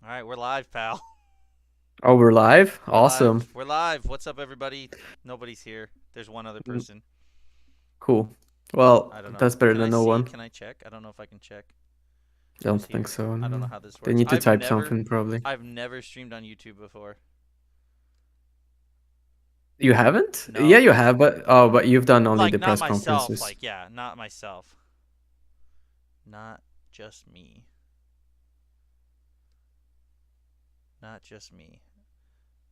All right, we're live, pal. Oh, we're live? We're Awesome. live. We're live. What's up, everybody? Nobody's here. There's one other Mm, person. Cool. Well, I don't know. that's better Can I than no see? one. Can I check? I don't know if I can check I don't who's think here. so. I don't know No. how this They works. need to type something, probably. I've never streamed on YouTube before. You haven't? Yeah, No. you have, but you've done only Like the not press myself. conferences. Like yeah, not myself. Not just me. Not just me.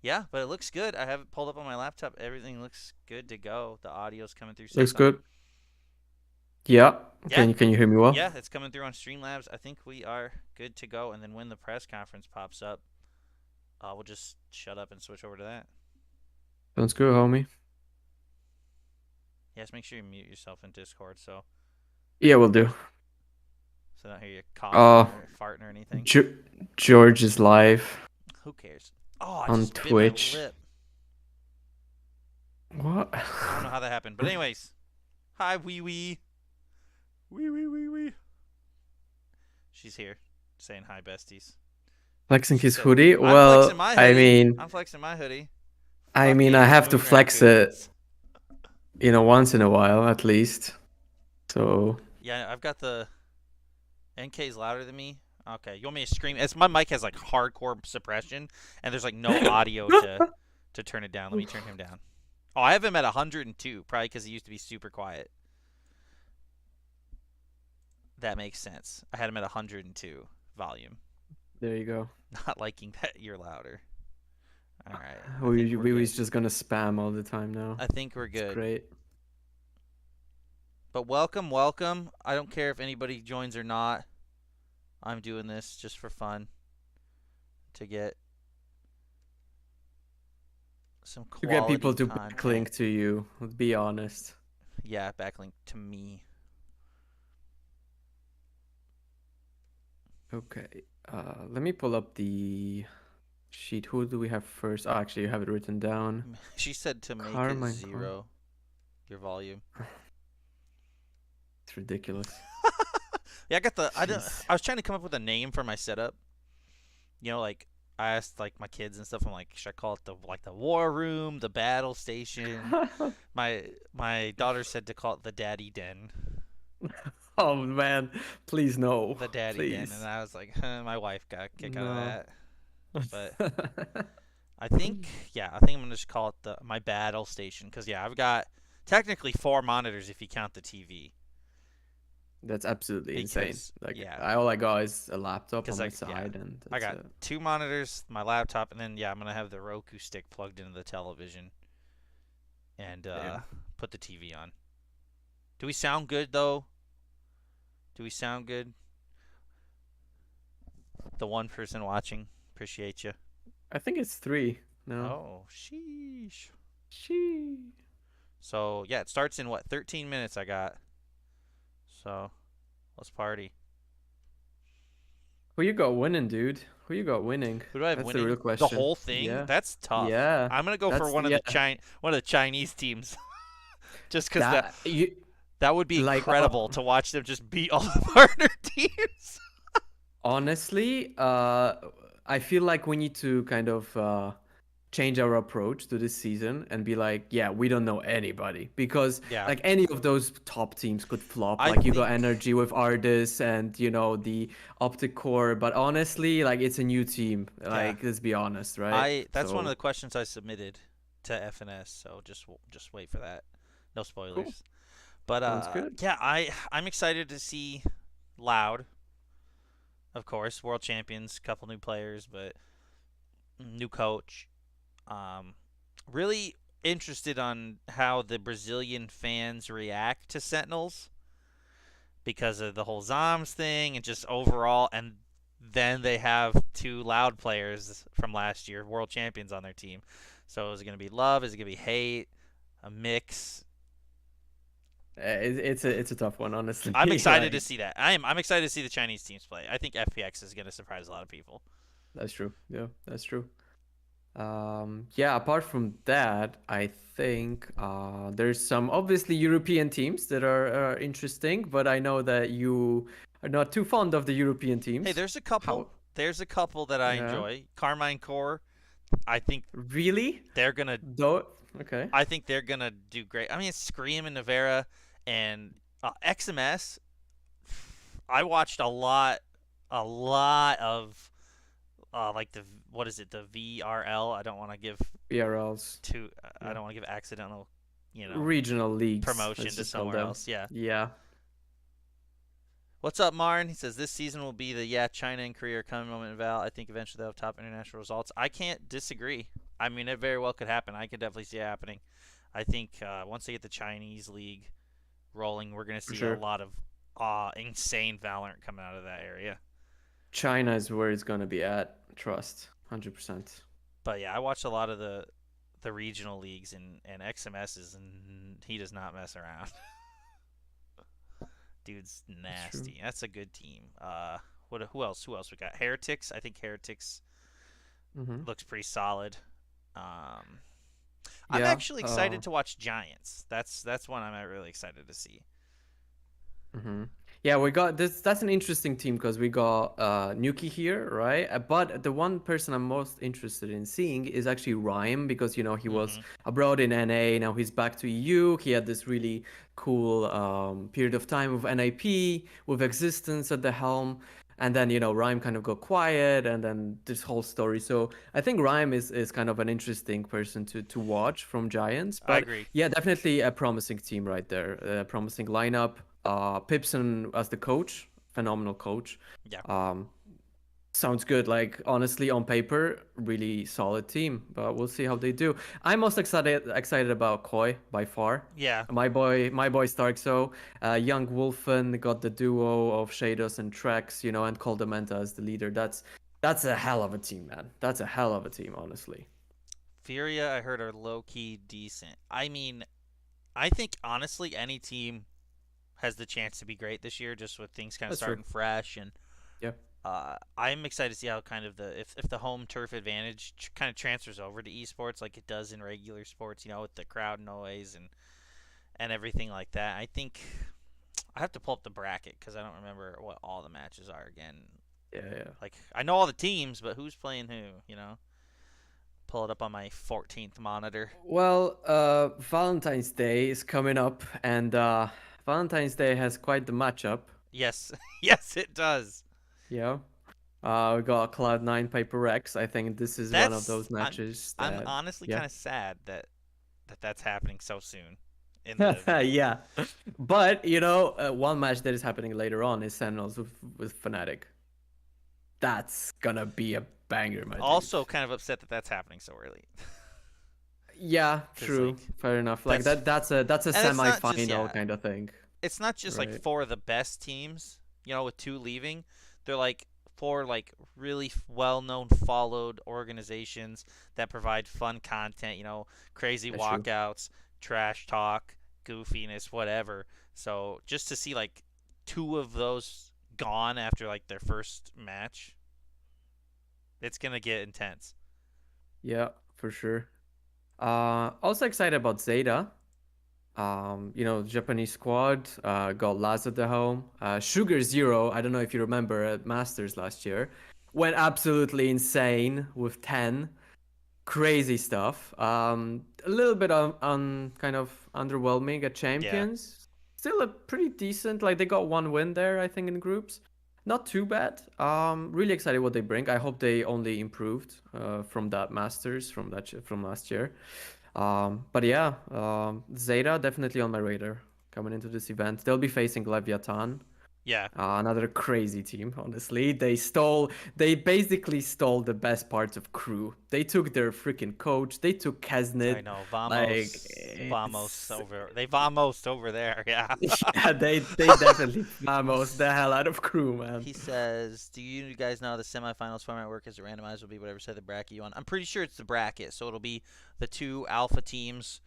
Yeah, but it looks good. I have it pulled up on my laptop. Everything looks good to go. The audio's coming through Looks system. good. Yeah. Yeah, Can you hear me well? yeah, it's coming through on Streamlabs. I think we are good to go. And then when the press conference pops up, we'll just shut up and switch over to that. Sounds good, homie. Yes, make sure you mute yourself in Discord so Yeah, we'll do. I don't hear you coughing Uh, or farting or anything. George is live Who cares? Oh, I on just bit my Twitch. lip. What? I don't know how that happened. But anyways, hi, wee wee. Wee wee wee wee. She's here saying hi, besties. Flexing She his said, hoodie? I'm flexing Well, my I hoodie. mean, I'm flexing my hoodie. I Fuck mean, I Asian have to movie flex it, raccoons. once in a while at least. So Yeah, I've got the NK's louder than me. Okay, you want me to scream? It's my mic has like hardcore suppression, and there's like no audio to turn it down. Let me turn him down. Oh, I have him at 102, probably because he used to be super quiet. That makes sense. I had him at 102 volume. there you go. Not liking that you're louder. All right, I think We we're we good. was just gonna spam all the time now. I think we're It's good. great. But welcome, welcome. I don't care if anybody joins or not. I'm doing this just for fun to get some To get quality people to content. backlink to you, let's be honest. Yeah, backlink to me. Okay. Let me pull up the sheet. Who do we have first? Oh, actually, you have it written down. She said to make Karmine. it 0, your volume. It's ridiculous. Yeah, I got the. Jeez. I was trying to come up with a name for my setup. You know, like I asked like my kids and stuff. I'm like, should I call it the war room, the battle station? My daughter said to call it the daddy den. Oh man, please no. The daddy den, Please. and I was like, huh, my wife got a kick out of No. that. But I think, yeah, I think I'm gonna just call it my battle station because yeah, I've got technically 4 monitors if you count the TV. That's absolutely insane. Because Like, yeah, all I got is a laptop on because my like yeah, side, and I that's got it. 2 monitors, my laptop, and then yeah, I'm gonna have the Roku stick plugged into the television and Damn. put the TV on. Do we sound good though? Do we sound good? The one person watching, appreciate you. I think it's 3. No. Oh, sheesh. She. So yeah, it starts in what 13 minutes I got. So let's party. Who you got winning, dude? Who you got winning? Who do I have That's the winning? real The question. whole thing? Yeah. That's tough. Yeah. I'm gonna go for That's one of yeah. the Chinese teams, just because That you that would be like incredible to watch them just beat all the partner teams. honestly, I feel like we need to kind of change our approach to this season and be like, yeah, we don't know anybody because Yeah, like any of those top teams could flop. I Like you got think Energy with Ardis and the Optic Core, but honestly, like it's a new team. yeah. Like let's be honest, right? That's one of So the questions I submitted to FNS. So just wait for that. No cool. spoilers. But Sounds good. yeah, I'm excited to see Loud. Of course, world champions, couple new players, but new coach. Um, really interested on how the Brazilian fans react to Sentinels because of the whole Zoms thing and just overall. And then they have 2 Loud players from last year, world champions, on their team. So is it going to be love? Is it going to be hate? A mix? It's a tough one, honestly. I'm excited to Like see that. I'm excited to see the Chinese teams play. I think FPX is going to surprise a lot of people. that's true. Yeah, that's true. Yeah, apart from that, I think there's some obviously European teams that are interesting, but I know that you are not too fond of the European Hey, teams. there's a couple. How? There's a couple that I Yeah. enjoy. Karmine Core, I think Really? they're gonna Though. Okay. I think they're gonna do great. I mean, Scream and Navera and XMS. I watched a lot of like the what is it, the VRL. I don't want to give BRLs. too. I Yeah. don't want to give accidental, Regional leagues. promotion Let's to just call somewhere them. else. Yeah. Yeah. What's up, Marn? He says this season will be the China and Korea are coming moment in Val. I think eventually they'll have top international results. I can't disagree. I mean, it very well could happen. I could definitely see it happening. I think once they get the Chinese league rolling, we're gonna For see a sure. lot of insane Valorant coming out of that area. China is where it's gonna be at. Trust. 100%. But yeah, I watched a lot of the regional leagues and XMS is and he does not mess around. Dude's That's true. nasty. That's a good team. Who else? Who else we got? Heretics. I think Heretics Mm-hmm. looks pretty solid. Um, I'm Yeah. actually excited to watch Giants. That's one I'm really excited to see. Mm-hmm. Yeah, we got this. That's an interesting team because we got Nuki here, right? But the one person I'm most interested in seeing is actually Rhyme because he was Hmm. abroad in NA. Now he's back to EU. He had this really cool period of time with NIP, with Existence at the helm. And then, Rhyme kind of got quiet and then this whole story. So I think Rhyme is kind of an interesting person to watch from Giants. I But agree. yeah, definitely a promising team right there. A promising lineup. Pipson as the coach, phenomenal coach. Yeah. Um, Sounds good. Like honestly, on paper, really solid team. But we'll see how they do. I'm most excited about Koi by far. Yeah. My boy Starkso, young Wolfen got the duo of sheydos and Trex, and Mehta as the leader. That's a hell of a team, man. That's a hell of a team, honestly. Faria, I heard, are low key decent. I mean, I think honestly, any team has the chance to be great this year, just with things kind of That's true. starting fresh. And Yeah, I'm excited to see how kind of if the home turf advantage kind of transfers over to esports like it does in regular sports, with the crowd noise and everything like that. I think I have to pull up the bracket because I don't remember what all the matches are again. yeah, yeah. Like I know all the teams, but who's playing who? Pull it up on my 14th monitor. Well, Valentine's Day is coming up, and Valentine's Day has quite the matchup. Yes, yes, it does. Yeah. We got Cloud9 Piper Rex. I think this is one of That's those matches I'm that, honestly yeah. kind of sad that's happening so soon in the Yeah. But, one match that is happening later on is Sentinels with Fnatic. That's gonna be a banger, my dude. also kind of upset that that's happening so early. Yeah, 'Cause true. Fair enough. Like that's that's a and it's not just semi-final kind of thing, it's not just like right? four of the best teams, with two leaving. They're like four like really well-known followed organizations that provide fun content, crazy That's true. walkouts, trash talk, goofiness, whatever. So just to see like two of those gone after like their first match, it's going to get intense. Yeah, for sure. Also excited about Zeta. Japanese squad got Laz at the home. Sugar Zero, I don't know if you remember at Masters last year, went absolutely insane with 10. Crazy stuff. A little bit on kind of underwhelming at Yeah. Champions. Still a pretty decent, like they got one win there, I think, in groups. Not too bad. Really excited what they bring. I hope they only improved from that Masters from last year. But yeah, Zeta definitely on my radar coming into this event. They'll be facing Leviathan, Yeah. another crazy team. Honestly, they basically stole the best parts of Crew. They took their freaking coach. They took I Kesnit. know. Like Vamos it's over. They vamos over there. Yeah. yeah, they definitely famos the hell out of Crew, man. He says, "Do you guys know how the semifinals format work? Is it randomized? Will be whatever side of the bracket you want? I'm pretty sure it's the bracket, so it'll be the two alpha teams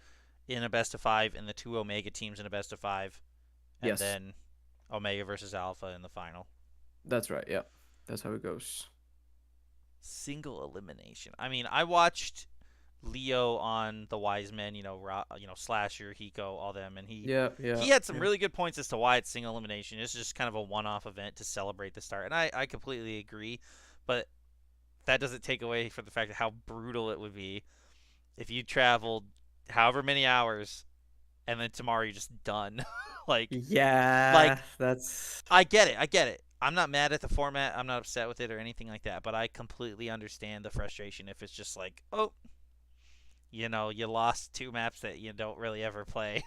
in a best of five and the two omega teams in a best of five, and Yes, then omega versus alpha in the final. that's right. Yeah, that's how it goes. Single elimination. I mean, I watched Leo on the Wise Men, Slasher, Hiko, all them, and Yeah, yeah, he had some yeah. really good points as to why it's single elimination. It's just kind of a one-off event to celebrate the start, and I completely agree. But that doesn't take away from the fact of how brutal it would be if you traveled however many hours and then tomorrow you're just done. like Yeah, like that's I get it. I get it. I'm not mad at the format. I'm not upset with it or anything like that, but I completely understand the frustration if it's just like, "Oh, you lost two maps that you don't really ever play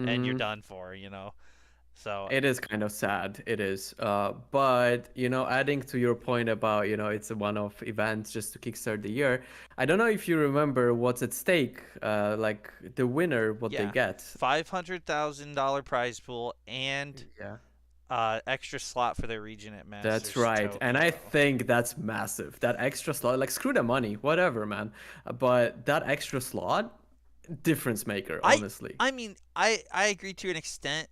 and you're mm, done for. So, it is kind of sad. It is. But adding to your point about it's a one-off event just to kickstart the year. I don't know if you remember what's at stake. Like the winner, what they yeah. get. $500,000 prize pool and Yeah. extra slot for their region at That's Masters right. And I Tokyo. think that's massive. That extra slot, like screw the money, whatever, man. But that extra slot, difference maker, I honestly. I mean, I agree to an extent.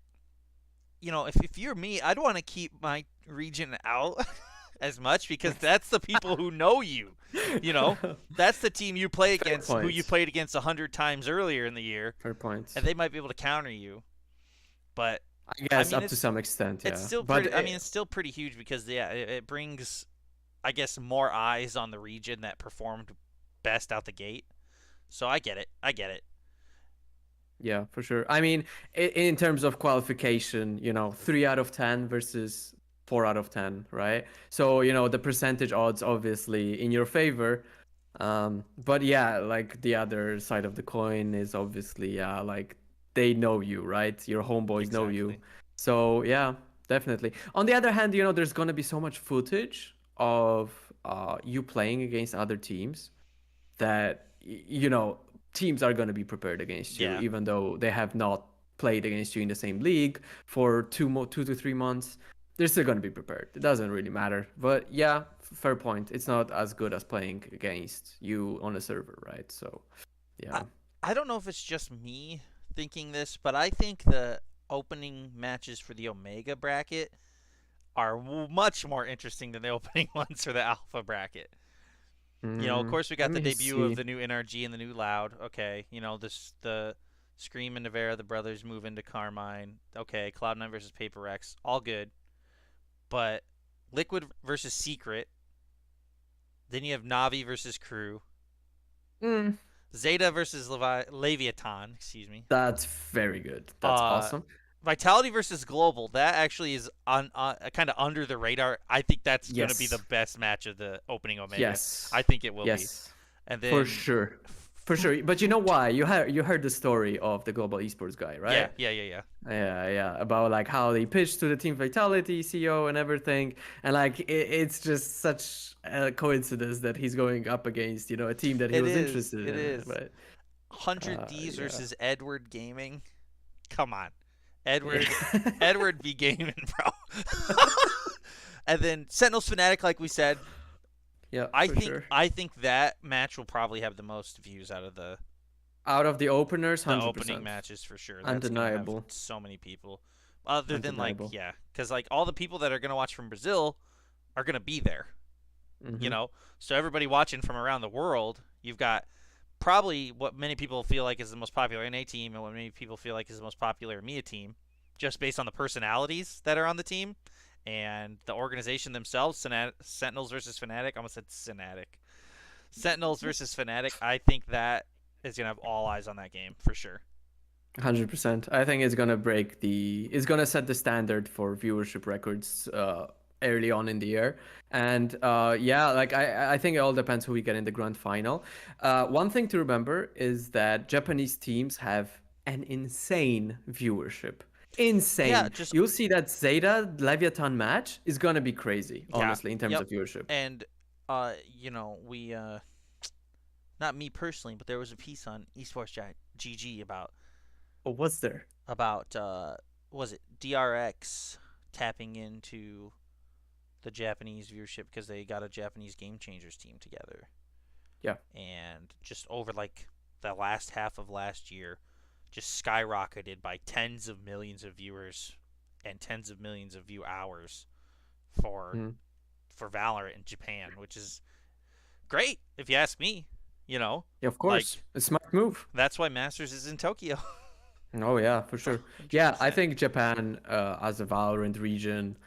If you're me, I'd want to keep my region out as much because that's the people who know you. That's the team you play Fair against, who you point. played against 100 times earlier in the year, Fair point. and they might be able to counter you. But I I guess mean, up to some extent, it's yeah. still But pretty. I mean, it's still pretty huge because it brings, I guess, more eyes on the region that performed best out the gate. So I get it. I get it. yeah, for sure. I mean, in terms of qualification, 3 out of 10 versus 4 out of 10, right? So, the percentage odds obviously in your favor. But yeah, like the other side of the coin is obviously, yeah, like they know you, right? Your homeboys know you. Exactly. So yeah, definitely. On the other hand, there's gonna be so much footage of you playing against other teams that teams are going to be prepared against you Yeah. even though they have not played against you in the same league for 2 to 3 months. They're still going to be prepared. It doesn't really matter. But yeah, fair point. It's not as good as playing against you on a server, right? So I yeah. I don't know if it's just me thinking this, but I think the opening matches for the Omega bracket are much more interesting than the opening ones for the Alpha bracket. Of course, we Let got the me debut of see. the new NRG and the new Loud. Okay, the Scream and Navera, the brothers move into Karmine. Okay, Cloud9 versus Paper Rex, all good. But Liquid versus Secret. Then you have Navi versus Crew. Mm, Zeta versus Leviathan. Excuse me. that's very good. That's Uh, awesome. Vitality versus Global. That actually is on kind of under the radar. I think that's going to be the Yes. best match of the opening Omega. Yes. I think it will be. Yes. And For then sure. For sure. But you know why? You heard the story of the global esports guy, yeah, right? yeah, yeah, yeah. Yeah. About like how they pitched to the team Vitality CEO and everything. And like it's just such a coincidence that he's going up against, a team that he It was is. interested It in. is. But 100 Ds yeah. versus Edward Gaming. Come on. Yeah. Edward be gaming, bro. And then Sentinels Fnatic, like we said, Yeah, I for think sure. I think that match will probably have the most views out of Out of the openers, the opening 100%. matches for sure. That's gonna have Undeniable. so many people. Other than Undeniable. yeah, because like all the people that are gonna watch from Brazil are gonna be there. You Hmm. know, so everybody watching from around the world, you've got probably what many people feel like is the most popular NA team and what many people feel like is the most popular EMEA team, just based on the personalities that are on the team and the organization themselves. Sentinels versus Fnatic. I almost said Fnatic. Sentinels versus Fnatic. I think that is gonna have all eyes on that game for sure. 100%. I think it's gonna set the standard for viewership records early on in the year. And yeah, like I think it all depends who we get in the grand final. One thing to remember is that Japanese teams have an insane viewership. Yeah, Insane. just You'll see that Zeta Leviathan match is gonna be crazy, yeah, honestly, in terms yep. of viewership. And we not me personally, but there was a piece on Esports GG Oh, what's there? about was it DRX tapping into the Japanese viewership because they got a Japanese Game Changers team together, Yeah. and just over like the last half of last year, just skyrocketed by tens of millions of viewers and tens of millions of view hours for Mm. for Valorant in Japan, which is great if you ask me. Yeah, of course. Like A smart move. that's why Masters is in Tokyo. Oh yeah, for sure. Yeah, I 100%. think Japan as a Valorant region,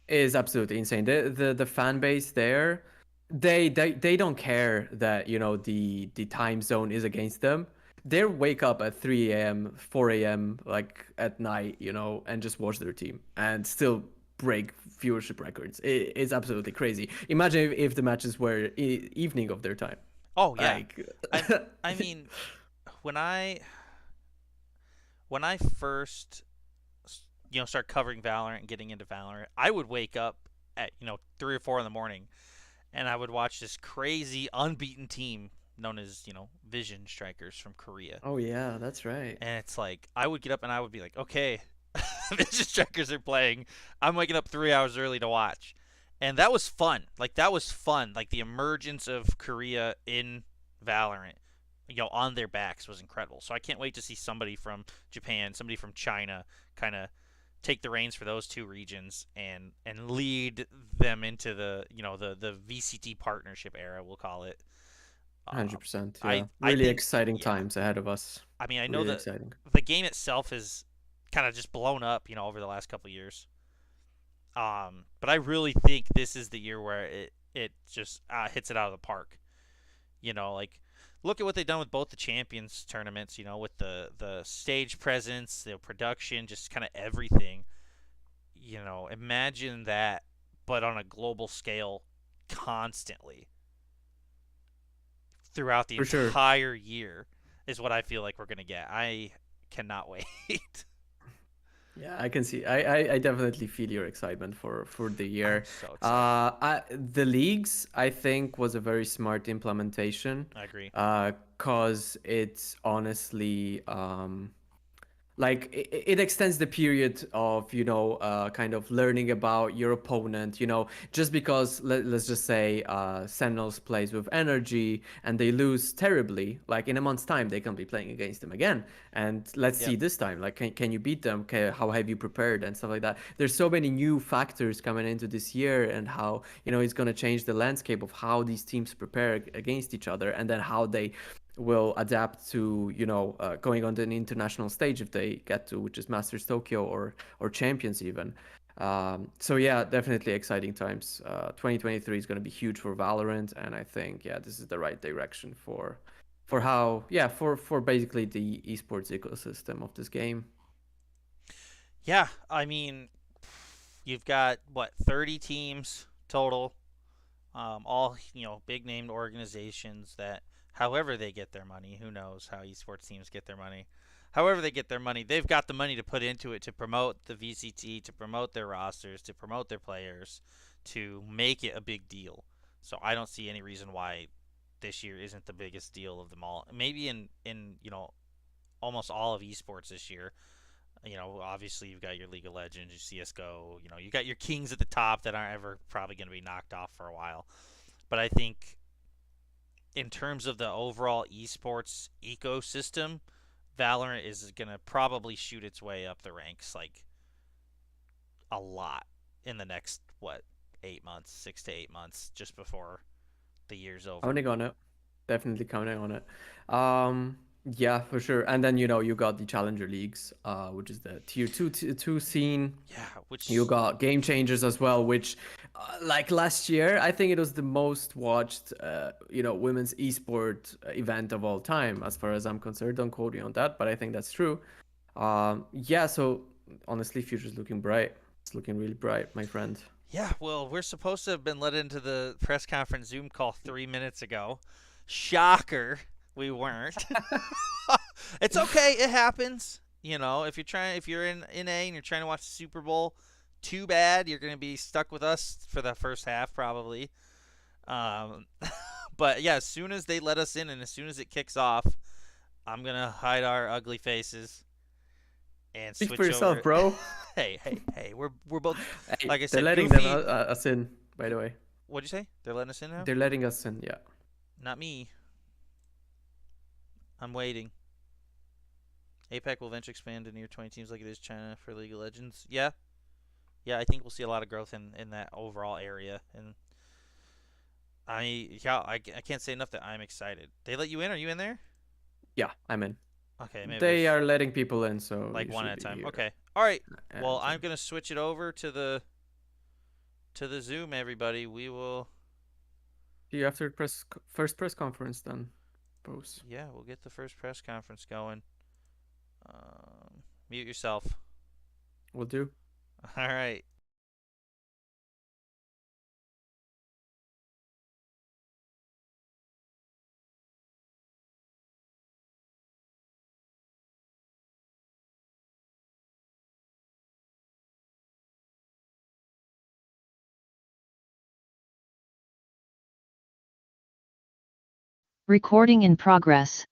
is absolutely insane. The fan base there, they don't care that the time zone is against them. They wake up at 3 a.m., 4 a.m. like at night, and just watch their team and still break viewership records. It's absolutely crazy. Imagine if the matches were evening of their time. Oh yeah, Like, I I mean, when I first start covering Valorant and getting into Valorant, I would wake up at 3 or 4 in the morning, and I would watch this crazy unbeaten team known as Vision Strikers from Korea. oh yeah, that's right. And it's like I would get up and I would be like, okay, Vision Strikers are playing. I'm waking up 3 hours early to watch, and that was fun. Like that was fun. Like the emergence of Korea in Valorant, on their backs was incredible. So I can't wait to see somebody from Japan, somebody from China, kind of take the reins for those two regions and lead them into the VCT partnership era, we'll call it. 100%. Yeah, I really think exciting yeah. times ahead of us. I mean, I know Really that exciting. the game itself is kind of just blown up, over the last couple of years. But I really think this is the year where it just hits it out of the park. Like look at what they've done with both the champions tournaments. With the stage presence, the production, just kind of everything. Imagine that, but on a global scale, constantly throughout the For sure. entire year is what I feel like we're gonna get. I cannot wait. Yeah, I can see. I definitely feel your excitement for the I'm year. so excited. The leagues I think was a very smart implementation. I agree. Cause it's honestly like it extends the period of kind of learning about your opponent, just because let's just say Sentinels plays with energy and they lose terribly, like in a month's time they can be playing against them again, and let's Yep. see this time, like can you beat them, how have you prepared and stuff like that. There's so many new factors coming into this year, and how it's going to change the landscape of how these teams prepare against each other, and then how they will adapt to going on an international stage if they get to, which is Masters Tokyo or Champions even. So yeah, definitely exciting times. 2023 is going to be huge for Valorant, and I think this is the right direction for how for basically the esports ecosystem of this game. Yeah, I mean, you've got what 30 teams total, all big named organizations that, however they get their money, who knows how esports teams get their money. However they get their money, they've got the money to put into it to promote the VCT, to promote their rosters, to promote their players, to make it a big deal. So I don't see any reason why this year isn't the biggest deal of them all. Maybe in almost all of esports this year. Obviously you've got your League of Legends, your CS:GO. You got your kings at the top that aren't ever probably going to be knocked off for a while. But I think in terms of the overall esports ecosystem, Valorant is going to probably shoot its way up the ranks like a lot in the next 8 months, 6 to 8 months, just before the year's over. Counting on it. Definitely counting on it. Yeah, for sure. And then you got the challenger leagues, which is the tier 2 scene. Yeah, You which got game changers as well, which like last year, I think it was the most watched women's esport event of all time, as far as I'm concerned. Don't quote me on that, but I think that's true. Yeah, so honestly, future's looking bright. It's looking really bright, my friend. yeah, well, we're supposed to have been let into the press conference Zoom call 3 minutes ago. Shocker, we weren't. It's okay. It happens. If you're in A and you're trying to watch the Super Bowl, too bad. You're gonna be stuck with us for the first half probably. Um, but yeah, as soon as they let us in and as soon as it kicks off, I'm gonna hide our ugly faces and Speak for switch yourself, over. bro. Hey. We're both, Hey, like I they're said, letting them goofy. us in, by the way. What'd you say? They're letting us in now? They're letting us in, yeah. Not me. I'm waiting. APAC will eventually expand to near 20 teams like it is China for League of Legends. Yeah, I think we'll see a lot of growth in that overall area, and I can't say enough that I'm excited. They let you in? Are you in there? Yeah, I'm in. Okay, maybe They there's are letting people in, so like you one should at a be time. here Okay, all right. Well, I'm anytime. gonna switch it over to the to the Zoom, everybody. We will. See you after first press conference then, both. Yeah, we'll get the first press conference going. Mute yourself. Will do. All right. Recording in progress.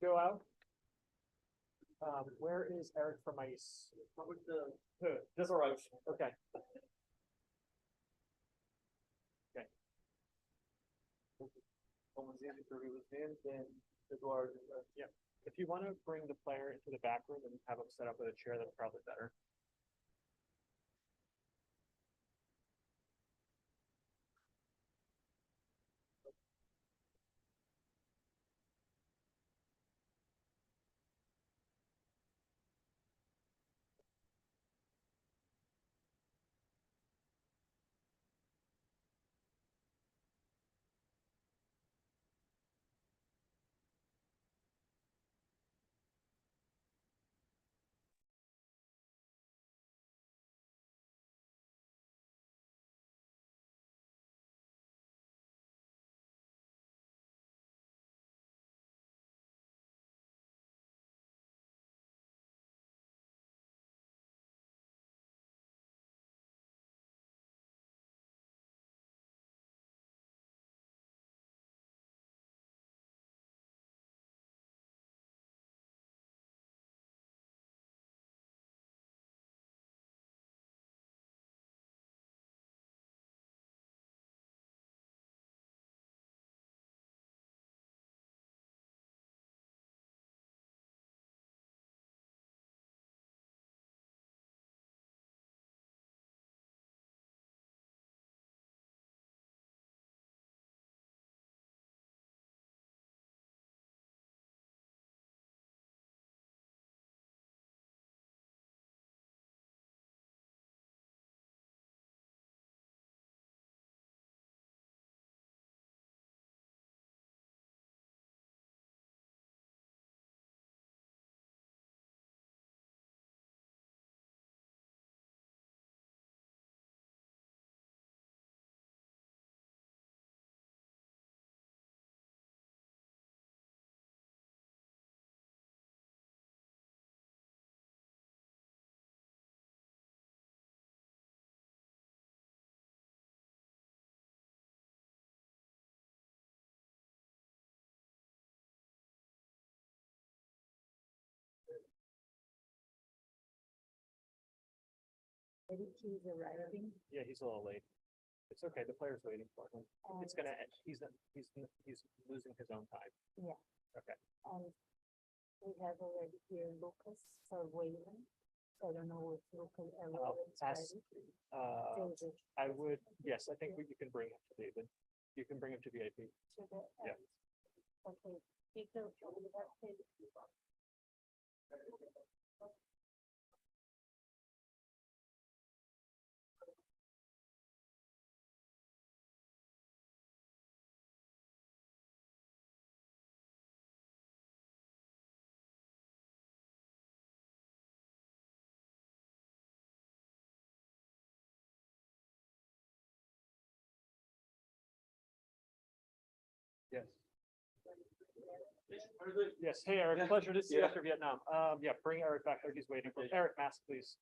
Go out. Where is Eric from Ice? With the this arrives. Okay. Okay. Someone's in, Drew was in, then Eduard. Yeah. If you want to bring the player into the back room and have him set up with a chair, that's probably better. Maybe he's arriving. Yeah, he's a little late. It's okay. The player's waiting for him. It's gonna. He's losing his own time. Yeah. Okay. We have already here Lucas for Whalen. So I don't know if Lucas Ask, David I would. Yes, I think you can bring him to David. You can bring him to VIP. to the. Yeah. Okay. Peter, we have David. Yes. Yes. Hey, Eric. Pleasure to see you after Vietnam. Yeah, bring Eric back there. He's waiting for Eric. Mask, please.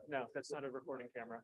No, that's not a recording camera.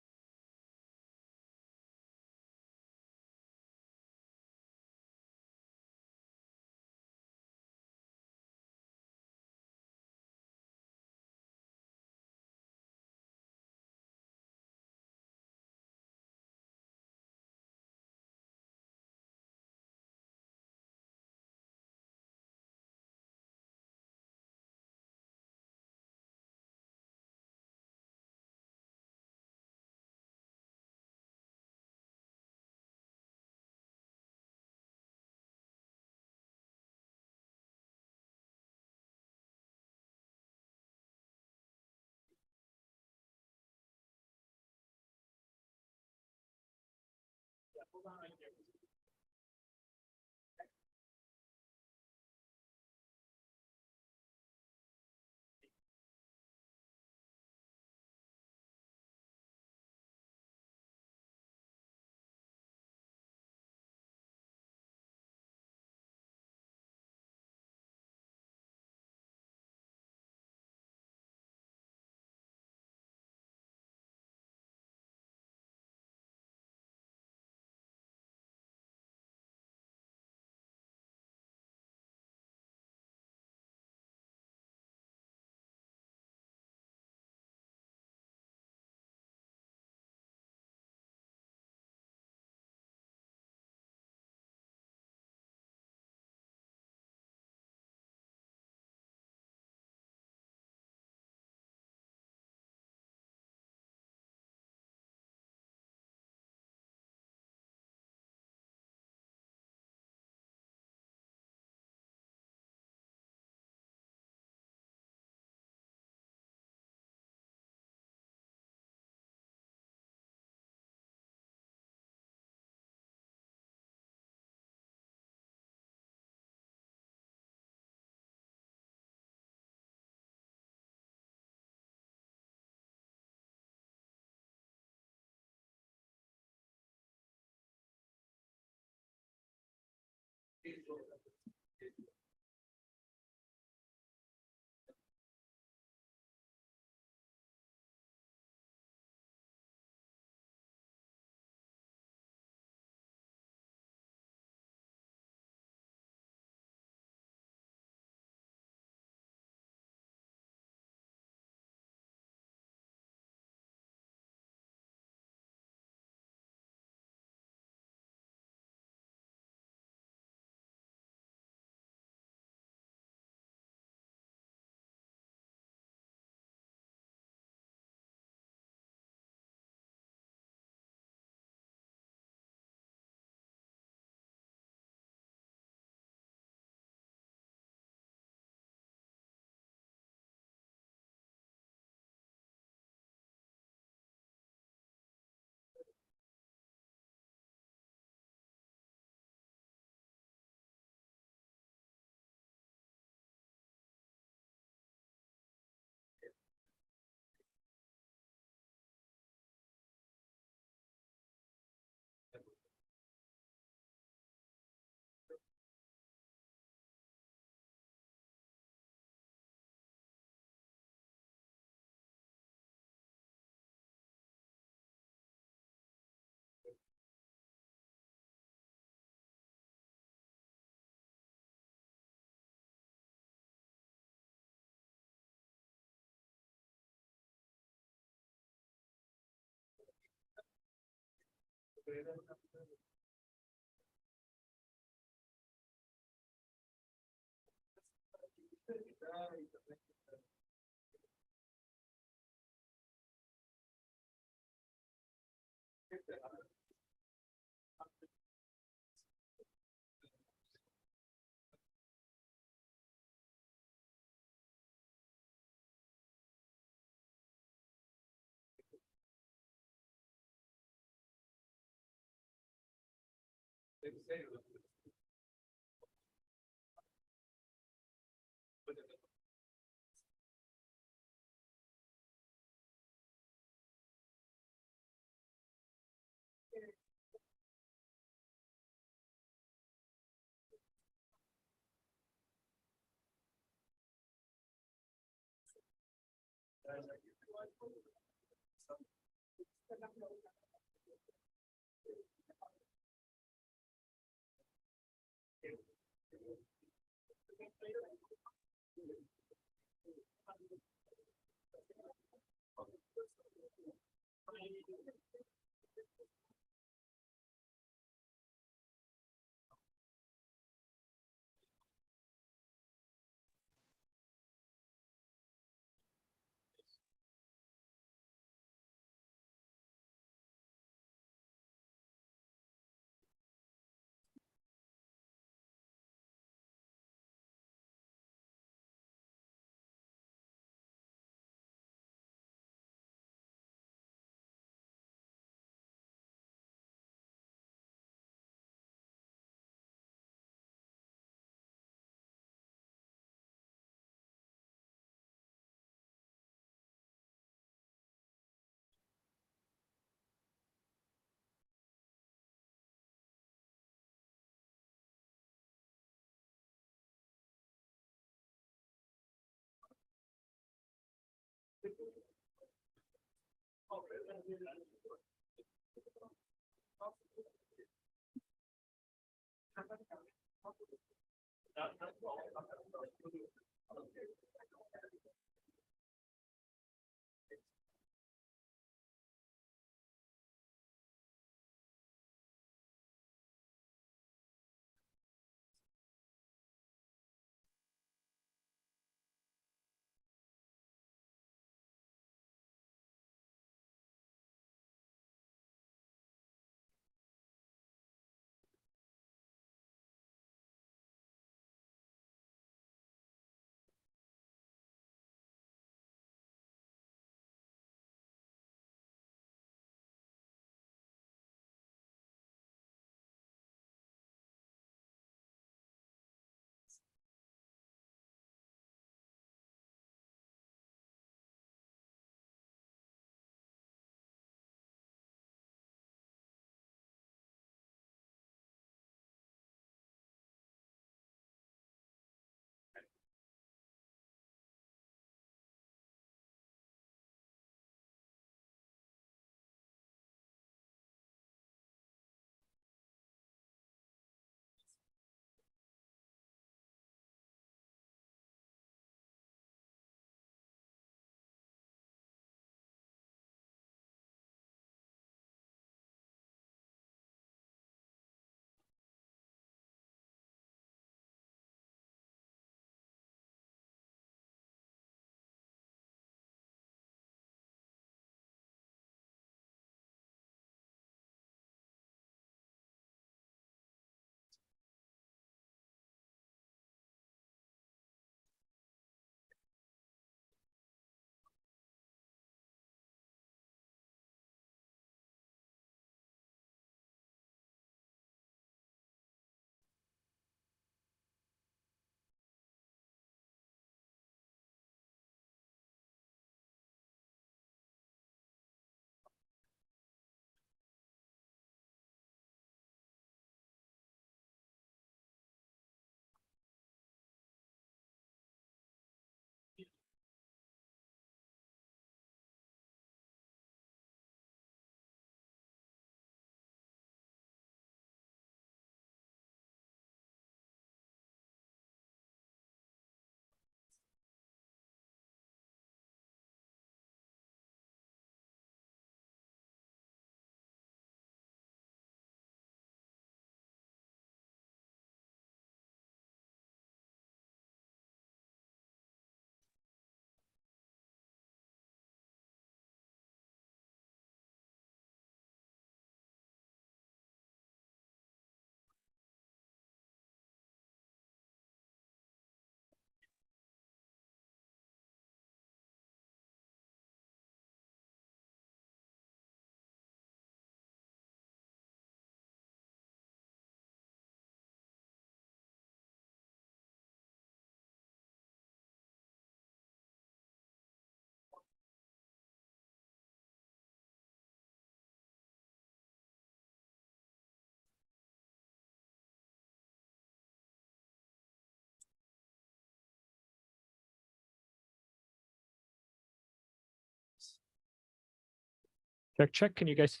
Check. Can you guys?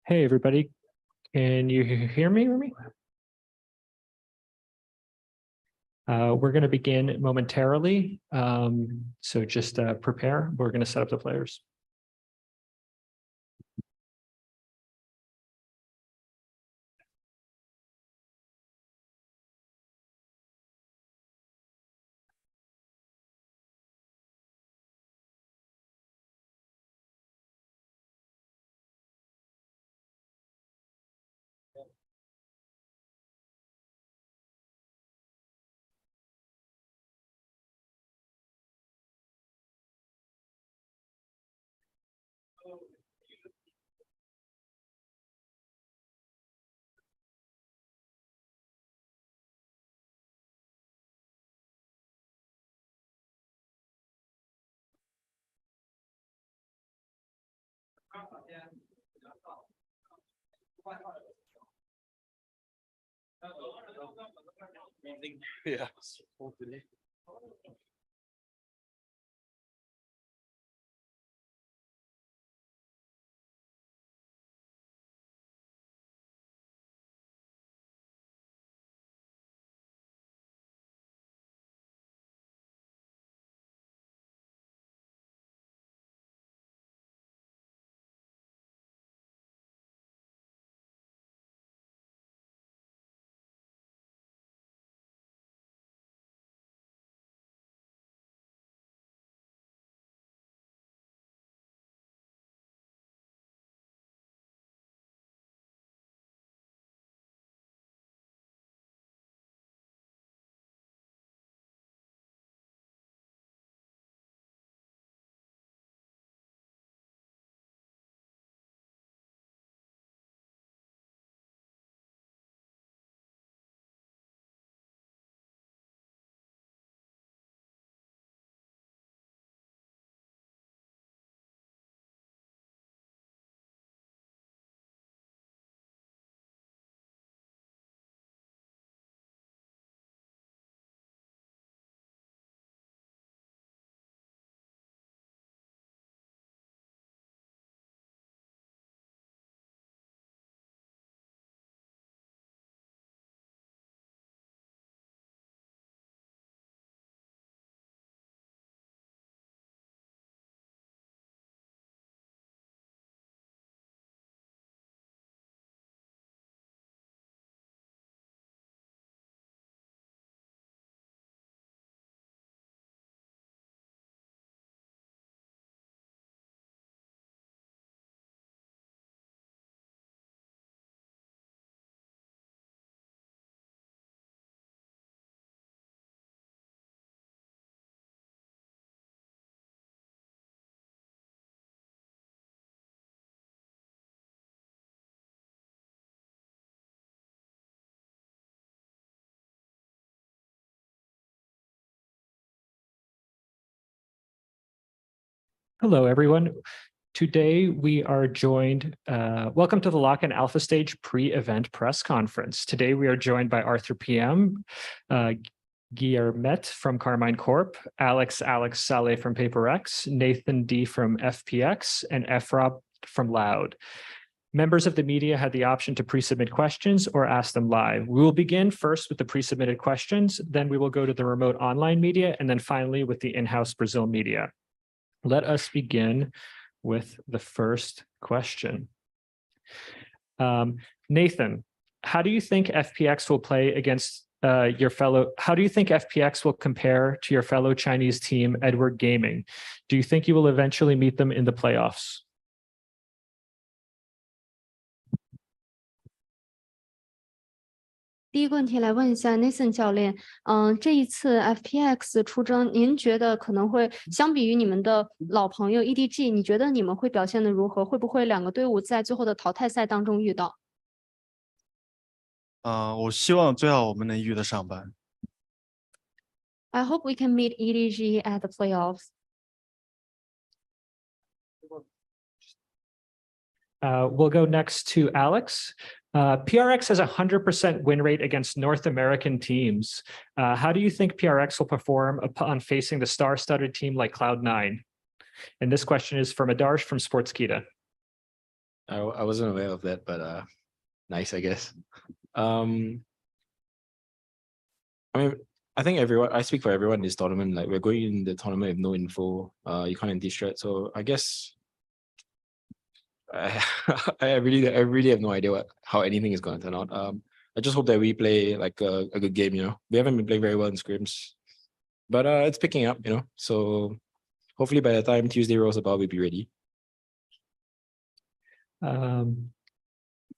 Hey, everybody. Can you hear me? We're going to begin momentarily. So just prepare. We're going to set up the players. Yeah. Hello, everyone. Today we are joined, welcome to the Lock and Alpha Stage pre-event press conference. Today we are joined by Arthur PM, Guillermet from Karmine Corp, Alex Salle from PaperX, Nathan D from FPX, and Efrob from Loud. Members of the media had the option to pre-submit questions or ask them live. We will begin first with the pre-submitted questions, then we will go to the remote online media, and then finally with the in-house Brazil media. Let us begin with the first question. Nathan, how do you think FPX will play against how do you think FPX will compare to your fellow Chinese team, Edward Gaming? Do you think you will eventually meet them in the playoffs? 第一个问题来问一下 Nathan 教练，这一次 FPX 出征，您觉得可能会相比于你们的老朋友 EDG， 你觉得你们会表现得如何？会不会两个队伍在最后的淘汰赛当中遇到？我希望最好我们能遇得上吧。I hope we can meet EDG at the playoffs. We'll go next to Alex. PRX has a 100% win rate against North American teams. How do you think PRX will perform upon facing the star-studded team like Cloud9? And this question is from Adarsh from Sportskita. I wasn't aware of that, but nice, I guess. I mean, I think I speak for everyone in this tournament. Like, we're going in the tournament with no info. You can't anti-strat. So I guess I really have no idea how anything is going to turn out. I just hope that we play like a good game. We haven't been playing very well in scrims, but it's picking up. So hopefully by the time Tuesday rolls about, we'll be ready.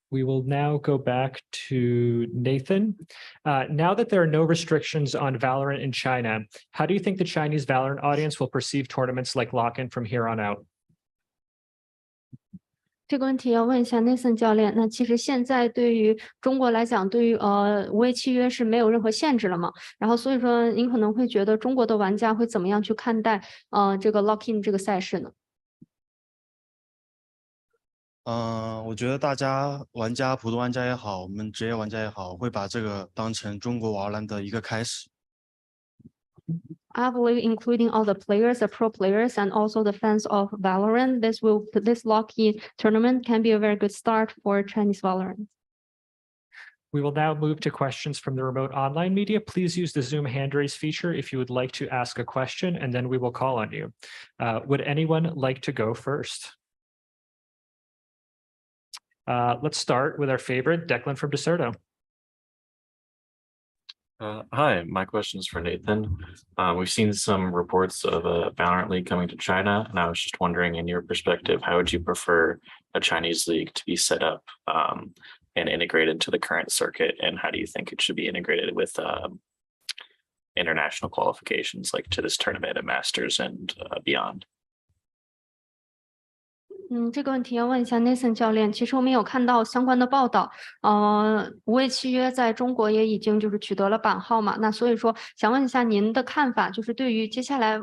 We will now go back to Nathan. Now that there are no restrictions on Valorant in China, how do you think the Chinese Valorant audience will perceive tournaments like Lock-in from here on out? 这个问题要问一下 Nathan 教练。那其实现在对于中国来讲，对于无畏契约是没有任何限制了嘛？然后所以说，您可能会觉得中国的玩家会怎么样去看待这个 Lock-in 这个赛事呢？我觉得大家普通玩家也好，我们职业玩家也好，会把这个当成中国玩篮的一个开始。I believe, including all the players, the pro players, and also the fans of Valorant, this Lock-in tournament can be a very good start for Chinese Valorant. We will now move to questions from the remote online media. Please use the Zoom hand raise feature if you would like to ask a question, and then we will call on you. Would anyone like to go first? Let's start with our favorite, Declan from Deserto. Hi, my question is for Nathan. We've seen some reports of a Valorant league coming to China, and I was just wondering, in your perspective, how would you prefer a Chinese league to be set up and integrated into the current circuit, and how do you think it should be integrated with international qualifications, like to this tournament at Masters and beyond? 这个问题要问一下 Nathan 教练。其实我们有看到相关的报道，无畏契约在中国也已经取得了版号嘛。那所以说，想问一下您的看法，就是对于接下来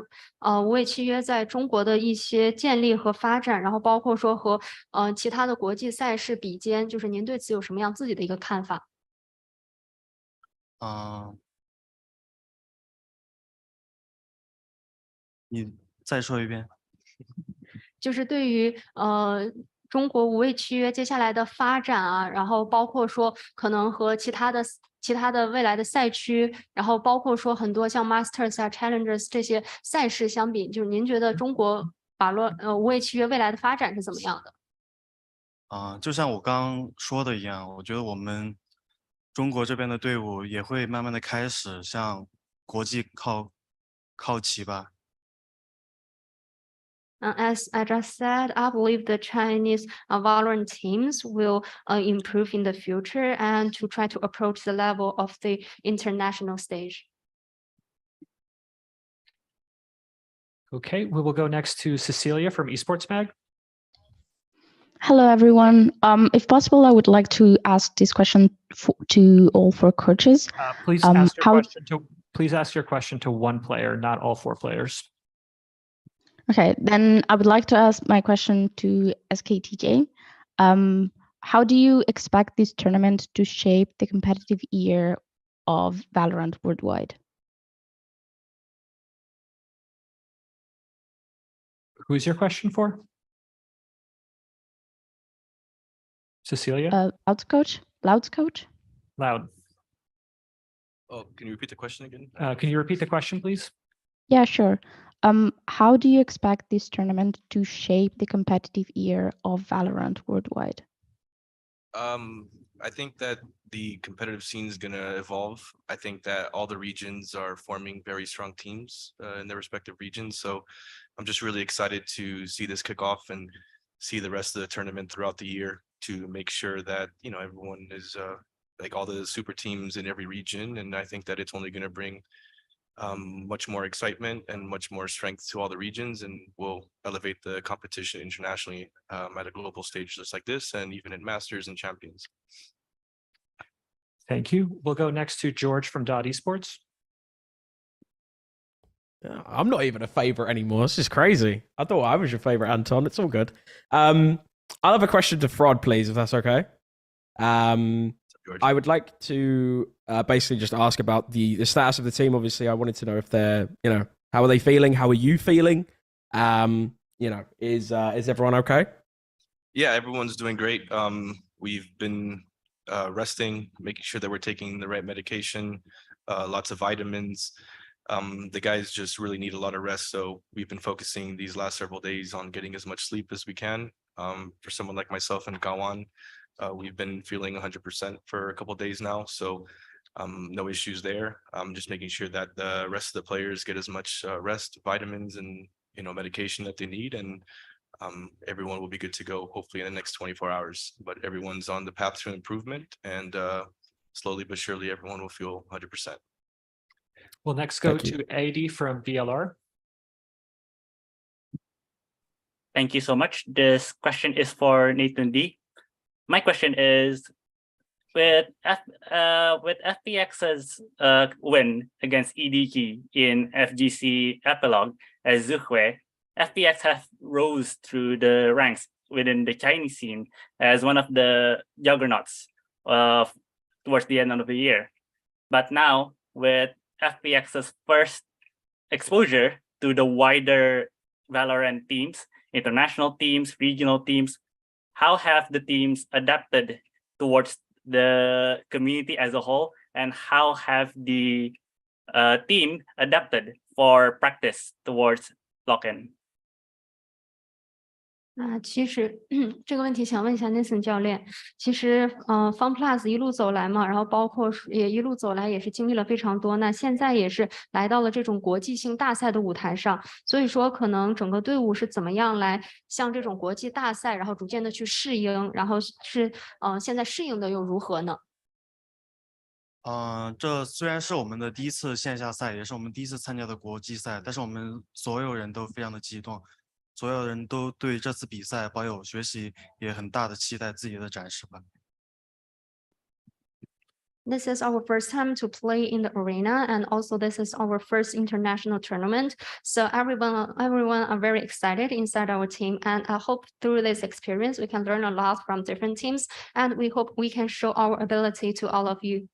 无畏契约在中国的一些建立和发展，然后包括说和其他的国际赛事比肩，就是您对此有什么样自己的一个看法？你再说一遍。就是对于中国无畏契约接下来的发展啊，然后包括说可能和其他的未来的赛区，然后包括说很多像 Masters 啊、Challengers 这些赛事相比，就是您觉得中国无畏契约未来的发展是怎么样的？就像我刚刚说的一样，我觉得我们中国这边的队伍也会慢慢的开始向国际靠齐吧。As I just said, I believe the Chinese Valorant teams will improve in the future and to try to approach the level of the international stage. Okay, we will go next to Cecilia from Esports Mag. Hello, everyone. If possible, I would like to ask this question to all four coaches. Please ask your question to one player, not all four players. Okay, then I would like to ask my question to stkJ. How do you expect this tournament to shape the competitive year of Valorant worldwide? Who's your question for? Cecilia? Louds coach? Loud. Oh, can you repeat the question again? Can you repeat the question, please? Yeah, sure. How do you expect this tournament to shape the competitive year of Valorant worldwide? I think that the competitive scene is going to evolve. I think that all the regions are forming very strong teams in their respective regions. So I'm just really excited to see this kick off and see the rest of the tournament throughout the year to make sure that, everyone is like all the super teams in every region. And I think that it's only going to bring much more excitement and much more strength to all the regions, and will elevate the competition internationally at a global stage just like this, and even in Masters and Champions. Thank you. We'll go next to George from Esports. I'm not even a favorite anymore. This is crazy. I thought I was your favorite, Anton. It's all good. I'll have a question to Fraud, please, if that's okay. George. I would like to basically just ask about the status of the team. Obviously, I wanted to know if they're, how are they feeling? How are you feeling? Is everyone okay? Yeah, everyone's doing great. We've been resting, making sure that we're taking the right medication, lots of vitamins. The guys just really need a lot of rest. So we've been focusing these last several days on getting as much sleep as we can. For someone like myself and Gawan, we've been feeling 100% for a couple of days now. So no issues there. Just making sure that the rest of the players get as much rest, vitamins, and medication that they need, and everyone will be good to go hopefully in the next 24 hours. But everyone's on the path to improvement, and slowly but surely everyone will feel 100%. We'll next go Thank you. to AD from VLR. Thank you so much. This question is for Nathan D. My question is, with FPX's win against EDG in FGC Epilogue as Zhe Hao, FPX has rose through the ranks within the Chinese scene as one of the juggernauts towards the end of the year. But now, with FPX's first exposure to the wider Valorant teams, international teams, regional teams, how have the teams adapted towards the community as a whole, and how have the team adapted for practice towards lock-in? 其实这个问题想问一下 Nathan 教练，其实FunPlus 一路走来嘛，然后包括也一路走来也是经历了非常多，那现在也是来到了这种国际性大赛的舞台上，所以说可能整个队伍是怎么样来向这种国际大赛，然后逐渐的去适应，然后是现在适应的又如何呢？这虽然是我们的第一次线下赛，也是我们第一次参加的国际赛，但是我们所有人都非常的激动，所有人都对这次比赛抱有学习也很大的期待自己的展示吧。This is our first time to play in the arena, and also this is our first international tournament. So everyone are very excited inside our team, and I hope through this experience we can learn a lot from different teams, and we hope we can show our ability to all of you.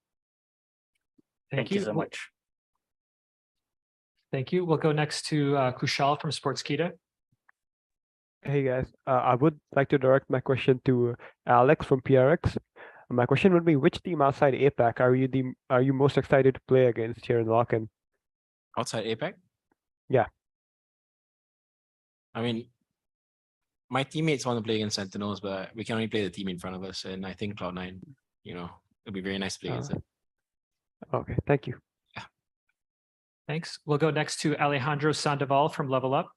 Thank you so much. Thank you. We'll go next to Kushal from Sportskita. Hey guys, I would like to direct my question to Alex from PRX. My question would be, which team outside APAC are you most excited to play against here in Lock-in? Outside APAC? Yeah. I mean, my teammates want to play against Sentinels, but we can only play the team in front of us, and I think Cloud9, it'd be very nice to play against it. Okay, thank you. Yeah. Thanks. We'll go next to Alejandro Sandoval from Level Up.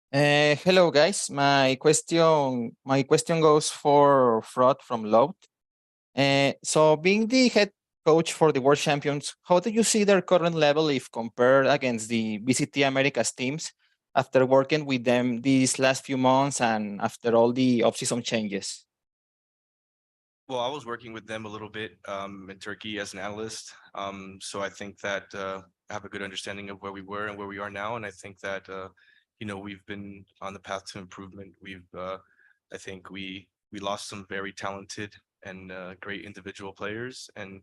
Hello guys, my question goes for Fraud from Loud. So being the head coach for the World Champions, how do you see their current level if compared against the VCT Americas teams after working with them these last few months and after all the off-season changes? Well, I was working with them a little bit in Turkey as an analyst. So I think that I have a good understanding of where we were and where we are now. And I think that we've been on the path to improvement. I think we lost some very talented and great individual players, and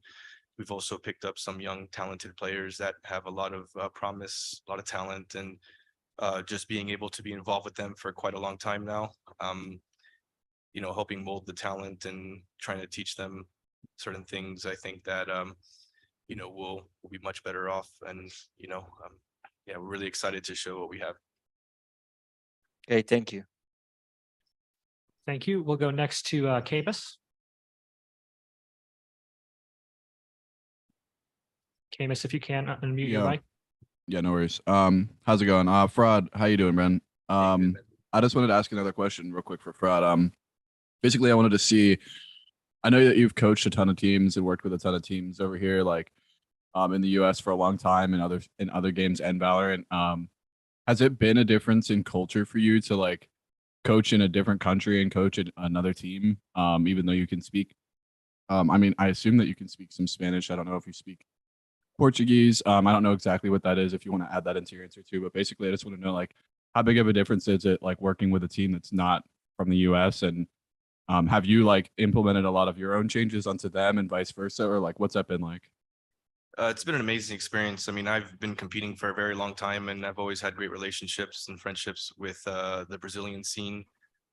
we've also picked up some young talented players that have a lot of promise, a lot of talent, and just being able to be involved with them for quite a long time now. Helping mold the talent and trying to teach them certain things. I think that we'll be much better off, and we're really excited to show what we have. Okay, thank you. Thank you. We'll go next to Camus. Camus, if you can unmute your mic. Yeah, no worries. How's it going? Fraud, how you doing, man? I just wanted to ask another question real quick for Fraud. Basically, I wanted to see, I know that you've coached a ton of teams and worked with a ton of teams over here, like in the US for a long time and in other games and Valorant. Has it been a difference in culture for you to like coach in a different country and coach another team, even though you can speak? I mean, I assume that you can speak some Spanish. I don't know if you speak Portuguese. I don't know exactly what that is, if you want to add that into your answer too. But basically, I just want to know, like, how big of a difference is it, like, working with a team that's not from the US and Have you like implemented a lot of your own changes onto them and vice versa, or like what's that been like? It's been an amazing experience. I mean, I've been competing for a very long time, and I've always had great relationships and friendships with the Brazilian scene,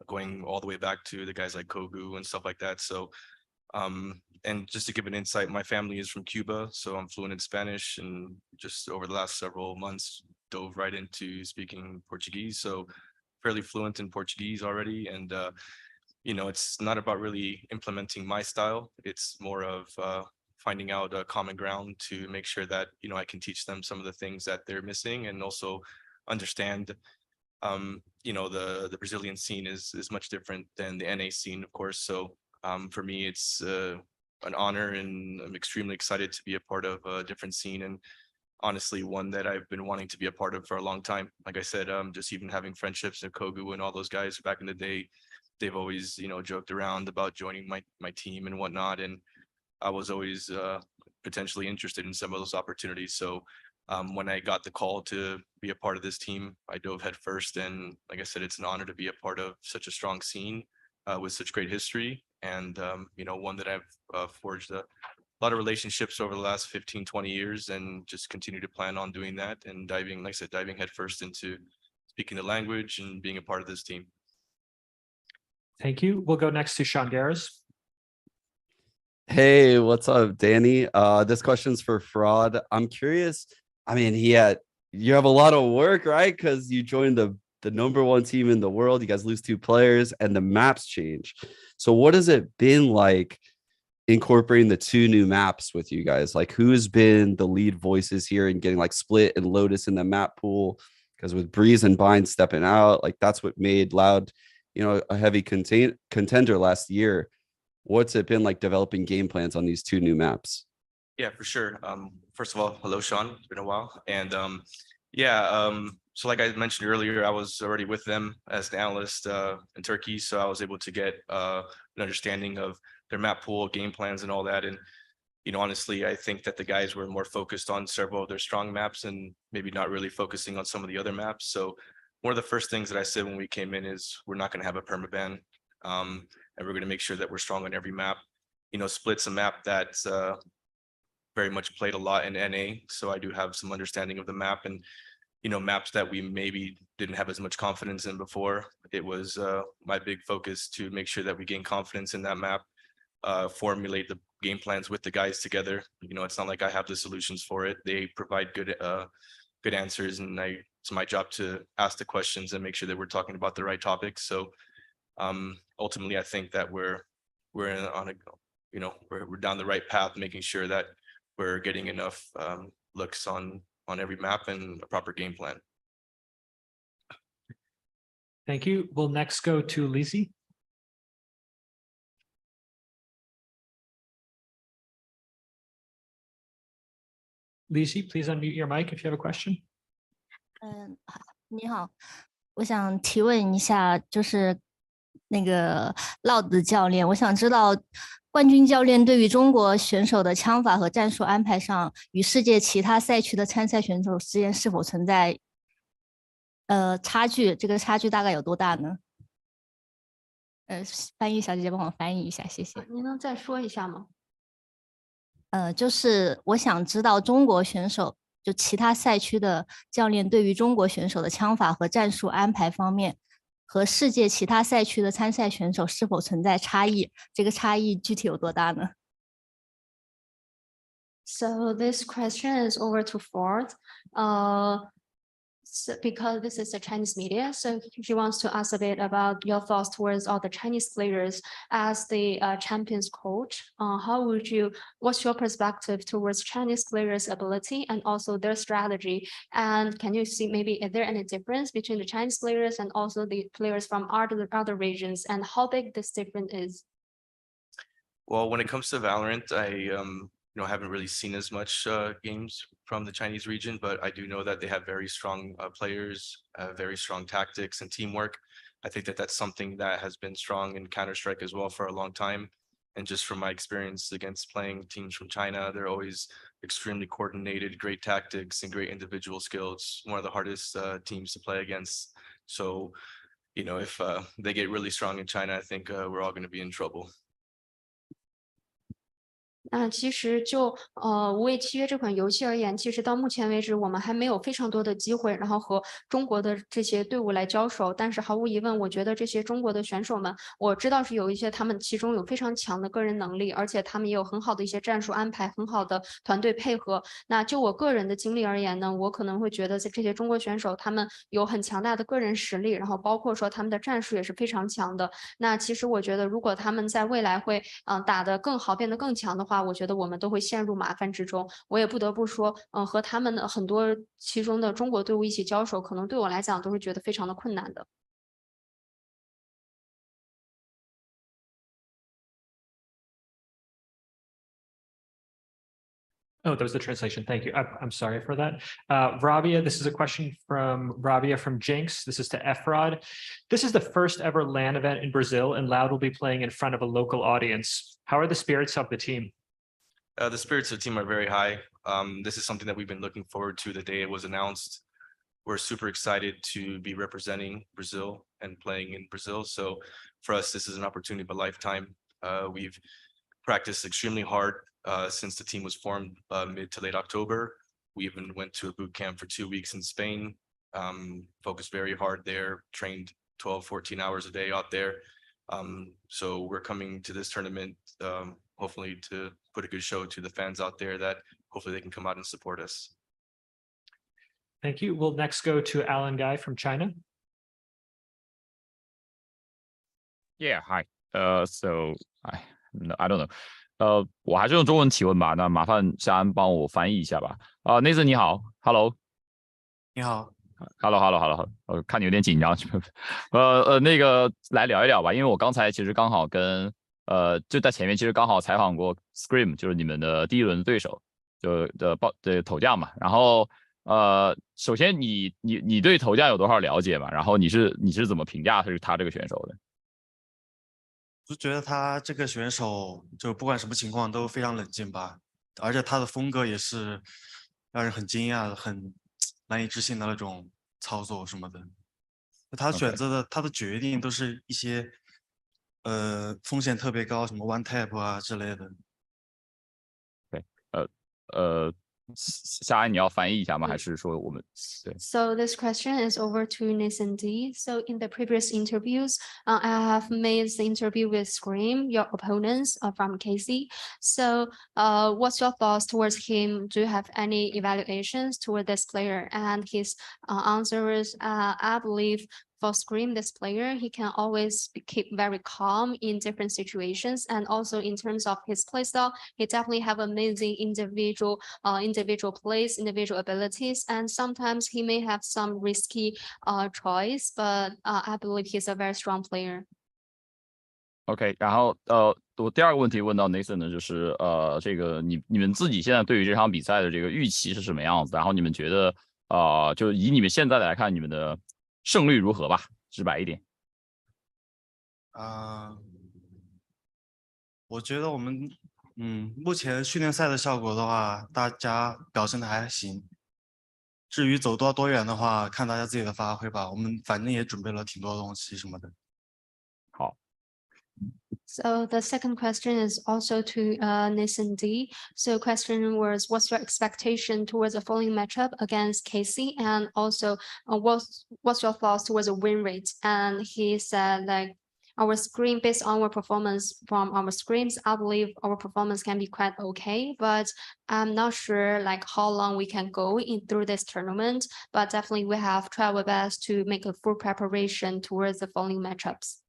going all the way back to the guys like Kogu and stuff like that. So, and just to give an insight, my family is from Cuba, so I'm fluent in Spanish, and just over the last several months, dove right into speaking Portuguese. So, fairly fluent in Portuguese already, and you know, it's not about really implementing my style. It's more of finding out a common ground to make sure that, you know, I can teach them some of the things that they're missing, and also understand, you know, the Brazilian scene is much different than the NA scene, of course. So for me, it's an honor, and I'm extremely excited to be a part of a different scene, and honestly one that I've been wanting to be a part of for a long time. Like I said, just even having friendships with Kogu and all those guys back in the day, they've always, you know, joked around about joining my team and whatnot, and I was always potentially interested in some of those opportunities. So when I got the call to be a part of this team, I dove head first. And like I said, it's an honor to be a part of such a strong scene with such great history. And, you know, one that I've forged a lot of relationships over the last 15, 20 years, and just continue to plan on doing that and diving, like I said, diving head first into speaking the language and being a part of this team. Thank you. We'll go next to Sean Garris. Hey, what's up, Danny? This question's for Fraud. I'm curious. I mean, you have a lot of work, right? Because you joined the #1 team in the world. You guys lose 2 players, and the maps change. So, what has it been like incorporating the 2 new maps with you guys? Like, who's been the lead voices here and getting like Split and Lotus in the map pool? Because with Breeze and Bind stepping out, like that's what made Loud, you know, a heavy contender last year. What's it been like developing game plans on these 2 new maps? Yeah, for sure. First of all, hello, Sean. It's been a while. And so like I mentioned earlier, I was already with them as an analyst in Turkey. So I was able to get an understanding of their map pool, game plans, and all that. And, you know, honestly, I think that the guys were more focused on several of their strong maps and maybe not really focusing on some of the other maps. So one of the first things that I said when we came in is we're not going to have a permaban. And we're going to make sure that we're strong on every map. You know, Split's a map that's very much played a lot in NA. So I do have some understanding of the map, and, you know, maps that we maybe didn't have as much confidence in before. It was my big focus to make sure that we gain confidence in that map, formulate the game plans with the guys together. You know, it's not like I have the solutions for it. They provide good answers, and it's my job to ask the questions and make sure that we're talking about the right topics. So ultimately, I think that we're on a, you know, we're down the right path, making sure that we're getting enough looks on every map and a proper game plan. Thank you. We'll next go to Lizzie. Lizzie, please unmute your mic if you have a question. 你好，我想提问一下，就是那个 Loud 的教练，我想知道冠军教练对于中国选手的枪法和战术安排上，与世界其他赛区的参赛选手之间是否存在差距？这个差距大概有多大呢？翻译小姐姐帮我翻译一下，谢谢。您能再说一下吗？就是我想知道中国选手，就其他赛区的教练对于中国选手的枪法和战术安排方面，和世界其他赛区的参赛选手是否存在差异？这个差异具体有多大呢？ So this question is over to Ford. So because this is the Chinese media, so she wants to ask a bit about your thoughts towards all the Chinese players as the champions coach. What's your perspective towards Chinese players' ability and also their strategy? And can you see maybe is there any difference between the Chinese players and also the players from other regions, and how big this difference is? Well, when it comes to Valorant, I haven't really seen as much games from the Chinese region, but I do know that they have very strong players, very strong tactics and teamwork. I think that that's something that has been strong in Counter-Strike as well for a long time. And just from my experience against playing teams from China, they're always extremely coordinated, great tactics and great individual skills. One of the hardest teams to play against. So you know, if they get really strong in China, I think we're all going to be in trouble. 那其实就无畏契约这款游戏而言，其实到目前为止，我们还没有非常多的机会，然后和中国的这些队伍来交手。但是毫无疑问，我觉得这些中国的选手们，我知道是有一些他们其中有非常强的个人能力，而且他们也有很好的一些战术安排，很好的团队配合。那就我个人的经历而言呢，我可能会觉得这些中国选手他们有很强大的个人实力，然后包括说他们的战术也是非常强的。那其实我觉得，如果他们在未来会打得更好，变得更强的话，我觉得我们都会陷入麻烦之中。我也不得不说，和他们的很多其中的中国队伍一起交手，可能对我来讲都是觉得非常的困难的。Oh, that was the translation. Thank you. I'm sorry for that. Rabia, this is a question from Rabia from Jinx. This is to Efrod. This is the first ever LAN event in Brazil, and Loud will be playing in front of a local audience. How are the spirits of the team? The spirits of the team are very high. This is something that we've been looking forward to the day it was announced. We're super excited to be representing Brazil and playing in Brazil. So for us, this is an opportunity of a lifetime. We've practiced extremely hard since the team was formed mid to late October. We even went to a boot camp for 2 weeks in Spain, focused very hard there, trained 12, 14 hours a day out there. So we're coming to this tournament, hopefully to put a good show to the fans out there that hopefully they can come out and support us. Thank you. We'll next go to Alan Guy from China. Yeah, hi. So I don't know. 我还是用中文提问吧。那麻烦夏安帮我翻译一下吧。Nathan 你好 ，Hello。你好 ，Hello。我看你有点紧张。那个来聊一聊吧，因为我刚才其实刚好跟就在前面其实刚好采访过 Scream， 就是你们的第一轮对手，就的头将嘛。然后首先你对头将有多少了解嘛？然后你是怎么评价他这个选手的？就觉得他这个选手就不管什么情况都非常冷静吧，而且他的风格也是让人很惊讶的，很难以置信的那种操作什么的。他选择的他的决定都是一些风险特别高，什么 one tap 啊之类的。对，夏安你要翻译一下吗？还是说我们对 So this question is over to Nathan D. So in the previous interviews, I have made the interview with Scream, your opponents from KC. So what's your thoughts towards him? Do you have any evaluations toward this player? And his answer is, I believe for Scream, this player, he can always keep very calm in different situations. And also in terms of his playstyle, he definitely have amazing individual plays, individual abilities. And sometimes he may have some risky choice, but I believe he's a very strong player. OK， 然后我第二个问题问到 Nathan 呢，就是这个你们自己现在对于这场比赛的这个预期是什么样子？然后你们觉得就以你们现在来看，你们的胜率如何吧？直白一点。我觉得我们目前训练赛的效果的话，大家表现的还行。至于走多远的话，看大家自己的发挥吧。我们反正也准备了挺多东西什么的。好。So the second question is also to Nathan D. So question was, what's your expectation towards the following matchup against KC? And also what's your thoughts towards the win rate? And he said like, our screen, based on our performance from our screens, I believe our performance can be quite okay, but I'm not sure like how long we can go through this tournament, but definitely we have tried our best to make a full preparation towards the following matchups.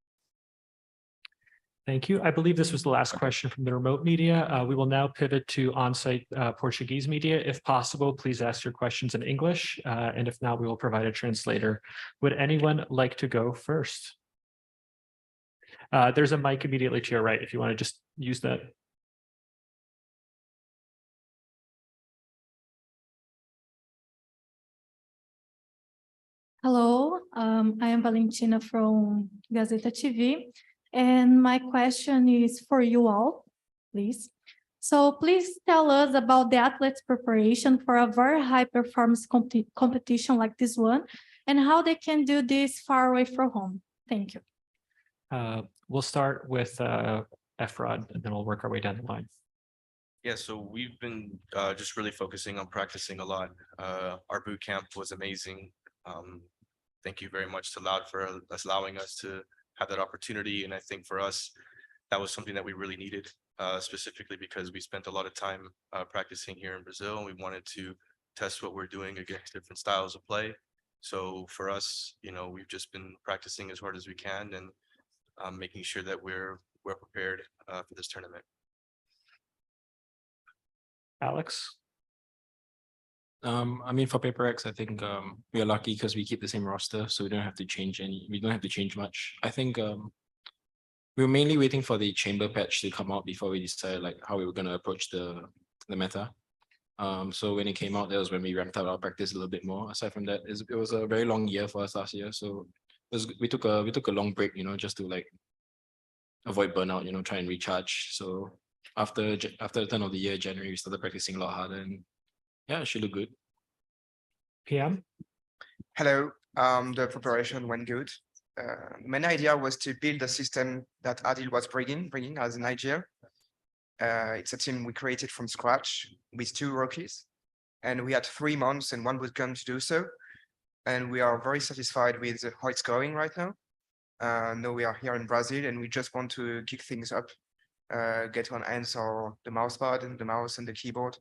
Thank you. I believe this was the last question from the remote media. We will now pivot to on-site Portuguese media. If possible, please ask your questions in English. And if not, we will provide a translator. Would anyone like to go first? There's a mic immediately to your right if you want to just use that. Hello, I am Valentina from Gazeta TV. And my question is for you all, please. So please tell us about the athletes' preparation for a very high performance competition like this one, and how they can do this far away from home. Thank you. We'll start with Efrod, and then we'll work our way down the line. Yeah, so we've been just really focusing on practicing a lot. Our boot camp was amazing. Thank you very much to Loud for allowing us to have that opportunity. And I think for us, that was something that we really needed, specifically because we spent a lot of time practicing here in Brazil, and we wanted to test what we're doing against different styles of play. So for us, we've just been practicing as hard as we can and making sure that we're prepared for this tournament. Alex? I mean, for PaperX, I think we are lucky because we keep the same roster, so we don't have to change much. I think we were mainly waiting for the chamber patch to come out before we decided like how we were gonna approach the meta. So when it came out, that was when we ramped up our practice a little bit more. Aside from that, it was a very long year for us last year, so we took a long break, just to like avoid burnout, try and recharge. So after the turn of the year, January, we started practicing a lot harder, and yeah, it should look good. PM? Hello, the preparation went good. Main idea was to build a system that Adil was bringing as an idea. It's a team we created from scratch with 2 rookies, and we had 3 months and 1 bootcamp to do so. And we are very satisfied with how it's going right now. Now we are here in Brazil, and we just want to kick things up, get on hands or the mouse pad and the mouse and the keyboard,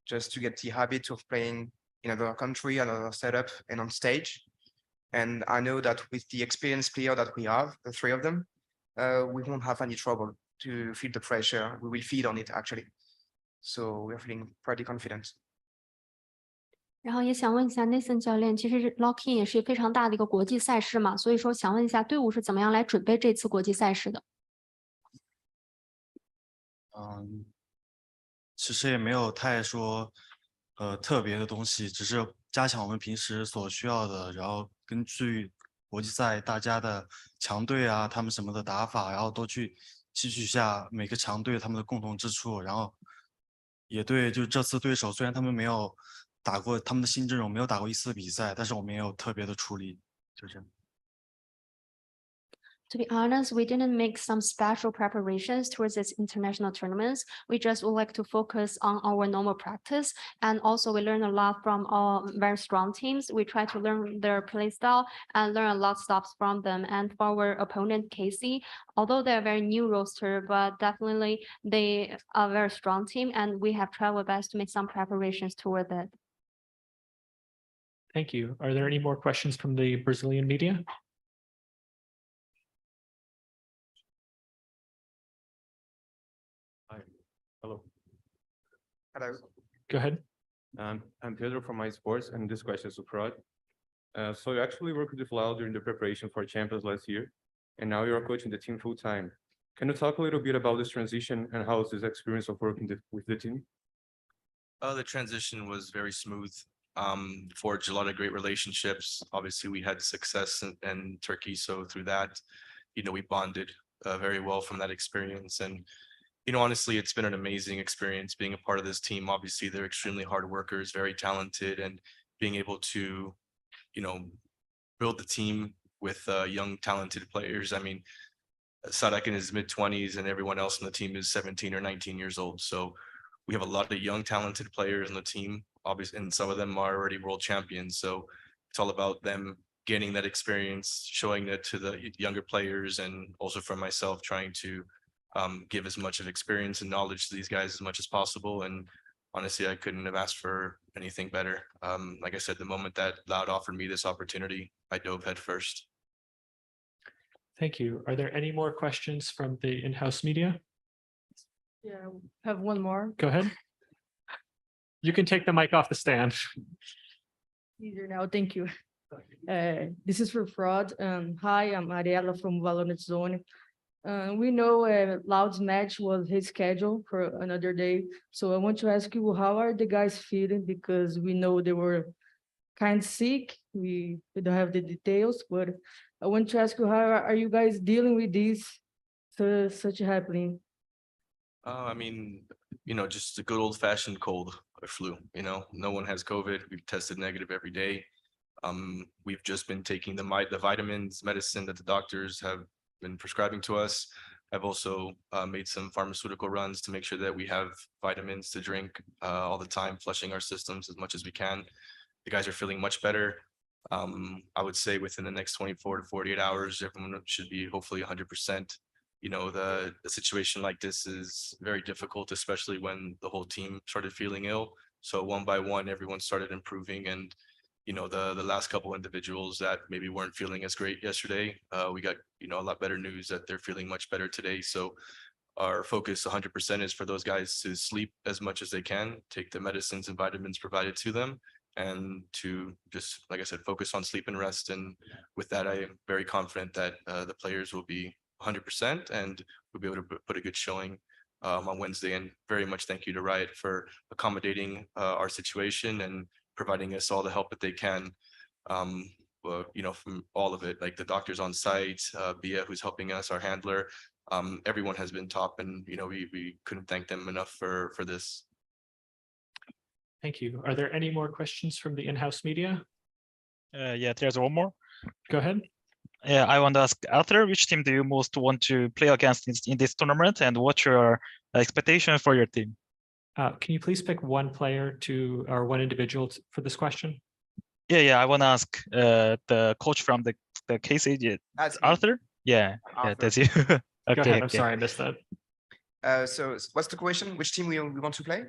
just to get the habit of playing in another country, another setup, and on stage. And I know that with the experienced player that we have, the 3 of them, we won't have any trouble to feel the pressure. We will feed on it actually. So we're feeling pretty confident. 然后也想问一下 Nathan 教练，其实 Lock-in 也是非常大的一个国际赛事嘛，所以说想问一下队伍是怎么样来准备这次国际赛事的？其实也没有太说特别的东西，只是加强我们平时所需要的，然后根据国际赛大家的强队啊，他们什么的打法，然后都去吸取一下每个强队他们的共同之处，然后也对，就这次对手虽然他们没有打过他们的新阵容，没有打过一次比赛，但是我们也有特别的处理，就这样。To be honest, we didn't make some special preparations towards this international tournaments. We just would like to focus on our normal practice. And also we learn a lot from all very strong teams. We try to learn their play style and learn a lot of stuff from them. And for our opponent, Casey, although they're a very new roster, but definitely they are a very strong team. And we have tried our best to make some preparations toward that. Thank you. Are there any more questions from the Brazilian media? Hello. Hello. Go ahead. I'm Pedro from Esports, and this question is to Prod. So you actually worked with Lau during the preparation for Champions last year, and now you're coaching the team full time. Can you talk a little bit about this transition and how is this experience of working with the team? The transition was very smooth. Forged a lot of great relationships. Obviously, we had success in Turkey, so through that, we bonded very well from that experience. And honestly, it's been an amazing experience being a part of this team. Obviously, they're extremely hard workers, very talented, and being able to, build the team with young, talented players. I mean, Saadhak in his mid-20s and everyone else on the team is 17 or 19 years old. So we have a lot of young, talented players on the team, obviously, and some of them are already world champions. So it's all about them gaining that experience, showing it to the younger players, and also for myself, trying to give as much of experience and knowledge to these guys as much as possible. And honestly, I couldn't have asked for anything better. Like I said, the moment that Loud offered me this opportunity, I dove head first. Thank you. Are there any more questions from the in-house media? Yeah, have one more. Go ahead. You can take the mic off the stand. Easier now, thank you. This is for Fraud. Hi, I'm Ariella from Valorant Zone. We know Loud's match was his schedule for another day. So I want to ask you, how are the guys feeling? Because we know they were kind of sick. We don't have the details, but I want to ask you, how are you guys dealing with this such happening? I mean, just a good old fashioned cold or flu, no one has COVID. We've tested negative every day. We've just been taking the vitamins, medicine that the doctors have been prescribing to us. I've also made some pharmaceutical runs to make sure that we have vitamins to drink all the time, flushing our systems as much as we can. The guys are feeling much better. I would say within the next 24 to 48 hours, everyone should be hopefully 100%. You know, the situation like this is very difficult, especially when the whole team started feeling ill. So one by one, everyone started improving, and you know, the last couple individuals that maybe weren't feeling as great yesterday, we got, you know, a lot better news that they're feeling much better today. So our focus 100% is for those guys to sleep as much as they can, take the medicines and vitamins provided to them, and to just, like I said, focus on sleep and rest. And with that, I am very confident that the players will be 100% and we'll be able to put a good showing on Wednesday. And very much thank you to Riot for accommodating our situation and providing us all the help that they can. You know, from all of it, like the doctors on site, Bia, who's helping us, our handler, everyone has been top, and you know, we couldn't thank them enough for this. Thank you. Are there any more questions from the in-house media? Yeah, there's one more. Go ahead. Yeah, I want to ask Arthur, which team do you most want to play against in this tournament, and what's your expectation for your team? Can you please pick one player or one individual for this question? Yeah, I want to ask the coach from the KC. That's Arthur? Yeah, Arthur. that's you. Go ahead. I'm sorry, I missed that. So what's the question? Which team we want to play?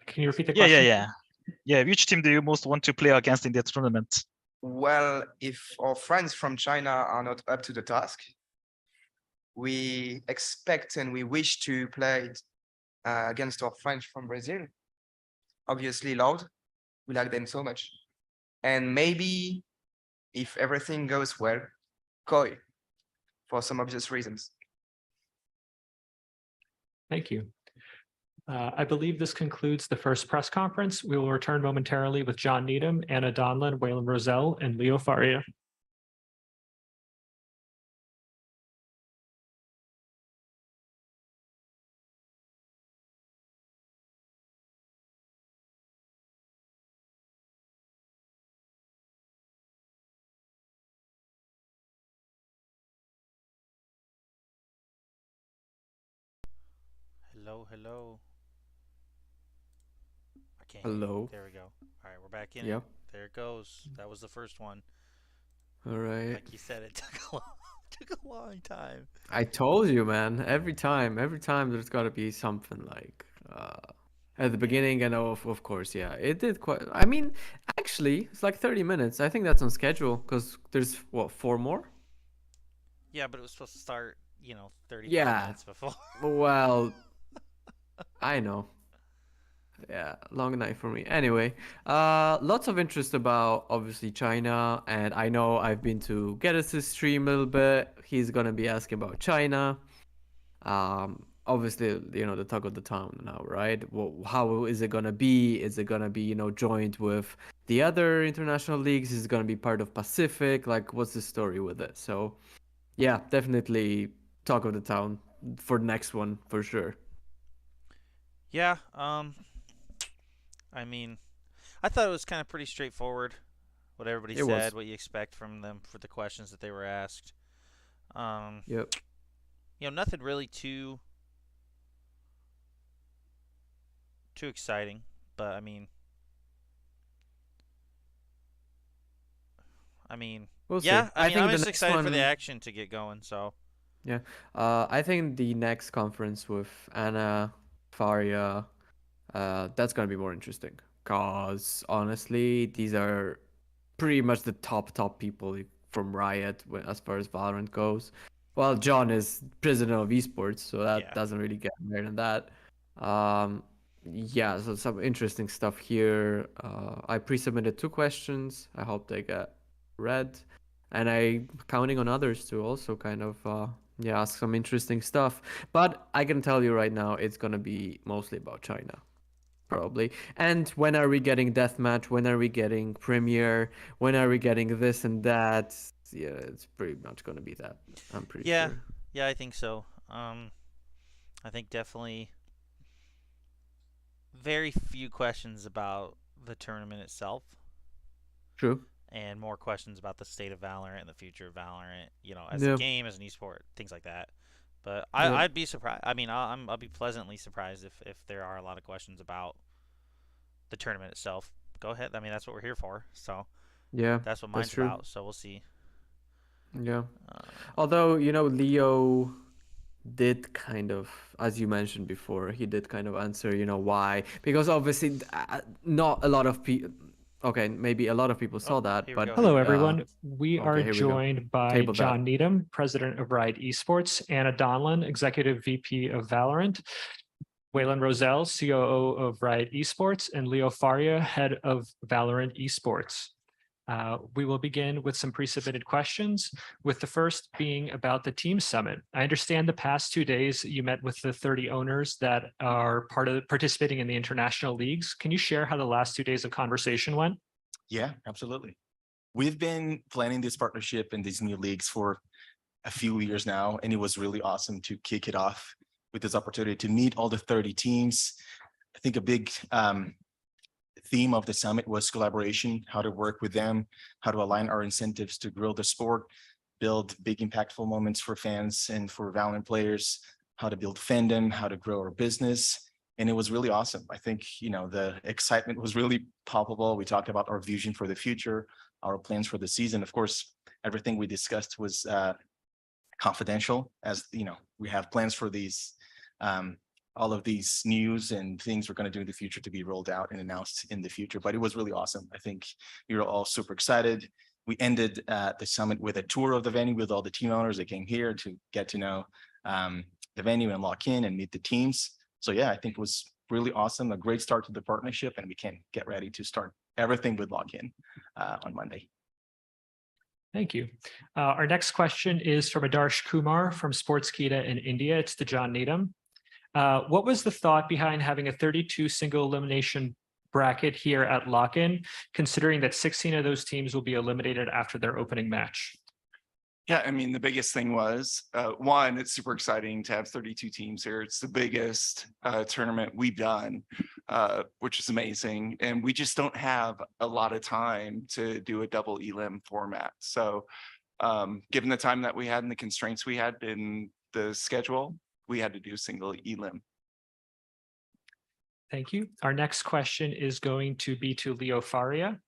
Can you repeat the question? Yeah, which team do you most want to play against in the tournament? Well, if our friends from China are not up to the task, we expect and we wish to play against our friends from Brazil. Obviously, Loud. We like them so much. And maybe, if everything goes well, Koi, for some obvious reasons. Thank you. I believe this concludes the first press conference. We will return momentarily with John Needham, Anna Donlon, Whalen Rozelle, and Leo Faria. Hello. I can't. Hello. There we go. All right, we're back in. Yep. There it goes. That was the first one. All right. Like you said, it took a long time. I told you, man. Every time there's got to be something like at the beginning, and of course, yeah, it did quite. I mean, actually, it's like 30 minutes. I think that's on schedule because there's what, 4 more? Yeah, but it was supposed to start, 30 minutes before. Well, I know. Yeah, long night for me. Anyway, lots of interest about obviously China, and I know I've been to Geddes' stream a little bit. He's gonna be asking about China. Obviously, the talk of the town now, right? Well, how is it gonna be? Is it gonna be, joined with the other international leagues? Is it gonna be part of Pacific? Like, what's the story with it? So, yeah, definitely talk of the town for the next one for sure. Yeah, I mean, I thought it was kind of pretty straightforward. What everybody said, what you expect from them for the questions that they were asked. Yep. Nothing really too exciting, but I mean, we'll yeah, see. I mean, think I'm the just next excited for one- the action to get going. So Yeah, I think the next conference with Anna, Faria, that's gonna be more interesting. Cause honestly, these are pretty much the top people from Riot as far as Valorant goes. Well, John is president of Esports, so that doesn't really get more than that. Yeah, so some interesting stuff here. I pre-submitted 2 questions. I hope they get read, and I'm counting on others to also kind of ask some interesting stuff. But I can tell you right now, it's gonna be mostly about China, probably. And when are we getting deathmatch? When are we getting premiere? When are we getting this and that? Yeah, it's pretty much gonna be that. I'm pretty sure. Yeah, I think so. I think definitely very few questions about the tournament itself. True. And more questions about the state of Valorant and the future of Valorant, you know, as Yeah. a game, as an esport, things like that. But Yeah. I'd be surprised. I mean, I'll be pleasantly surprised if there are a lot of questions about the tournament itself. Go ahead. I mean, that's what we're here for. So Yeah, that's what that's mine's true. about. So we'll see. Yeah. Although, you know, Leo did kind of, as you mentioned before, he did kind of answer, you know, why. Because obviously, not a lot of people, okay, maybe a lot of people saw that, here we but go. Hello, everyone. We are okay, here we go. joined by Table that. John Needham, president of Riot Esports, Anna Donlon, executive VP of Valorant, Whalen Rozelle, COO of Riot Esports, and Leo Faria, head of Valorant Esports. We will begin with some pre-submitted questions, with the first being about the team summit. I understand the past 2 days you met with the 30 owners that are participating in the international leagues. Can you share how the last 2 days of conversation went? Yeah, absolutely. We've been planning this partnership and these new leagues for a few years now, and it was really awesome to kick it off with this opportunity to meet all the 30 teams. I think a big theme of the summit was collaboration, how to work with them, how to align our incentives to grow the sport, build big impactful moments for fans and for Valorant players, how to build fandom, how to grow our business. And it was really awesome. I think, you know, the excitement was really palpable. We talked about our vision for the future, our plans for the season. Of course, everything we discussed was confidential, as you know, we have plans for these all of these news and things we're going to do in the future to be rolled out and announced in the future. But it was really awesome. I think we were all super excited. We ended the summit with a tour of the venue with all the team owners that came here to get to know the venue and lock in and meet the teams. So yeah, I think it was really awesome, a great start to the partnership, and we can get ready to start everything with lock in on Monday. Thank you. Our next question is from Adarsh Kumar from Sportskeeda in India. It's to John Needham. What was the thought behind having a 32 single elimination bracket here at lock-in, considering that 16 of those teams will be eliminated after their opening match? Yeah, I mean, the biggest thing was, one, it's super exciting to have 32 teams here. It's the biggest tournament we've done, which is amazing. And we just don't have a lot of time to do a double elim format. So given the time that we had and the constraints we had in the schedule, we had to do single elim. Thank you. Our next question is going to be to Leo Faria.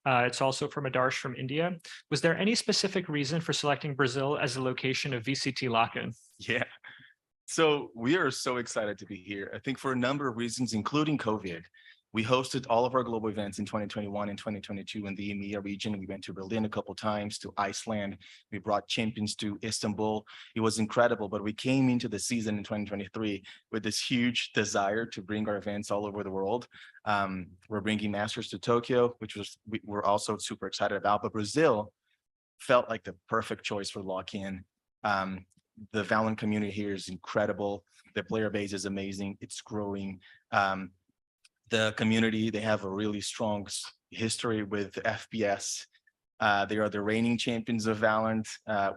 It's also from Adarsh from India. Was there any specific reason for selecting Brazil as the location of VCT lock-in? Yeah. So we are so excited to be here. I think for a number of reasons, including COVID. We hosted all of our global events in 2021 and 2022 in the Emir region. We went to Berlin a couple of times, to Iceland. We brought champions to Istanbul. It was incredible, but we came into the season in 2023 with this huge desire to bring our events all over the world. We're bringing Masters to Tokyo, which we're also super excited about, but Brazil felt like the perfect choice for lock-in. The Valorant community here is incredible. The player base is amazing. It's growing. The community, they have a really strong history with FPS. They are the reigning champions of Valorant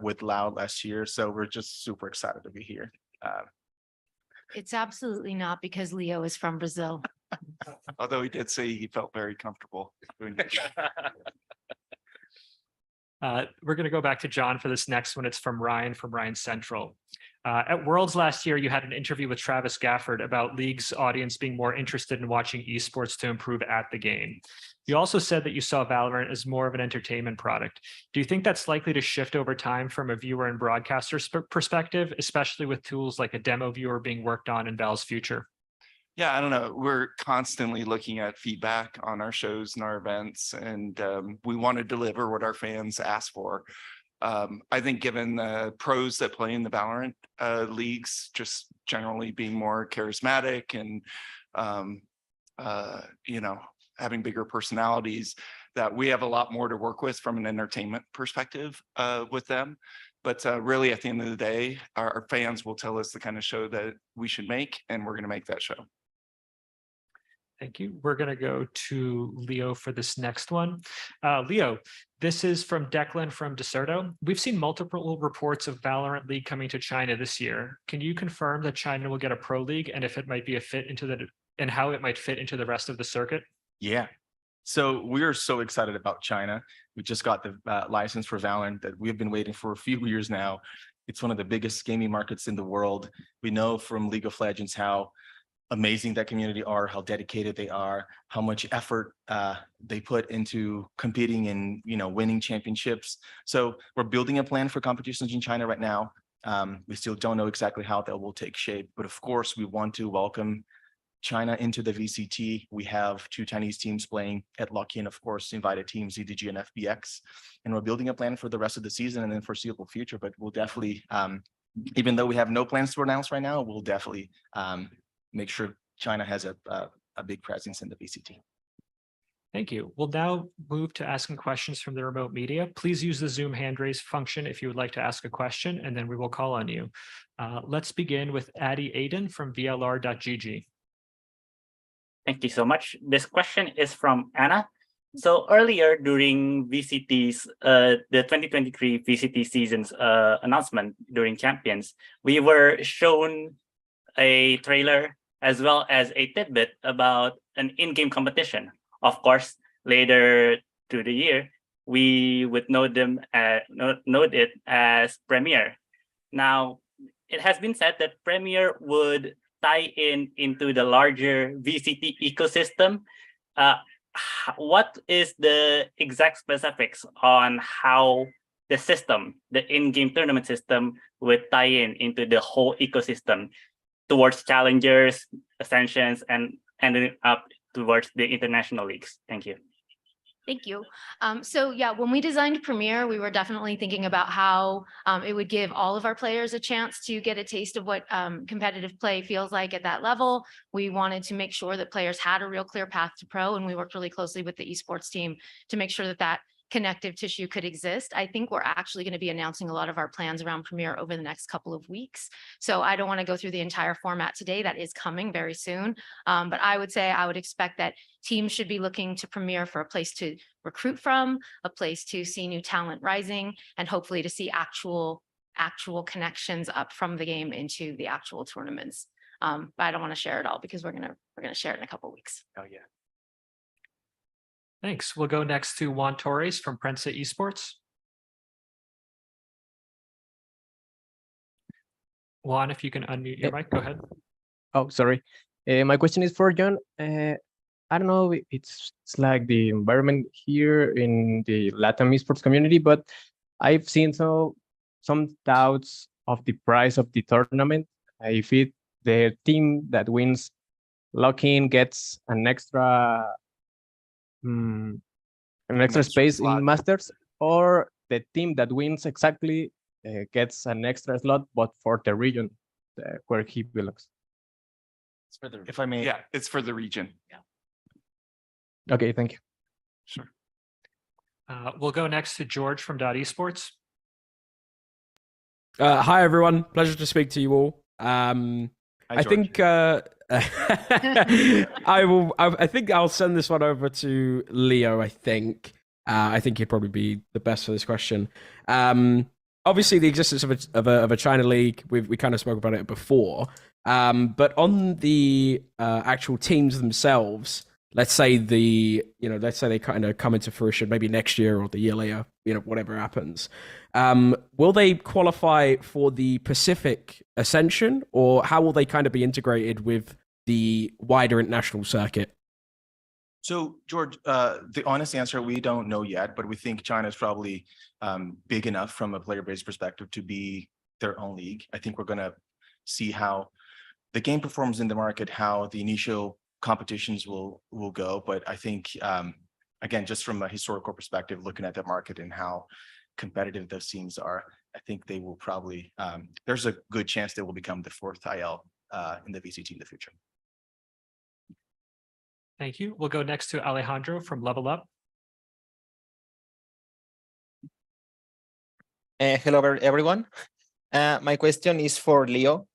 with Loud last year. So we're just super excited to be here. It's absolutely not because Leo is from Brazil. Although he did say he felt very comfortable doing it. We're going to go back to John for this next one. It's from Ryan Central. At Worlds last year, you had an interview with Travis Gafford about League's audience being more interested in watching esports to improve at the game. You also said that you saw Valorant as more of an entertainment product. Do you think that's likely to shift over time from a viewer and broadcaster perspective, especially with tools like a demo viewer being worked on in Val's future? Yeah, I don't know. We're constantly looking at feedback on our shows and our events, and we want to deliver what our fans ask for. I think given the pros that play in the Valorant leagues, just generally being more charismatic and, you know, having bigger personalities, that we have a lot more to work with from an entertainment perspective with them. But really, at the end of the day, our fans will tell us the kind of show that we should make, and we're going to make that show. Thank you. We're going to go to Leo for this next one. Leo, this is from Declan from Deserto. We've seen multiple reports of Valorant League coming to China this year. Can you confirm that China will get a pro league and if it might be a fit into and how it might fit into the rest of the circuit? Yeah. So we are so excited about China. We just got the license for Valorant that we've been waiting for a few years now. It's one of the biggest gaming markets in the world. We know from League of Legends how amazing that community are, how dedicated they are, how much effort they put into competing and winning championships. So we're building a plan for competitions in China right now. We still don't know exactly how that will take shape, but of course we want to welcome China into the VCT. We have 2 Chinese teams playing at Lucky, and of course invited teams ZDG and FBX. And we're building a plan for the rest of the season and then foreseeable future. But we'll definitely, even though we have no plans to announce right now, we'll definitely make sure China has a big presence in the VCT. Thank you. We'll now move to asking questions from the remote media. Please use the Zoom hand raise function if you would like to ask a question, and then we will call on you. Let's begin with Adi Aiden from VLR.GG. Thank you so much. This question is from Anna. So earlier during VCT's, the 2023 VCT season's announcement during Champions, we were shown a trailer as well as a tidbit about an in-game competition. Of course, later through the year, we would note it as Premier. Now, it has been said that Premier would tie into the larger VCT ecosystem. What is the exact specifics on how the system, the in-game tournament system, would tie into the whole ecosystem towards challengers, ascensions, and ending up towards the international leagues? Thank you. Thank you. So yeah, when we designed Premier, we were definitely thinking about how it would give all of our players a chance to get a taste of what competitive play feels like at that level. We wanted to make sure that players had a real clear path to pro, and we worked really closely with the esports team to make sure that that connective tissue could exist. I think we're actually going to be announcing a lot of our plans around Premier over the next couple of weeks. So I don't want to go through the entire format today. That is coming very soon. But I would say I would expect that teams should be looking to Premier for a place to recruit from, a place to see new talent rising, and hopefully to see actual connections up from the game into the actual tournaments. But I don't want to share it all because we're gonna share it in a couple of weeks. Oh yeah. Thanks. We'll go next to Juan Torres from Prensa Esports. Juan, if you can unmute your mic, go ahead. Oh, sorry. My question is for John. I don't know, it's like the environment here in the Latin esports community, but I've seen some doubts of the price of the tournament. If the team that wins lock-in gets an extra space in Masters, or the team that wins exactly gets an extra slot, but for the region where he belongs. It's for the, if I may. Yeah, it's for the region. Yeah. Okay, thank you. Sure. We'll go next to George from .esports. Hi everyone, pleasure to speak to you all. I think I think I'll send this one over to Leo. I think he'd probably be the best for this question. Obviously, the existence of a China league, we kind of spoke about it before. But on the actual teams themselves, let's say they kind of come into fruition maybe next year or the year later, whatever happens. Will they qualify for the Pacific Ascension, or how will they kind of be integrated with the wider international circuit? So, George, the honest answer, we don't know yet, but we think China is probably big enough from a player-based perspective to be their own league. I think we're going to see how the game performs in the market, how the initial competitions will go. But I think, again, just from a historical perspective, looking at the market and how competitive those teams are, I think they will probably, there's a good chance they will become the 4th IL in the VCT in the future. Thank you. We'll go next to Alejandro from Level Up. Hello, everyone. My question is for Leo.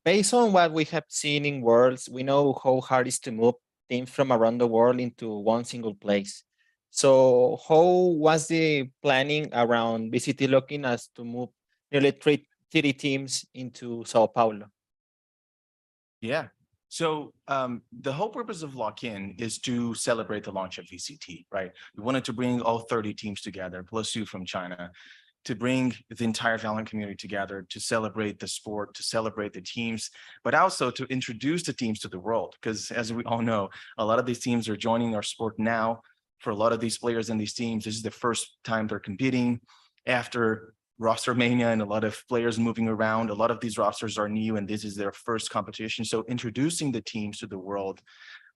Based on what we have seen in Worlds, we know how hard it is to move teams from around the world into one single place. So how was the planning around VCT looking as to move nearly 30 teams into Sao Paulo? Yeah, So the whole purpose of Lock-In is to celebrate the launch of VCT, right? We wanted to bring all 30 teams together, plus you from China, to bring the entire Valorant community together, to celebrate the sport, to celebrate the teams, but also to introduce the teams to the world. Because as we all know, a lot of these teams are joining our sport now. For a lot of these players in these teams, this is the first time they're competing after roster mania and a lot of players moving around. A lot of these rosters are new and this is their first competition. So introducing the teams to the world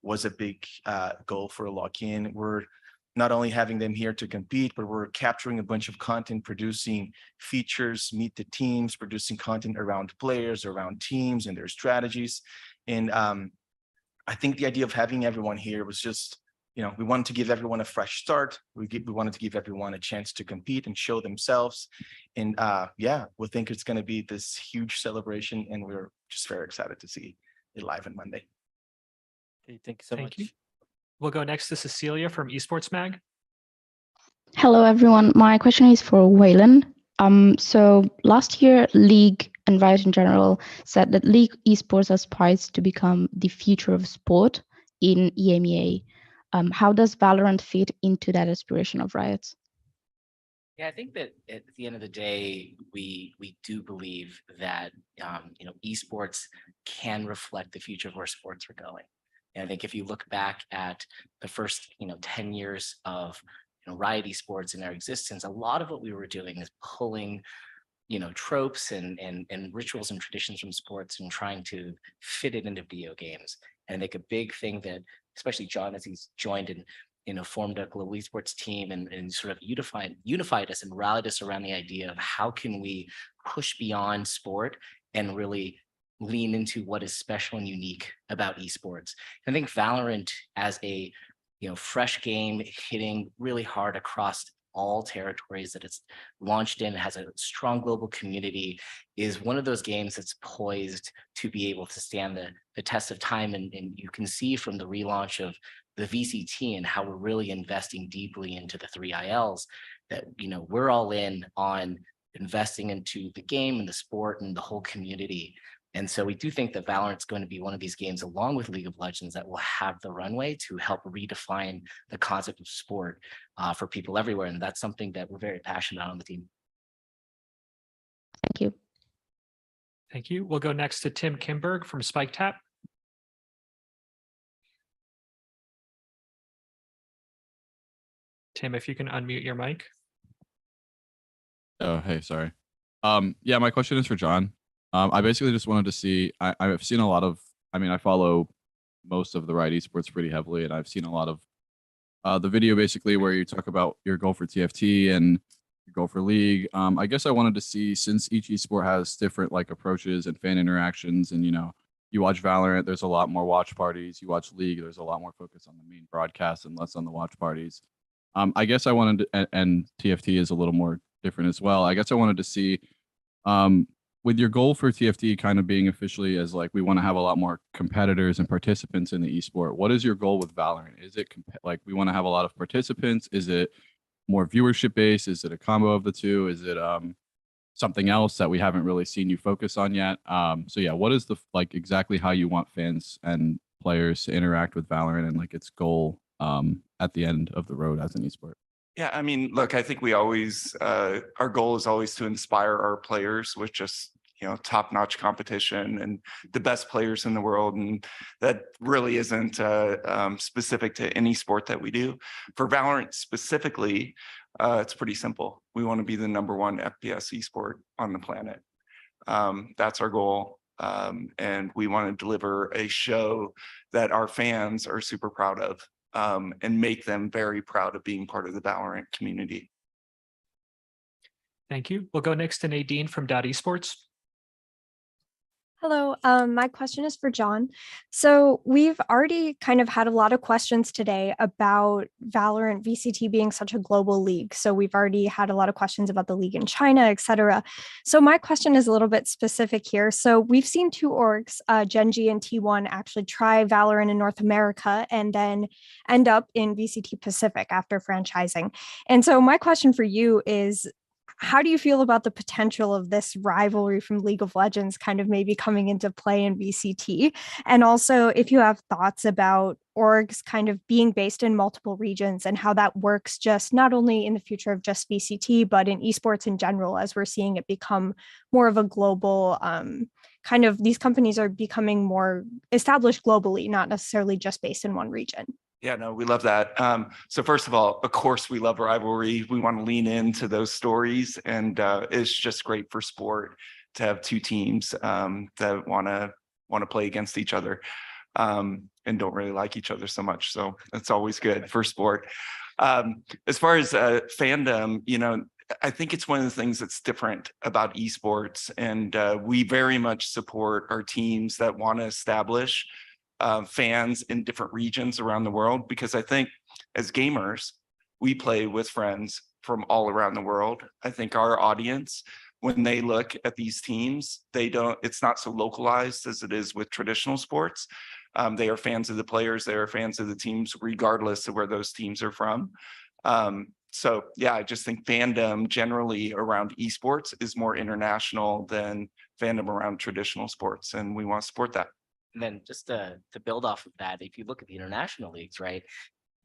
was a big goal for Lock-In. We're not only having them here to compete, but we're capturing a bunch of content, producing features, meet the teams, producing content around players, around teams and their strategies. And I think the idea of having everyone here was just, we wanted to give everyone a fresh start. We wanted to give everyone a chance to compete and show themselves. And yeah, we think it's going to be this huge celebration, and we're just very excited to see it live on Monday. Okay, thank you so much. You. We'll go next to Cecilia from Esports Mag. Hello, everyone. My question is for Whalen. So last year, League and Riot in general said that League Esports aspires to become the future of sport in EMEA. How does Valorant fit into that aspiration of Riot? Yeah, I think that at the end of the day, we do believe that esports can reflect the future of where sports are going. And I think if you look back at the first 10 years of Riot Esports and their existence, a lot of what we were doing is pulling tropes and rituals and traditions from sports and trying to fit it into video games. And I think a big thing that, especially John, as he's joined and formed a global esports team and sort of unified us and rallied us around the idea of how can we push beyond sport and really lean into what is special and unique about esports. I think Valorant, as a fresh game hitting really hard across all territories that it's launched in, has a strong global community, is one of those games that's poised to be able to stand the test of time. And you can see from the relaunch of the VCT and how we're really investing deeply into the 3 ILs that, we're all in on investing into the game and the sport and the whole community. And so we do think that Valorant's going to be one of these games, along with League of Legends, that will have the runway to help redefine the concept of sport for people everywhere. And that's something that we're very passionate about on the team. Thank you. Thank you. We'll go next to Tim Kimberg from Spike Tap. Tim, if you can unmute your mic. Oh, hey, sorry. Yeah, my question is for John. I basically just wanted to see, I've seen a lot of, I follow most of the Riot Esports pretty heavily, and I've seen a lot of the video basically where you talk about your goal for TFT and your goal for League. I guess I wanted to see, since each esport has different approaches and fan interactions, and you watch Valorant, there's a lot more watch parties. You watch League, there's a lot more focus on the main broadcast and less on the watch parties. I guess I wanted to, and TFT is a little more different as well. I guess I wanted to see, with your goal for TFT kind of being officially as we want to have a lot more competitors and participants in the esport, what is your goal with Valorant? Is it we want to have a lot of participants? Is it more viewership based? Is it a combo of the two? Is it something else that we haven't really seen you focus on yet? So yeah, what is the exactly how you want fans and players to interact with Valorant and its goal at the end of the road as an esport? Yeah, look, I think we always, our goal is always to inspire our players with just, top-notch competition and the best players in the world. And that really isn't specific to any sport that we do. For Valorant specifically, it's pretty simple. We want to be the #1 FPS esport on the planet. That's our goal. And we want to deliver a show that our fans are super proud of. And make them very proud of being part of the Valorant community. Thank you. We'll go next to Nadine from Esports. Hello, my question is for John. So we've already kind of had a lot of questions today about Valorant VCT being such a global league. So we've already had a lot of questions about the league in China, etc. So my question is a little bit specific here. So we've seen 2 orgs, Gen.G and T1, actually try Valorant in North America and then end up in VCT Pacific after franchising. And so my question for you is, how do you feel about the potential of this rivalry from League of Legends kind of maybe coming into play in VCT? And also if you have thoughts about orgs kind of being based in multiple regions and how that works just not only in the future of just VCT, but in esports in general, as we're seeing it become more of a global kind of, these companies are becoming more established globally, not necessarily just based in one region. Yeah, no, we love that. So first of all, of course, we love rivalry. We want to lean into those stories, and it's just great for sport to have two teams that want to play against each other and don't really like each other so much. So that's always good for sport. As far as fandom, you know, I think it's one of the things that's different about esports, and we very much support our teams that want to establish fans in different regions around the world, because I think as gamers, we play with friends from all around the world. I think our audience, when they look at these teams, it's not so localized as it is with traditional sports. They are fans of the players, they are fans of the teams, regardless of where those teams are from. So yeah, I just think fandom generally around esports is more international than fandom around traditional sports, and we want to support that. And then just to build off of that, if you look at the international leagues, right,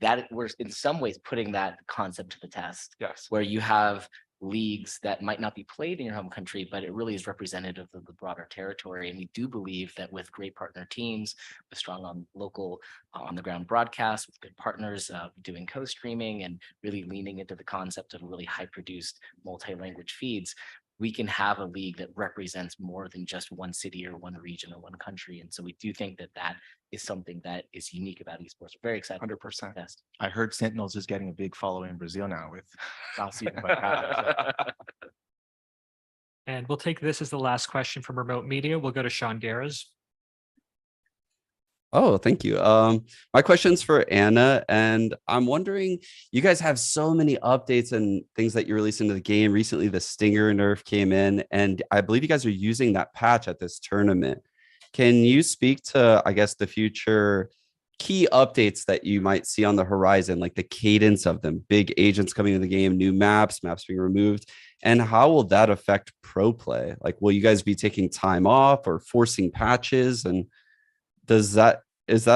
that we're in some ways putting that concept to the test. Yes. Where you have leagues that might not be played in your home country, but it really is representative of the broader territory. And we do believe that with great partner teams, with strong local on the ground broadcasts, with good partners doing co-streaming and really leaning into the concept of really high produced multi-language feeds, we can have a league that represents more than just one city or one region or one country. And so we do think that that is something that is unique about esports. We're very excited. 100%. I heard Sentinels is getting a big following in Brazil now with Salle. And we'll take this as the last question from remote media. We'll go to Sean Garras. Oh, thank you. My question's for Anna, and I'm wondering, you guys have so many updates and things that you released into the game. Recently, the Stinger nerf came in, and I believe you guys are using that patch at this tournament. Can you speak to, I guess, the future key updates that you might see on the horizon, like the cadence of them, big agents coming into the game, new maps being removed, and how will that affect pro play? Like, will you guys be taking time off or forcing patches? And is that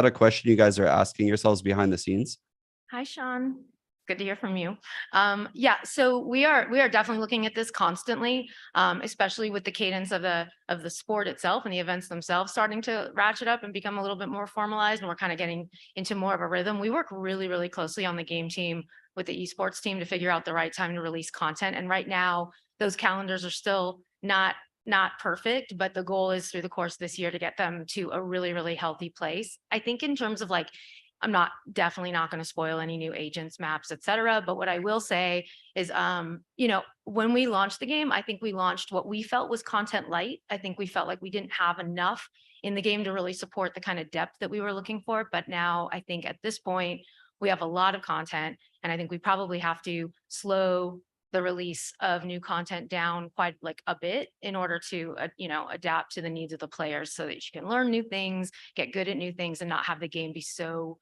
a question you guys are asking yourselves behind the scenes? Hi, Sean. Good to hear from you. Yeah, so we are definitely looking at this constantly, especially with the cadence of the sport itself and the events themselves starting to ratchet up and become a little bit more formalized, and we're kind of getting into more of a rhythm. We work really, really closely on the game team with the esports team to figure out the right time to release content. And right now, those calendars are still not perfect, but the goal is through the course of this year to get them to a really, really healthy place. I think in terms of like, I'm definitely not going to spoil any new agents, maps, etc. But what I will say is, you know, when we launched the game, I think we launched what we felt was content light. I think we felt like we didn't have enough in the game to really support the kind of depth that we were looking for. But now I think at this point, we have a lot of content, and I think we probably have to slow the release of new content down quite like a bit in order to, you know, adapt to the needs of the players so that you can learn new things, get good at new things, and not have the game be so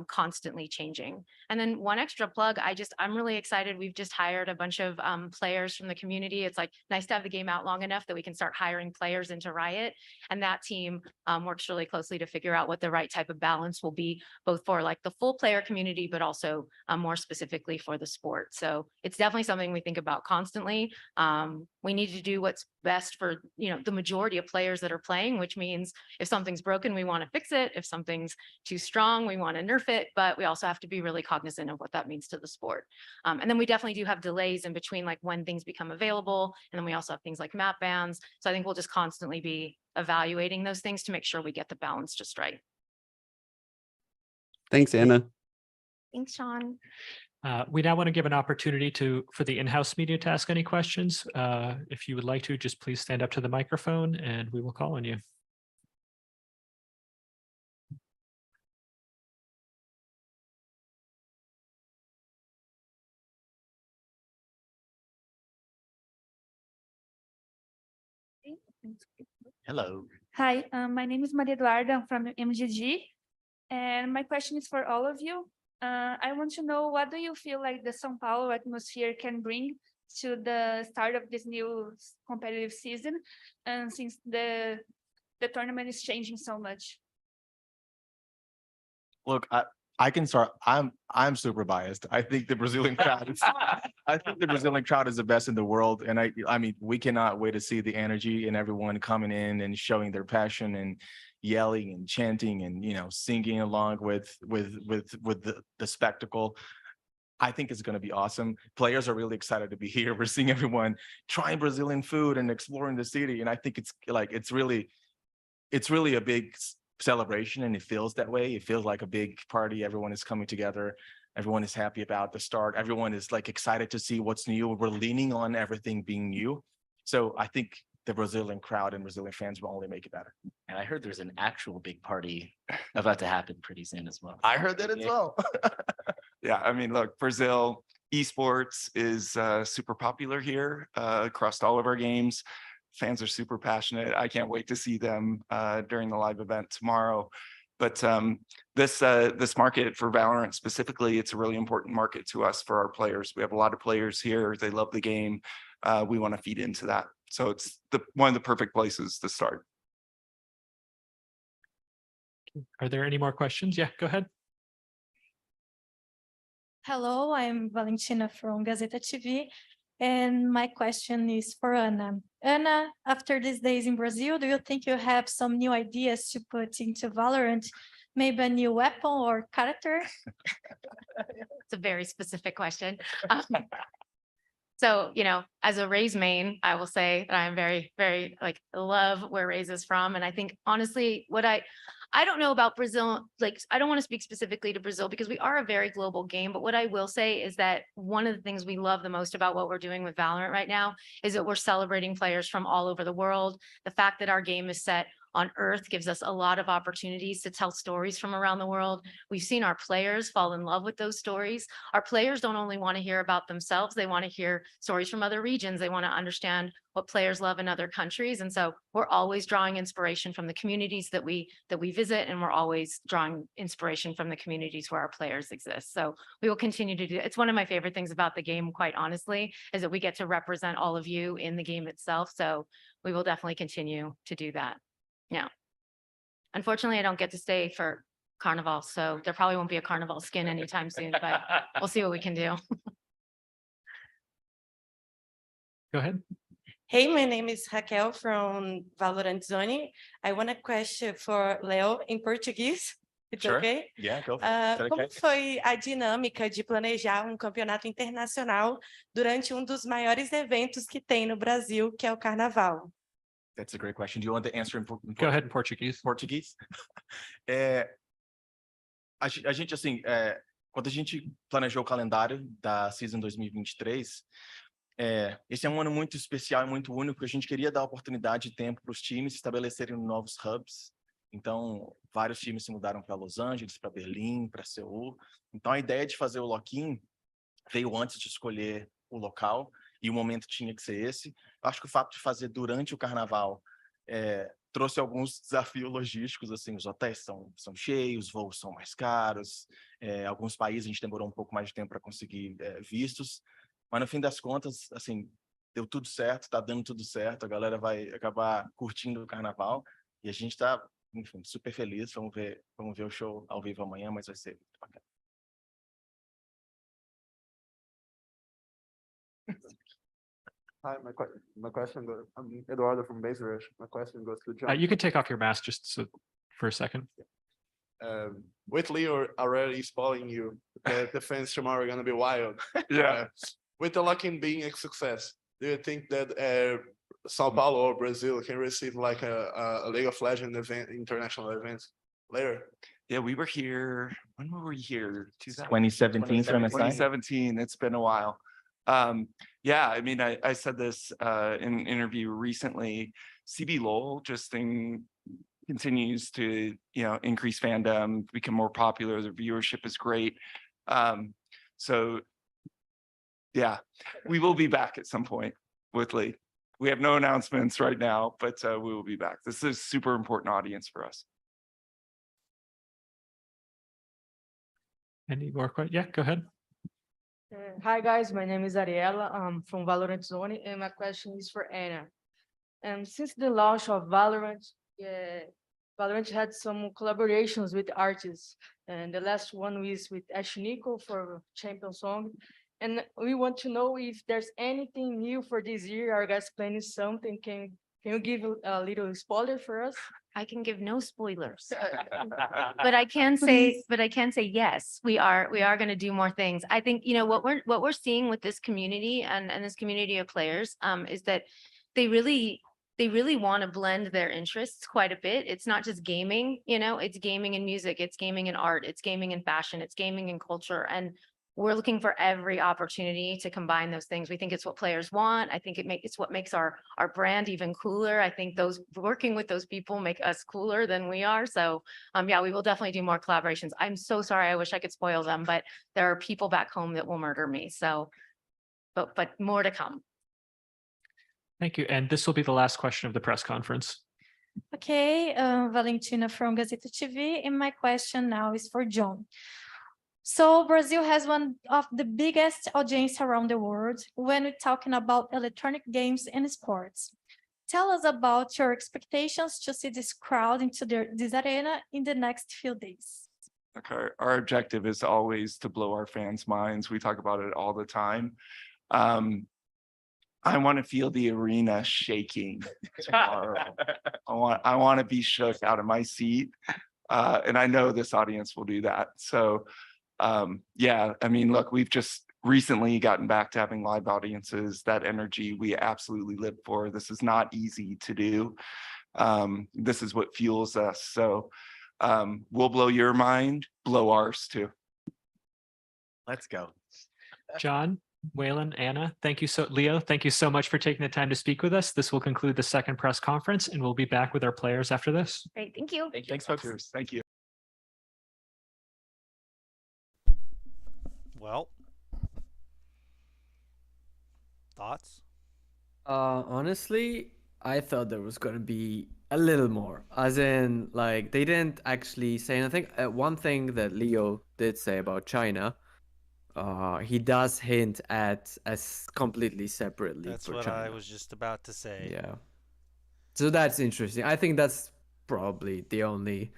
constantly changing. And then one extra plug, I'm really excited. We've just hired a bunch of players from the community. It's like nice to have the game out long enough that we can start hiring players into Riot. And that team works really closely to figure out what the right type of balance will be, both for like the full player community, but also more specifically for the sport. So it's definitely something we think about constantly. We need to do what's best for, you know, the majority of players that are playing, which means if something's broken, we want to fix it. If something's too strong, we want to nerf it, but we also have to be really cognizant of what that means to the sport. And then we definitely do have delays in between, like when things become available. And then we also have things like map bans. So I think we'll just constantly be evaluating those things to make sure we get the balance just right. Thanks, Anna. Thanks, Sean. We now want to give an opportunity for the in-house media to ask any questions. If you would like to, just please stand up to the microphone and we will call on you. Hello. Hi, my name is Maria Eduarda. I'm from Gen.G, and my question is for all of you. I want to know, what do you feel like the São Paulo atmosphere can bring to the start of this new competitive season, and since the tournament is changing so much? Look, I can start. I'm super biased. I think the Brazilian crowd is I think the Brazilian crowd is the best in the world. And I mean, we cannot wait to see the energy and everyone coming in and showing their passion and yelling and chanting and, you know, singing along with the spectacle. I think it's going to be awesome. Players are really excited to be here. We're seeing everyone trying Brazilian food and exploring the city. And I think it's really a big celebration, and it feels that way. It feels like a big party. Everyone is coming together. Everyone is happy about the start. Everyone is like excited to see what's new. We're leaning on everything being new. So I think the Brazilian crowd and Brazilian fans will only make it better. And I heard there's an actual big party about to happen pretty soon as well. I heard that as well. Yeah, I mean, look, Brazil esports is super popular here across all of our games. Fans are super passionate. I can't wait to see them during the live event tomorrow. But this market for Valorant specifically, it's a really important market to us for our players. We have a lot of players here. They love the game. We want to feed into that. So it's one of the perfect places to start. Are there any more questions? Yeah, go ahead. Hello, I'm Valentina from Gazeta TV, and my question is for Ana. Ana, after these days in Brazil, do you think you have some new ideas to put into Valorant? Maybe a new weapon or character? It's a very specific question. So, you know, as a Raze main, I will say that I'm very, very love where Raze is from. And I think honestly, I don't know about Brazil, I don't want to speak specifically to Brazil because we are a very global game. But what I will say is that one of the things we love the most about what we're doing with Valorant right now is that we're celebrating players from all over the world. The fact that our game is set on Earth gives us a lot of opportunities to tell stories from around the world. We've seen our players fall in love with those stories. Our players don't only want to hear about themselves, they want to hear stories from other regions. They want to understand what players love in other countries. And so we're always drawing inspiration from the communities that we visit, and we're always drawing inspiration from the communities where our players exist. So we will continue to do it. It's one of my favorite things about the game, quite honestly, is that we get to represent all of you in the game itself. So we will definitely continue to do that. Yeah. Unfortunately, I don't get to stay for Carnival, so there probably won't be a Carnival skin anytime soon, but we'll see what we can do. Go ahead. Hey, my name is Raquel from Valorant Zone. I want a question for Leo in Portuguese. It's Sure. okay? Yeah, go for it. Como Okay. foi a dinâmica de planejar campeonato internacional durante dos maiores eventos que tem no Brasil, que é o Carnaval? That's a great question. Do you want to answer in Go ahead in Portuguese. Português? A gente, assim, quando a gente planejou o calendário da Season 2023, esse é um ano muito especial e muito único. A gente queria dar oportunidade e tempo para os times estabelecerem novos hubs. Então, vários times se mudaram para Los Angeles, para Berlim, para Seul. Então, a ideia de fazer o lock-in veio antes de escolher o local, e o momento tinha que ser esse. Acho que o fato de fazer durante o carnaval trouxe alguns desafios logísticos, assim, os hotéis são cheios, os voos são mais caros, alguns países a gente demorou um pouco mais de tempo para conseguir vistos, mas no fim das contas, assim, deu tudo certo, tá dando tudo certo, a galera vai acabar curtindo o carnaval, e a gente tá, enfim, super feliz. Vamos ver o show ao vivo amanhã, mas vai ser muito bacana. Hi, my question goes, I'm Eduardo from Base Rush. My question goes to John. You can take off your mask for a second. With Leo already spoiling you, the fans tomorrow are going to be wild. Yeah. With the lock-in being a success, do you think that Sao Paulo or Brazil can receive like a League of Legends event, international events later? Yeah, we were here. When were we here? 2017 from SI? 2017. It's been a while. Yeah, I mean, I said this in an interview recently. CB LOL continues to, increase fandom, become more popular. The viewership is great. So yeah, we will be back at some point with Lee. We have no announcements right now, but we will be back. This is a super important audience for us. Any more questions? Yeah, go ahead. Hi guys, my name is Ariela. I'm from Valorant Zone, and my question is for Anna. Since the launch of Valorant, Valorant had some collaborations with artists, and the last one was with Ashniko for Champion Song. And we want to know if there's anything new for this year. Are you guys planning something? Can you give a little spoiler for us? I can give no spoilers. But I can say, yes, we are going to do more things. I think, what we're seeing with this community and this community of players, is that they really want to blend their interests quite a bit. It's not just gaming, it's gaming and music, it's gaming and art, it's gaming and fashion, it's gaming and culture. And we're looking for every opportunity to combine those things. We think it's what players want. I think it's what makes our brand even cooler. I think working with those people make us cooler than we are. So yeah, we will definitely do more collaborations. I'm so sorry. I wish I could spoil them, but there are people back home that will murder me. So, but more to come. Thank you. And this will be the last question of the press conference. Okay, Valentina from Gazeta TV, and my question now is for John. So Brazil has one of the biggest audience around the world when we're talking about electronic games and sports. Tell us about your expectations to see this crowd into this arena in the next few days. Okay, our objective is always to blow our fans' minds. We talk about it all the time. I want to feel the arena shaking tomorrow. I want to be shook out of my seat. And I know this audience will do that. So yeah, I mean, look, we've just recently gotten back to having live audiences. That energy we absolutely live for. This is not easy to do. This is what fuels us. So we'll blow your mind, blow ours too. Let's go. John, Whalen, Anna, Leo, thank you so much for taking the time to speak with us. This will conclude the second press conference, and we'll be back with our players after this. Great, thank you. Thanks, folks. Thank you. Well, thoughts? Honestly, I thought there was gonna be a little more, as in, like, they didn't actually say anything. One thing that Leo did say about China, he does hint at as completely separate league That's for what China. I was just about to say. Yeah. So that's interesting. I think that's probably the only,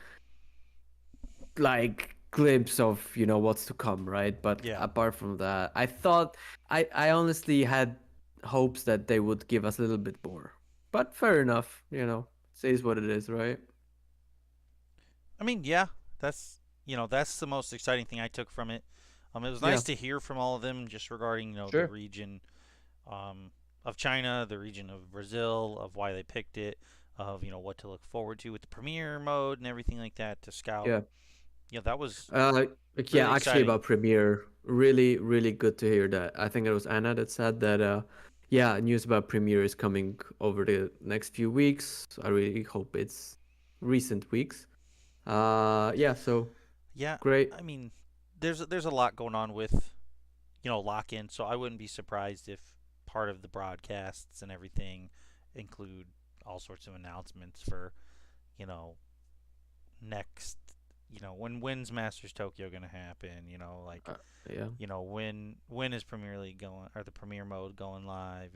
like, glimpse of, what's to come, right? But Yeah. apart from that, I honestly had hopes that they would give us a little bit more. But fair enough, it is what it is, right? I mean, yeah, that's the most exciting thing I took from it. It was nice to hear from all of them just regarding, the region of China, the region of Brazil, of why they picked it, of, what to look forward to with the premiere mode and everything like that to scout. Yeah. Yeah, that was Yeah, really actually exciting. about Premiere, really, really good to hear that. I think it was Anna that said that, news about Premiere is coming over the next few weeks. I really hope it's recent weeks. So Yeah, great. I mean, there's a lot going on with, lock-in, so I wouldn't be surprised if part of the broadcasts and everything include all sorts of announcements for, next, when Masters Tokyo gonna happen, when is Premier League going, or the Premier mode going live,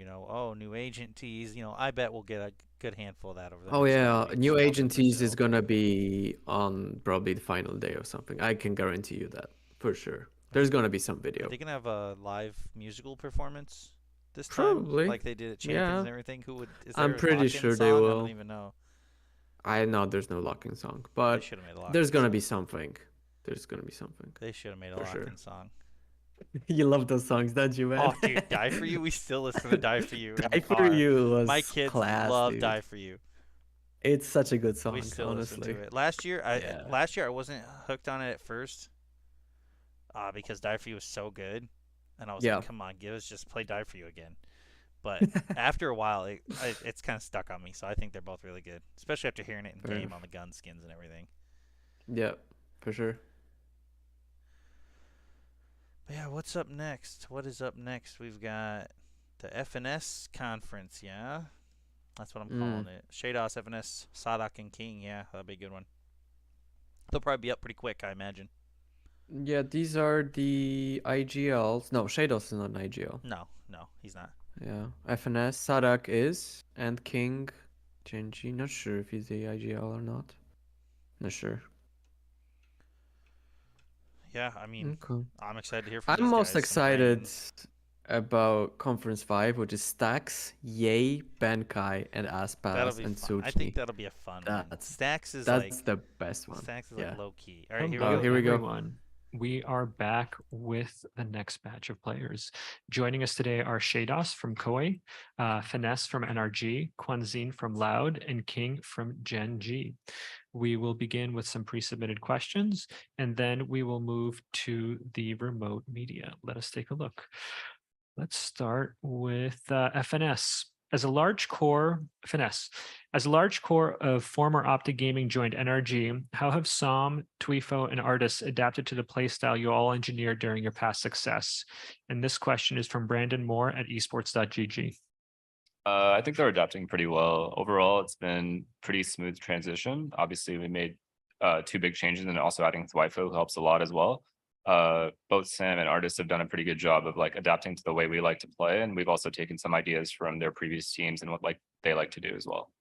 new agent teas, I bet we'll get a good handful of that over the Oh next yeah, couple weeks. new agencies is gonna be on probably the final day or something. I can guarantee you that for sure. There's gonna be some video. Are they gonna have a live musical performance this Probably. time, like they did at Champions Yeah. and everything? Is there I'm a pretty lock-in sure they song? will. I don't even know. I know there's no locking song, but should've made a locking there's gonna song. be something. There's gonna be something. They should have made a For locking sure. song. You love those songs, don't you, man? Oh, dude, Die For You. We still listen to Die For You. in the Die For car. You was My kids class, love dude. Die For You. It's such a good song, We still honestly. listen to it. Last year, I wasn't hooked on it at first, because Die For You was so good, and I was like, come on, just play Die For You again. But after a while, it's kind of stuck on me. So I think they're both really good, especially after hearing it in Fair game enough. on the gun skins and everything. Yeah, for sure. But yeah, what's up next? What is up next? We've got the FNS conference, yeah? That's what I'm calling it. sheydos, FNS, saadhak, and King, yeah, that'll be a good one. They'll probably be up pretty quick, I imagine. Yeah, these are the IGLs. No, sheydos is not an IGL. No, he's not. Yeah, FNS, saadhak is, and King, Gen.G. Not sure if he's the IGL or not. Not sure. Yeah, I mean, Okay. I'm excited to hear from I'm these most guys. excited about Conference 5, which is Stax, Yay, Bankai, and That'll Aspas be and fun. I Sochi. think that'll be a fun one. Stacks is like That's the best one. Stacks is Yeah. like low key. All right, Hello, here we go. everyone. We are back with the next batch of players. Joining us today are sheydos from Koi, Finesse from NRG, Kwanzin from Loud, and King from Gen.G. We will begin with some pre-submitted questions, and then we will move to the remote media. Let us take a look. Let's start with FNS. As a large core of former Optic Gaming joined NRG, how have Som, Twifo, and Artis adapted to the playstyle you all engineered during your past success? And this question is from Brandon Moore at esports.gg. I think they're adapting pretty well. Overall, it's been pretty smooth transition. Obviously, we made 2 big changes, and also adding Twifo helps a lot as well. Both Sam and Artis have done a pretty good job of like adapting to the way we like to play, and we've also taken some ideas from their previous teams and what like they like to do as well.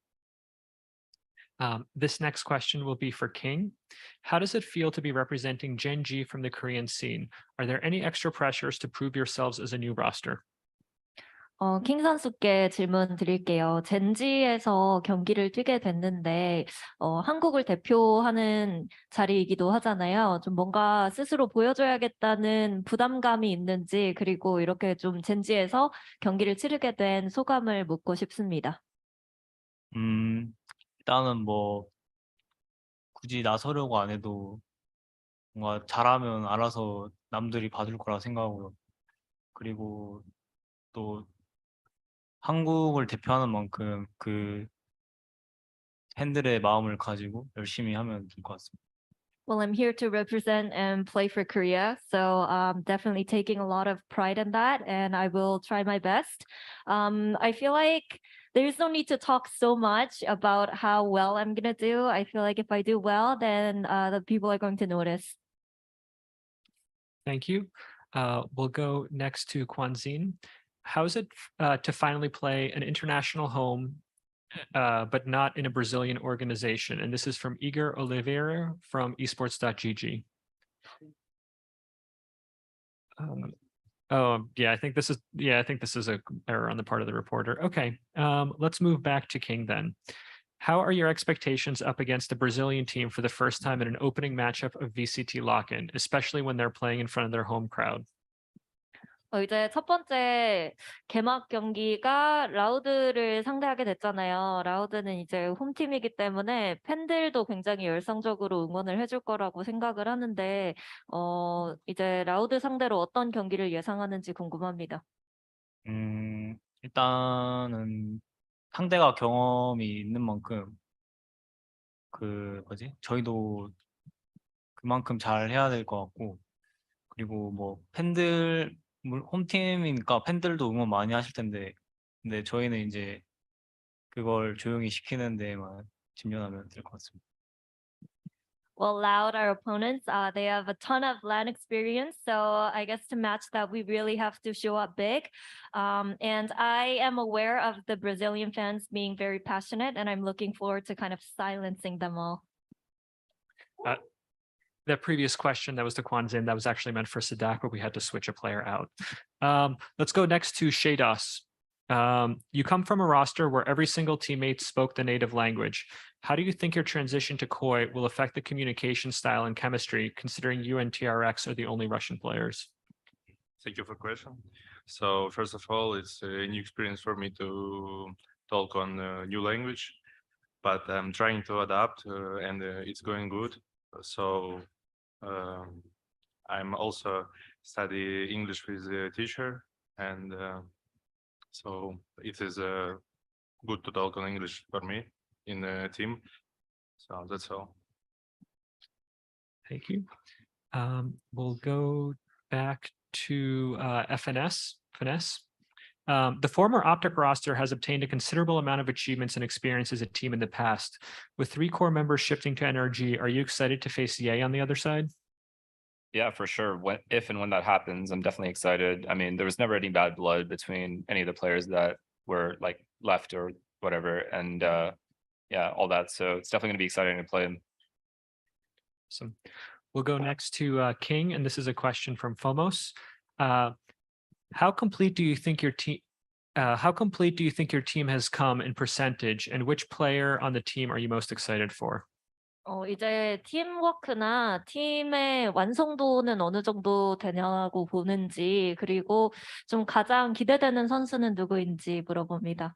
This next question will be for King. How does it feel to be representing Gen.G from the Korean scene? Are there any extra pressures to prove yourselves as a new roster? 킹 선수께 질문 드릴게요. 젠지에서 경기를 뛰게 됐는데 한국을 대표하는 자리이기도 하잖아요. 좀 뭔가 스스로 보여줘야겠다는 부담감이 있는지, 그리고 이렇게 좀 젠지에서 경기를 치르게 된 소감을 묻고 싶습니다. 일단은 뭐 굳이 나서려고 안 해도 뭔가 잘하면 알아서 남들이 봐줄 거라 생각하고요. 그리고 또 한국을 대표하는 만큼 그 팬들의 마음을 가지고 열심히 하면 될 것 같습니다. Well, I'm here to represent and play for Korea, so definitely taking a lot of pride in that, and I will try my best. I feel like there's no need to talk so much about how well I'm gonna do. I feel like if I do well, then the people are going to notice. Thank you. We'll go next to Kwanzin. How is it to finally play an international home, but not in a Brazilian organization? And this is from Igor Oliveira from esports.gg. I think this is an error on the part of the reporter. Okay, let's move back to King then. How are your expectations up against the Brazilian team for the first time in an opening matchup of VCT lock-in, especially when they're playing in front of their home crowd? 이제 첫 번째 개막 경기가 라우드를 상대하게 됐잖아요. 라우드는 이제 홈팀이기 때문에 팬들도 굉장히 열성적으로 응원을 해줄 거라고 생각을 하는데 이제 라우드 상대로 어떤 경기를 예상하는지 궁금합니다. 일단은 상대가 경험이 있는 만큼 저희도 그만큼 잘 해야 될 것 같고, 그리고 뭐 팬들 홈팀이니까 팬들도 응원 많이 하실 텐데, 근데 저희는 이제 그걸 조용히 시키는 데만 집중하면 될 것 같습니다. Well, Loud, our opponents, they have a ton of LAN experience. So I guess to match that, we really have to show up big. And I am aware of the Brazilian fans being very passionate, and I'm looking forward to kind of silencing them all. That previous question that was to Kwanzin, that was actually meant for saadhak, but we had to switch a player out. Let's go next to sheydos. You come from a roster where every single teammate spoke the native language. How do you think your transition to Koi will affect the communication style and chemistry, considering you and TRX are the only Russian players? Thank you for the question. So first of all, it's a new experience for me to talk on a new language, but I'm trying to adapt and it's going good. So I'm also study English with a teacher, and so it is good to talk on English for me in the team. So that's all. Thank you. We'll go back to FNS. The former Optic roster has obtained a considerable amount of achievements and experience as a team in the past. With 3 core members shifting to NRG, are you excited to face Ye on the other side? Yeah, for sure. If and when that happens, I'm definitely excited. I mean, there was never any bad blood between any of the players that were like left or whatever, and yeah, all that. So it's definitely going to be exciting to play him. Awesome. We'll go next to King, and this is a question from Fomos. How complete do you think your team? How complete do you think your team has come in percentage, and which player on the team are you most excited for? 이제 팀워크나 팀의 완성도는 어느 정도 되냐고 보는지, 그리고 좀 가장 기대되는 선수는 누구인지 물어봅니다.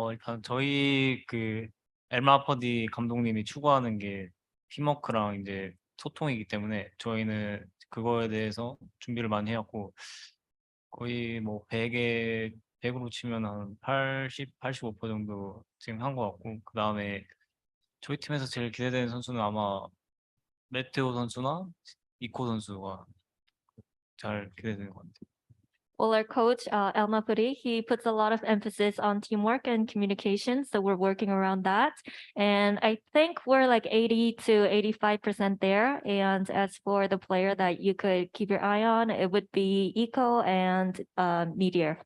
일단 저희 그 엘마퍼디 감독님이 추구하는 게 팀워크랑 이제 소통이기 때문에 저희는 그거에 대해서 준비를 많이 해왔고 거의 뭐 100으로 치면 한 80, 85% 정도 지금 한 것 같고, 그 다음에 저희 팀에서 제일 기대되는 선수는 아마 메테오 선수나 이코 선수가 잘 기대되는 것 같아요. Well, our coach, Elma Puri, he puts a lot of emphasis on teamwork and communication, so we're working around that. And I think we're like 80 to 85% there. And as for the player that you could keep your eye on, it would be Eco and Meteor.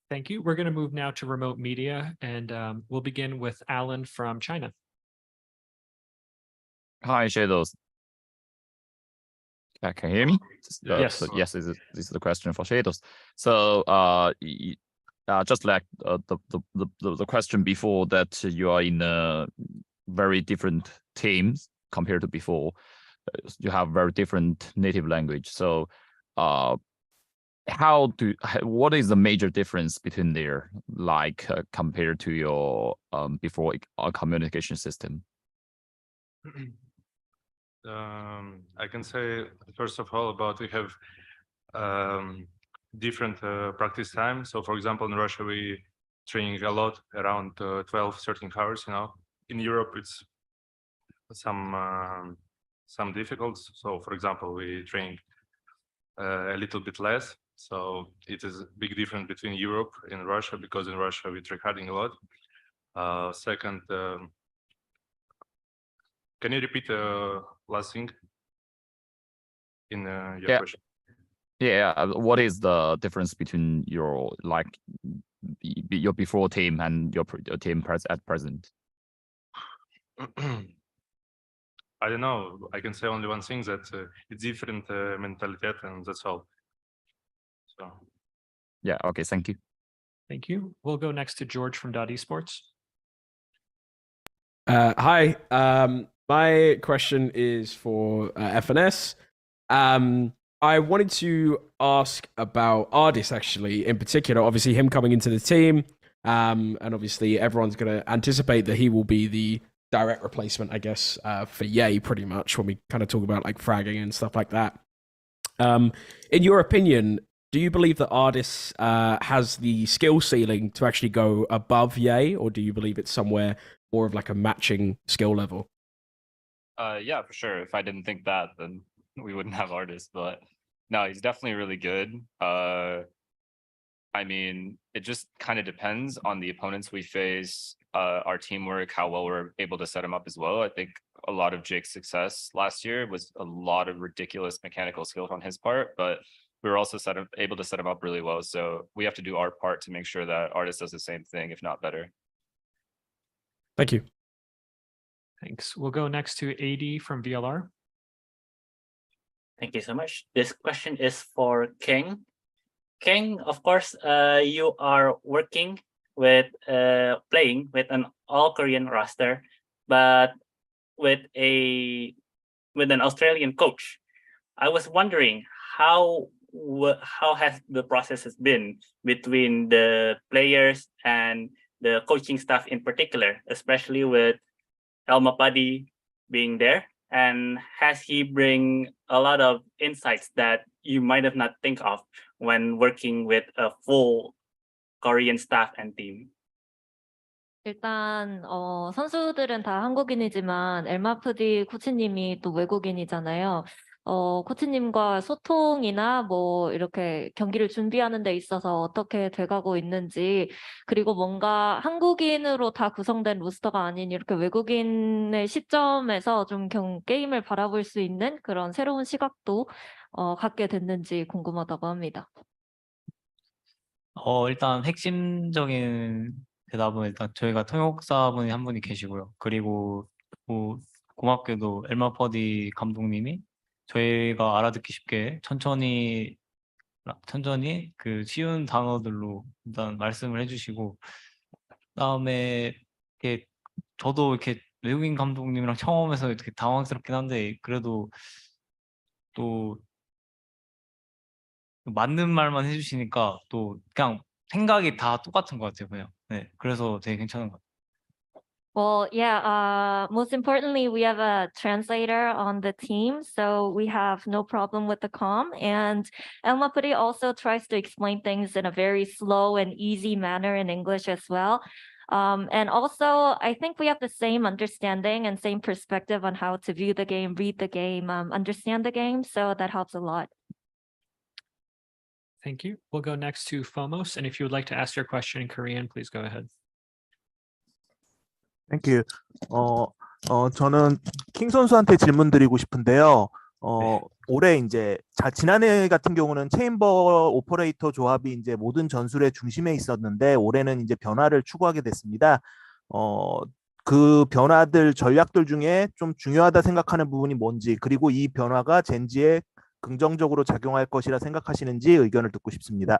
Thank you. We're going to move now to remote media, and we'll begin with Alan from China. Hi, sheydos. Can you hear me? Yes. So yes, this is the question for sheydos. So, just like the question before, that you are in very different teams compared to before. You have very different native language. So, what is the major difference between there, like compared to your before communication system? I can say first of all about we have different practice time. So for example, in Russia we training a lot, around 12-13 hours. You know, in Europe it's some difficult. So for example, we train a little bit less. So it is a big difference between Europe and Russia, because in Russia we try harding a lot. Second, can you repeat the last thing in your question? Yeah. What is the difference between your your before team and your team at present? I don't know. I can say only one thing, that it's different mentality, and that's all. So. Yeah. Okay. Thank you. Thank you. We'll go next to George from Esports. Hi. My question is for FNS. I wanted to ask about Ardis, actually, in particular. Obviously, him coming into the team, and obviously everyone's going to anticipate that he will be the direct replacement, I guess, for Ye, pretty much, when we kind of talk about like fragging and stuff like that. In your opinion, do you believe that Ardis has the skill ceiling to actually go above Ye, or do you believe it's somewhere more of like a matching skill level? Yeah, for sure. If I didn't think that, then we wouldn't have artists. But no, he's definitely really good. I mean, it just kind of depends on the opponents we face, our teamwork, how well we're able to set him up as well. I think a lot of Jake's success last year was a lot of ridiculous mechanical skills on his part, but we were also able to set him up really well. So we have to do our part to make sure that Artist does the same thing, if not better. Thank you. Thanks. We'll go next to AD from VLR. Thank you so much. This question is for King. King, of course, you are working with playing with an all-Korean roster, but with an Australian coach. I was wondering how has the process been between the players and the coaching staff in particular, especially with Elma Padi being there, and has he bring a lot of insights that you might have not think of when working with a full Korean staff and team? 일단 선수들은 다 한국인이지만 엘마프디 코치님이 또 외국인이잖아요. 코치님과 소통이나 뭐 이렇게 경기를 준비하는 데 있어서 어떻게 돼가고 있는지, 그리고 뭔가 한국인으로 다 구성된 로스터가 아닌 이렇게 외국인의 시점에서 좀 게임을 바라볼 수 있는 그런 새로운 시각도 갖게 됐는지 궁금하다고 합니다. 일단 핵심적인 대답은 일단 저희가 통역사분이 한 분이 계시고요. 그리고 뭐 고맙게도 엘마퍼디 감독님이 저희가 알아듣기 쉽게 천천히 그 쉬운 단어들로 일단 말씀을 해주시고, 그다음에 이렇게 저도 이렇게 외국인 감독님이랑 처음에서 이렇게 당황스럽긴 한데 그래도 또 맞는 말만 해주시니까 또 그냥 생각이 다 똑같은 것 같아요, 그냥. 네, 그래서 되게 괜찮은 것 같아요. Well, yeah, most importantly, we have a translator on the team, so we have no problem with the comm. And Elma Puri also tries to explain things in a very slow and easy manner in English as well. And also, I think we have the same understanding and same perspective on how to view the game, read the game, understand the game, so that helps a lot. Thank you. We'll go next to Fomos, and if you would like to ask your question in Korean, please go ahead. Thank you. 저는 킹 선수한테 질문 드리고 싶은데요. 올해 이제 지난해 같은 경우는 체인버 오퍼레이터 조합이 이제 모든 전술의 중심에 있었는데 올해는 이제 변화를 추구하게 됐습니다. 그 변화들 전략들 중에 좀 중요하다 생각하는 부분이 뭔지, 그리고 이 변화가 젠지에 긍정적으로 작용할 것이라 생각하시는지 의견을 듣고 싶습니다.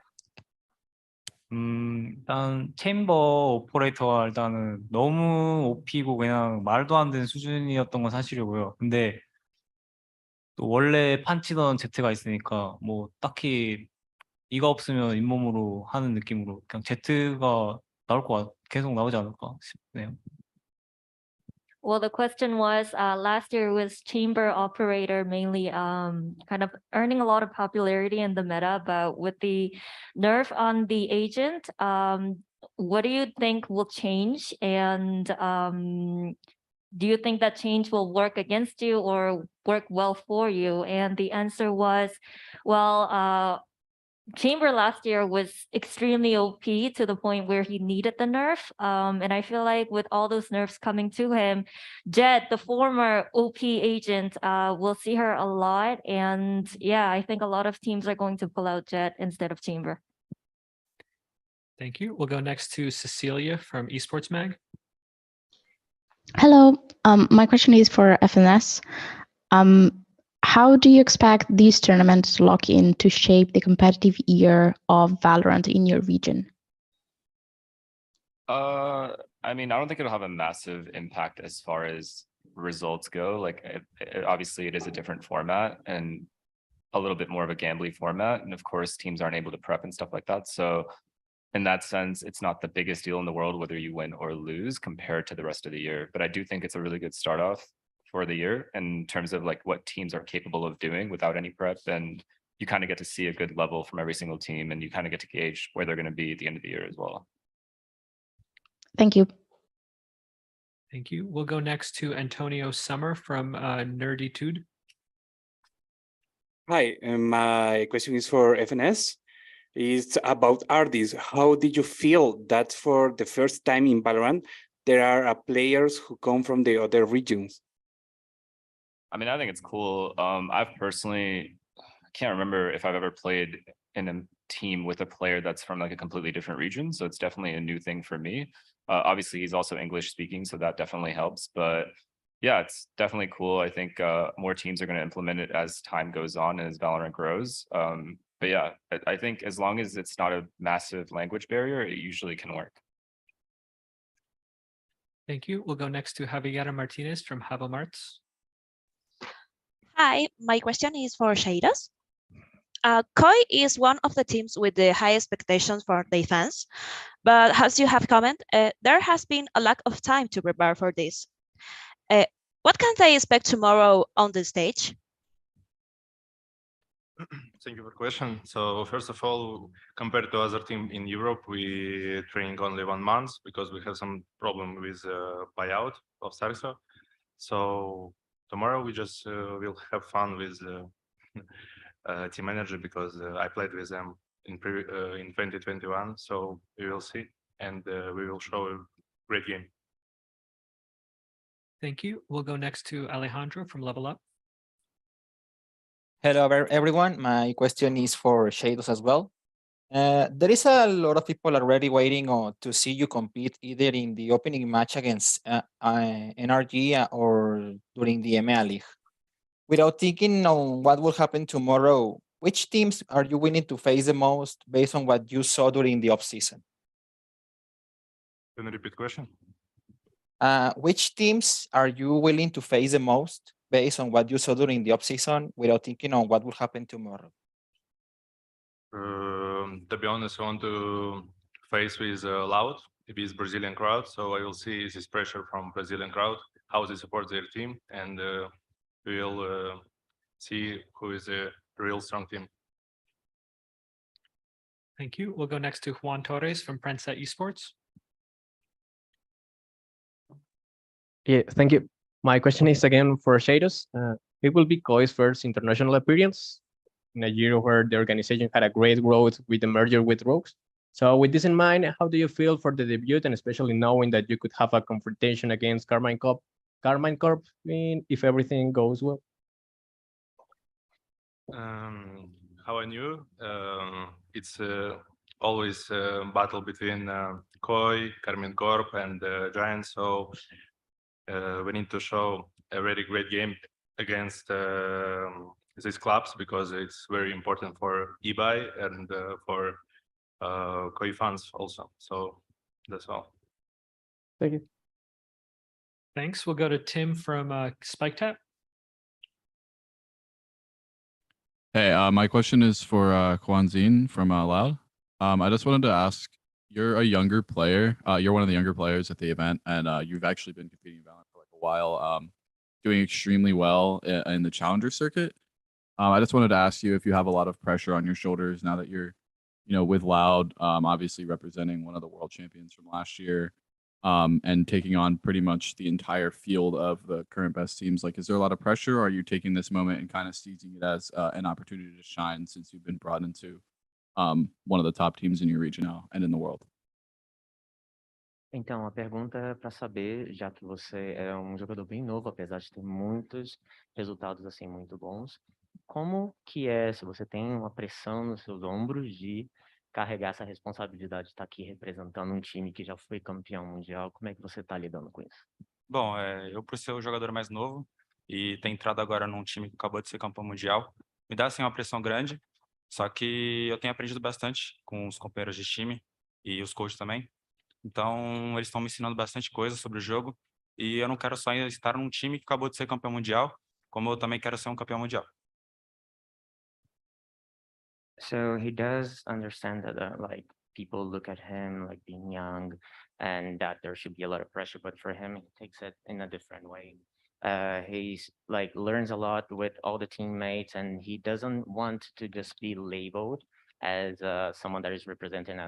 일단 체인버 오퍼레이터가 일단은 너무 OP고 그냥 말도 안 되는 수준이었던 건 사실이고요. 근데 또 원래 판치던 Z가 있으니까 뭐 딱히 이가 없으면 잇몸으로 하는 느낌으로 그냥 Z가 계속 나오지 않을까 싶네요. Well, the question was, last year was chamber operator mainly kind of earning a lot of popularity in the meta, but with the nerf on the agent, what do you think will change? And do you think that change will work against you or work well for you? And the answer was, well, Chamber last year was extremely OP to the point where he needed the nerf. And I feel like with all those nerfs coming to him, Jet, the former OP agent, will see her a lot. And yeah, I think a lot of teams are going to pull out Jet instead of Chamber. Thank you. We'll go next to Cecilia from Esports Mag. Hello, my question is for FNS. How do you expect these tournaments to lock in to shape the competitive year of Valorant in your region? I mean, I don't think it'll have a massive impact as far as results go. Like, obviously, it is a different format and a little bit more of a gambly format. And of course, teams aren't able to prep and stuff like that. So in that sense, it's not the biggest deal in the world whether you win or lose compared to the rest of the year. But I do think it's a really good start off for the year in terms of like what teams are capable of doing without any prep, and you kind of get to see a good level from every single team, and you kind of get to gauge where they're going to be at the end of the year as well. Thank you. Thank you. We'll go next to Antonio Summer from Nerditude. Hi, my question is for FNS. It's about artists. How did you feel that for the first time in Valorant, there are players who come from the other regions? I mean, I think it's cool. I've personally can't remember if I've ever played in a team with a player that's from like a completely different region. So it's definitely a new thing for me. Obviously, he's also English speaking, so that definitely helps. But yeah, it's definitely cool. I think more teams are going to implement it as time goes on and as Valorant grows. But yeah, I think as long as it's not a massive language barrier, it usually can work. Thank you. We'll go next to Javiera Martinez from Havamarts. Hi, my question is for sheydos. Koi is one of the teams with the high expectations for their fans, but as you have commented, there has been a lack of time to prepare for this. What can they expect tomorrow on the stage? Thank you for the question. So first of all, compared to other team in Europe, we training only 1 month because we have some problem with buyout of Sarso. So tomorrow we just will have fun with team manager because I played with them in 2021. So we will see, and we will show a great game. Thank you. We'll go next to Alejandro from Level Up. Hello, everyone. My question is for sheydos as well. There is a lot of people already waiting to see you compete either in the opening match against NRG or during the EMEA League. Without thinking on what will happen tomorrow, which teams are you willing to face the most based on what you saw during the off-season? Can you repeat the question? Which teams are you willing to face the most based on what you saw during the off-season without thinking on what will happen tomorrow? To be honest, I want to face with Loud, this Brazilian crowd. So I will see this pressure from Brazilian crowd, how they support their team, and we will see who is a real strong team. Thank you. We'll go next to Juan Torres from Prensa Esports. Yeah, thank you. My question is again for sheydos. It will be KOI's first international appearance in a year where the organization had a great growth with the merger with Rogues. So with this in mind, how do you feel for the debut, and especially knowing that you could have a confrontation against Karmine Corp if everything goes well? How I knew, it's always a battle between KOI, Karmine Corp, and Giant. So we need to show a really great game against these clubs because it's very important for eBay and for KOI fans also. So that's all. Thank you. Thanks. We'll go to Tim from SpikeTap. Hey, my question is for Kwanzin from Loud. I just wanted to ask, you're a younger player. You're one of the younger players at the event, and you've actually been competing in Valorant for like a while, doing extremely well in the challenger circuit. I just wanted to ask you if you have a lot of pressure on your shoulders now that you're, with Loud, obviously representing one of the world champions from last year, and taking on pretty much the entire field of the current best teams. Like, is there a lot of pressure, or are you taking this moment and kind of seizing it as an opportunity to shine since you've been brought into one of the top teams in your region now and in the world? Então, a pergunta é para saber, já que você é jogador bem novo, apesar de ter muitos resultados assim muito bons, como que é, se você tem uma pressão nos seus ombros de carregar essa responsabilidade de estar aqui representando time que já foi campeão mundial, como é que você está lidando com isso? Bom, eu por ser o jogador mais novo e ter entrado agora num time que acabou de ser campeão mundial, me dá assim uma pressão grande, só que eu tenho aprendido bastante com os companheiros de time e os coaches também. Então, eles estão me ensinando bastante coisa sobre o jogo e eu não quero só estar num time que acabou de ser campeão mundial, como eu também quero ser um campeão mundial. So he does understand that like people look at him like being young and that there should be a lot of pressure, but for him, he takes it in a different way. He's like learns a lot with all the teammates, and he doesn't want to just be labeled as someone that is representing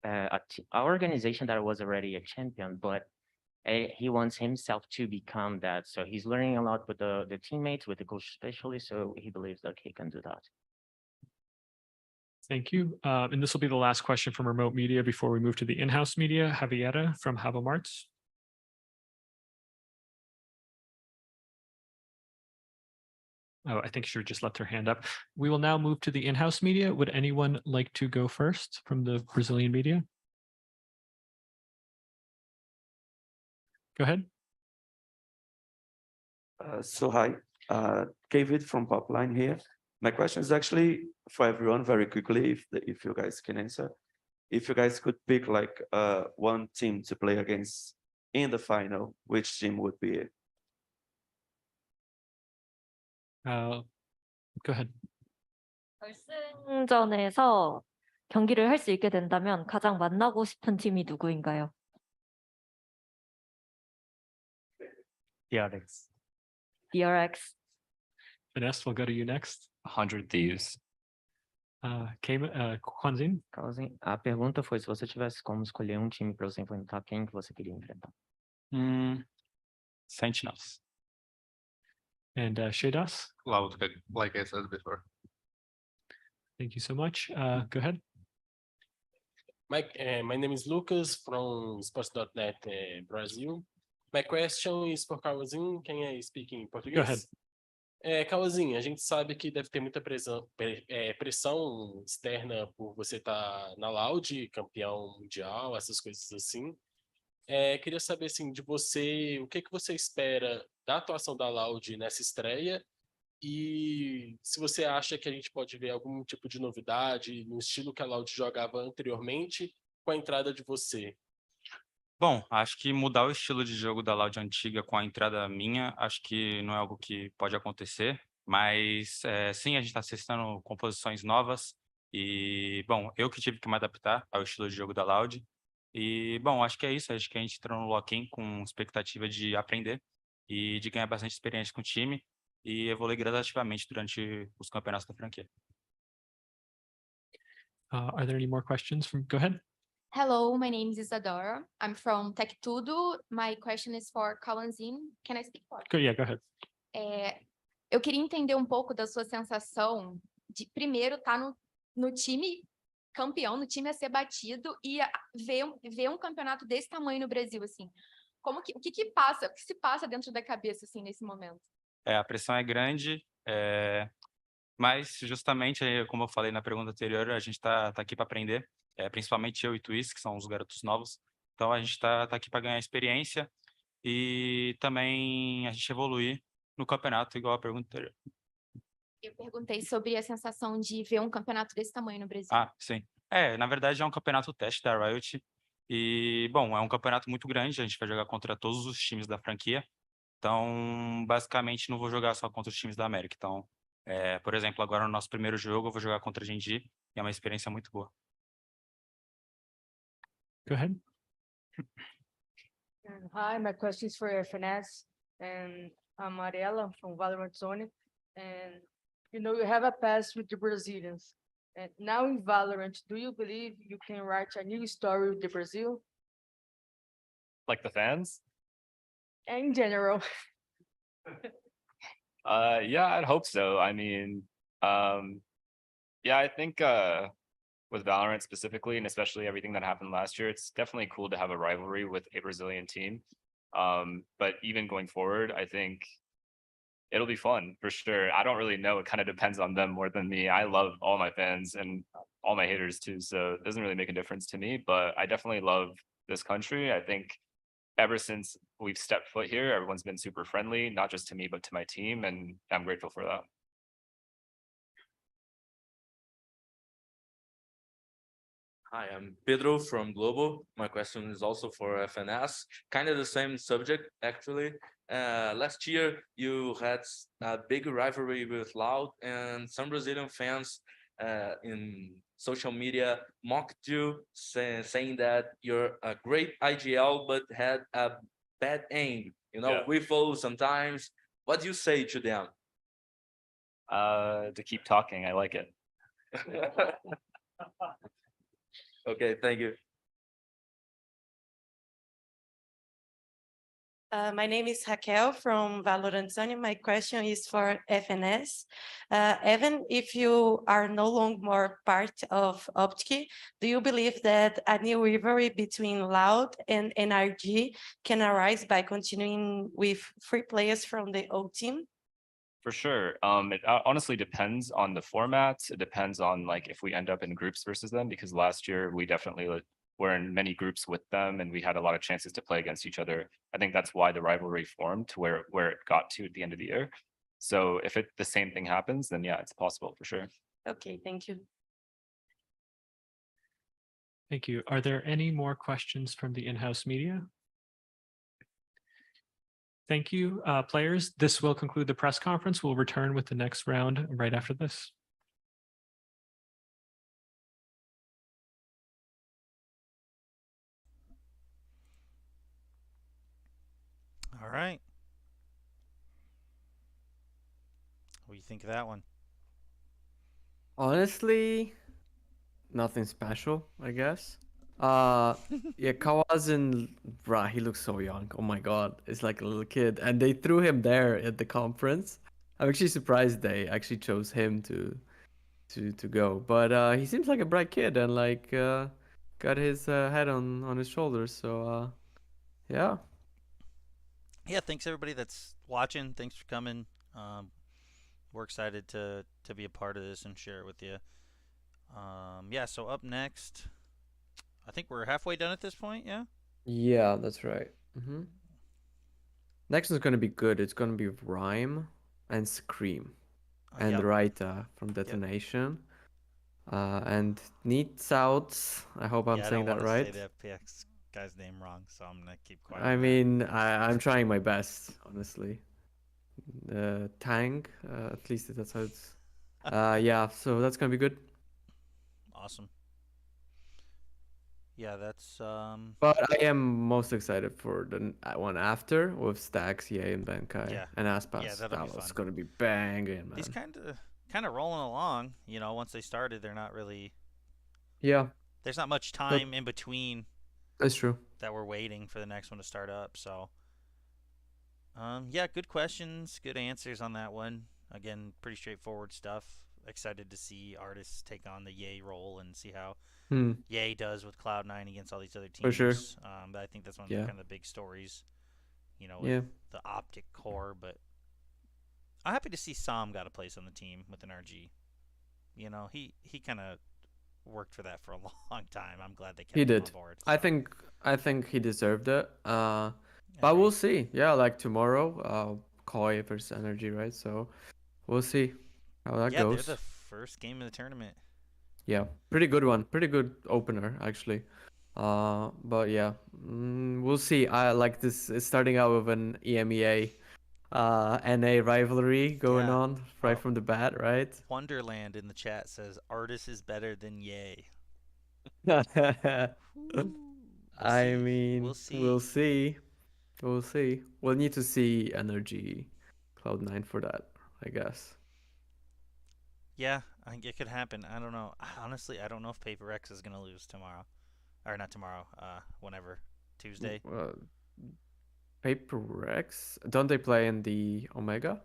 our organization that was already a champion, but he wants himself to become that. So he's learning a lot with the teammates, with the coach especially, so he believes that he can do that. Thank you. And this will be the last question from remote media before we move to the in-house media. Javiera from Havamarts. Oh, I think she just left her hand up. We will now move to the in-house media. Would anyone like to go first from the Brazilian media? Go ahead. So hi, David from Popline here. My question is actually for everyone very quickly, if you guys can answer. If you guys could pick like one team to play against in the final, which team would be it? Go ahead. 결승전에서 경기를 할 수 있게 된다면 가장 만나고 싶은 팀이 누구인가요? DRX. DRX. Vanessa, we'll go to you next. 100 Thieves. Kwanzin? A pergunta foi se você tivesse como escolher um time para você enfrentar, quem que você queria enfrentar? Sentinels. And sheydos? Loud, like I said before. Thank you so much. Go ahead. My name is Lucas from Sports.net Brazil. My question is for Carlzinho. Can I speak in português? Go ahead. Carlzinho, a gente sabe que deve ter muita pressão externa por você estar na Loud, campeão mundial, essas coisas assim. Queria saber assim, de você, o que você espera da atuação da Loud nessa estreia e se você acha que a gente pode ver algum tipo de novidade no estilo que a Loud jogava anteriormente com a entrada de você. Bom, acho que mudar o estilo de jogo da Loud antiga com a entrada minha, acho que não é algo que pode acontecer, mas sim, a gente está testando composições novas e, bom, eu que tive que me adaptar ao estilo de jogo da Loud e, bom, acho que é isso, acho que a gente entrou no lock-in com expectativa de aprender e de ganhar bastante experiência com o time e evoluir gradativamente durante os campeonatos da franquia. Are there any more questions? Go ahead. Hello, my name is Isadora. I'm from Tech Tudo. My question is for Carlzinho. Can I speak for? Yeah, go ahead. Eu queria entender um pouco da sua sensação de, primeiro, estar no time campeão, no time a ser batido e ver um campeonato desse tamanho no Brasil, assim. O que se passa dentro da cabeça, assim, nesse momento? A pressão é grande, mas justamente, como eu falei na pergunta anterior, a gente tá aqui para aprender, principalmente eu e Twist, que são os garotos novos. Então a gente tá aqui para ganhar experiência e também a gente evoluir no campeonato, igual a pergunta anterior. Eu perguntei sobre a sensação de ver um campeonato desse tamanho no Brasil. Ah, sim. Na verdade é um campeonato teste da Riot e, bom, é um campeonato muito grande, a gente vai jogar contra todos os times da franquia. Então, basicamente, não vou jogar só contra os times da América. Então, por exemplo, agora no nosso primeiro jogo, eu vou jogar contra a Gen.G e é uma experiência muito boa. Go ahead. Hi, my question is for FNS, and I'm Mariela from Valorant Zone. And you have a past with the Brazilians. And now in Valorant, do you believe you can write a new story with the Brazil? Like the fans? In general. Yeah, I'd hope so. I mean, yeah, I think with Valorant specifically, and especially everything that happened last year, it's definitely cool to have a rivalry with a Brazilian team. But even going forward, I think it'll be fun for sure. I don't really know. It kind of depends on them more than me. I love all my fans and all my haters too, so it doesn't really make a difference to me, but I definitely love this country. I think ever since we've stepped foot here, everyone's been super friendly, not just to me, but to my team, and I'm grateful for that. Hi, I'm Pedro from Global. My question is also for FNS, kind of the same subject, actually. Last year, you had a big rivalry with Loud, and some Brazilian fans in social media mocked you, saying that you're a great IGL, but had a bad aim, whiffle sometimes. What do you say to them? To keep talking, I like it. Okay, thank you. My name is Raquel from Valorant Zone. My question is for FNS. Even if you are no longer more part of Optic, do you believe that a new rivalry between Loud and NRG can arise by continuing with 3 players from the old team? For sure. It honestly depends on the formats. It depends on like if we end up in groups versus them, because last year we definitely were in many groups with them and we had a lot of chances to play against each other. I think that's why the rivalry formed to where it got to at the end of the year. So if the same thing happens, then yeah, it's possible for sure. Okay, thank you. Thank you. Are there any more questions from the in-house media? Thank you, players. This will conclude the press conference. We'll return with the next round right after this. All right. What do you think of that one? Honestly, nothing special, I guess. Yeah, Kawazin, bruh, he looks so young. Oh my god, it's like a little kid, and they threw him there at the conference. I'm actually surprised they actually chose him to go, but he seems like a bright kid and like got his head on his shoulders. So yeah. Yeah, thanks everybody that's watching. Thanks for coming. We're excited to be a part of this and share it with you. Yeah, so up next, I think we're halfway done at this point, yeah? Yeah, that's right. Next is gonna be good. It's gonna be Rhyme and Scream and Yep. Raita from Detonation. And nizhaoTZH. I hope I'm saying that right. I don't want to say the FPX guy's name wrong, so I'm gonna keep quiet. I mean, I'm trying my best, honestly. Tang, at least that's how it's. Yeah, so that's gonna be good. Awesome. Yeah, that's. But I am most excited for the one after with Stacks, Ye, and Benkai and Aspas. Yeah, that'll be that was fun. gonna be banging, man. He's kind of rolling along. You know, once they started, they're not really. Yeah. There's not much time in between. That's true. That we're waiting for the next one to start up. So. Yeah, good questions, good answers on that one. Again, pretty straightforward stuff. Excited to see artists take on the Ye role and see how Ye does with Cloud9 against all these other teams. For sure. But I think that's one of the kind of the big stories, you know, with the Optic core. But I'm happy to see Sam got a place on the team with an RG. You know, he kind of worked for that for a long time. I'm glad they kept him on board. So. I think he deserved it. But we'll see. Yeah, like tomorrow, Koi versus Energy, right? So we'll see how that goes. Yeah, they're the first game of the tournament. Yeah, pretty good one. Pretty good opener, actually. But yeah, we'll see. I like this. It's starting out with an EMEA, NA rivalry going on right from the bat, right? Wonderland in the chat says Artis is better than Ye. I mean, we'll see. We'll see. We'll need to see Energy Cloud9 for that, I guess. Yeah, I think it could happen. I don't know. Honestly, I don't know if Paper X is going to lose tomorrow. Or not tomorrow, whenever. Tuesday. Paper X? Don't they play in the Omega?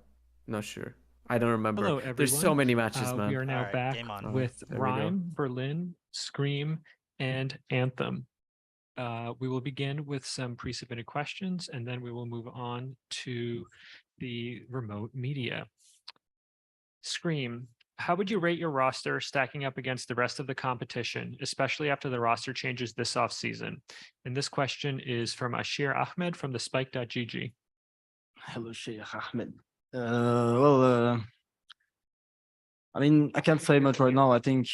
Not sure. I don't remember. Hello, everyone. There's so many matches, man. We are now back with Rhyme, Berlin, Scream, and Anthem. We will begin with some pre-submitted questions, and then we will move on to the remote media. Scream, how would you rate your roster stacking up against the rest of the competition, especially after the roster changes this offseason? And this question is from Ashir Ahmed from the Spike.gg. Hello, Sheikh Ahmed. I mean, I can't say much right now. I think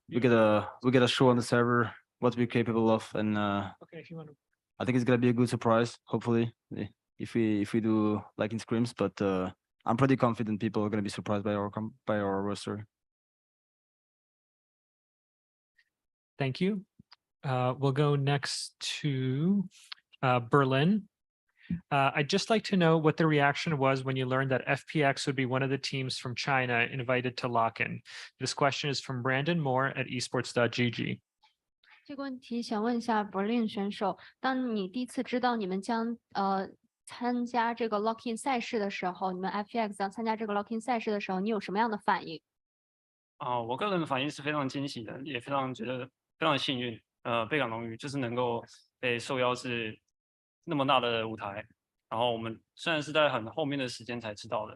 we get a show on the server what we're capable of, and okay, if you want to... I think it's gonna be a good surprise. Hopefully, if we do like in scrims, but I'm pretty confident people are gonna be surprised by our roster. Thank you. We'll go next to Berlin. I'd just like to know what the reaction was when you learned that FPX would be one of the teams from China invited to lock-in. This question is from Brandon Moore at esports.gg. 这个问题想问一下 Berlin 选手，当你第一次知道你们将参加这个 lock-in 赛事的时候，你们 FPX 将参加这个 lock-in 赛事的时候，你有什么样的反应？我个人的反应是非常惊喜的，也非常觉得非常幸运，倍感荣誉，就是能够被受邀至那么大的舞台。然后我们虽然是在很后面的时间才知道的，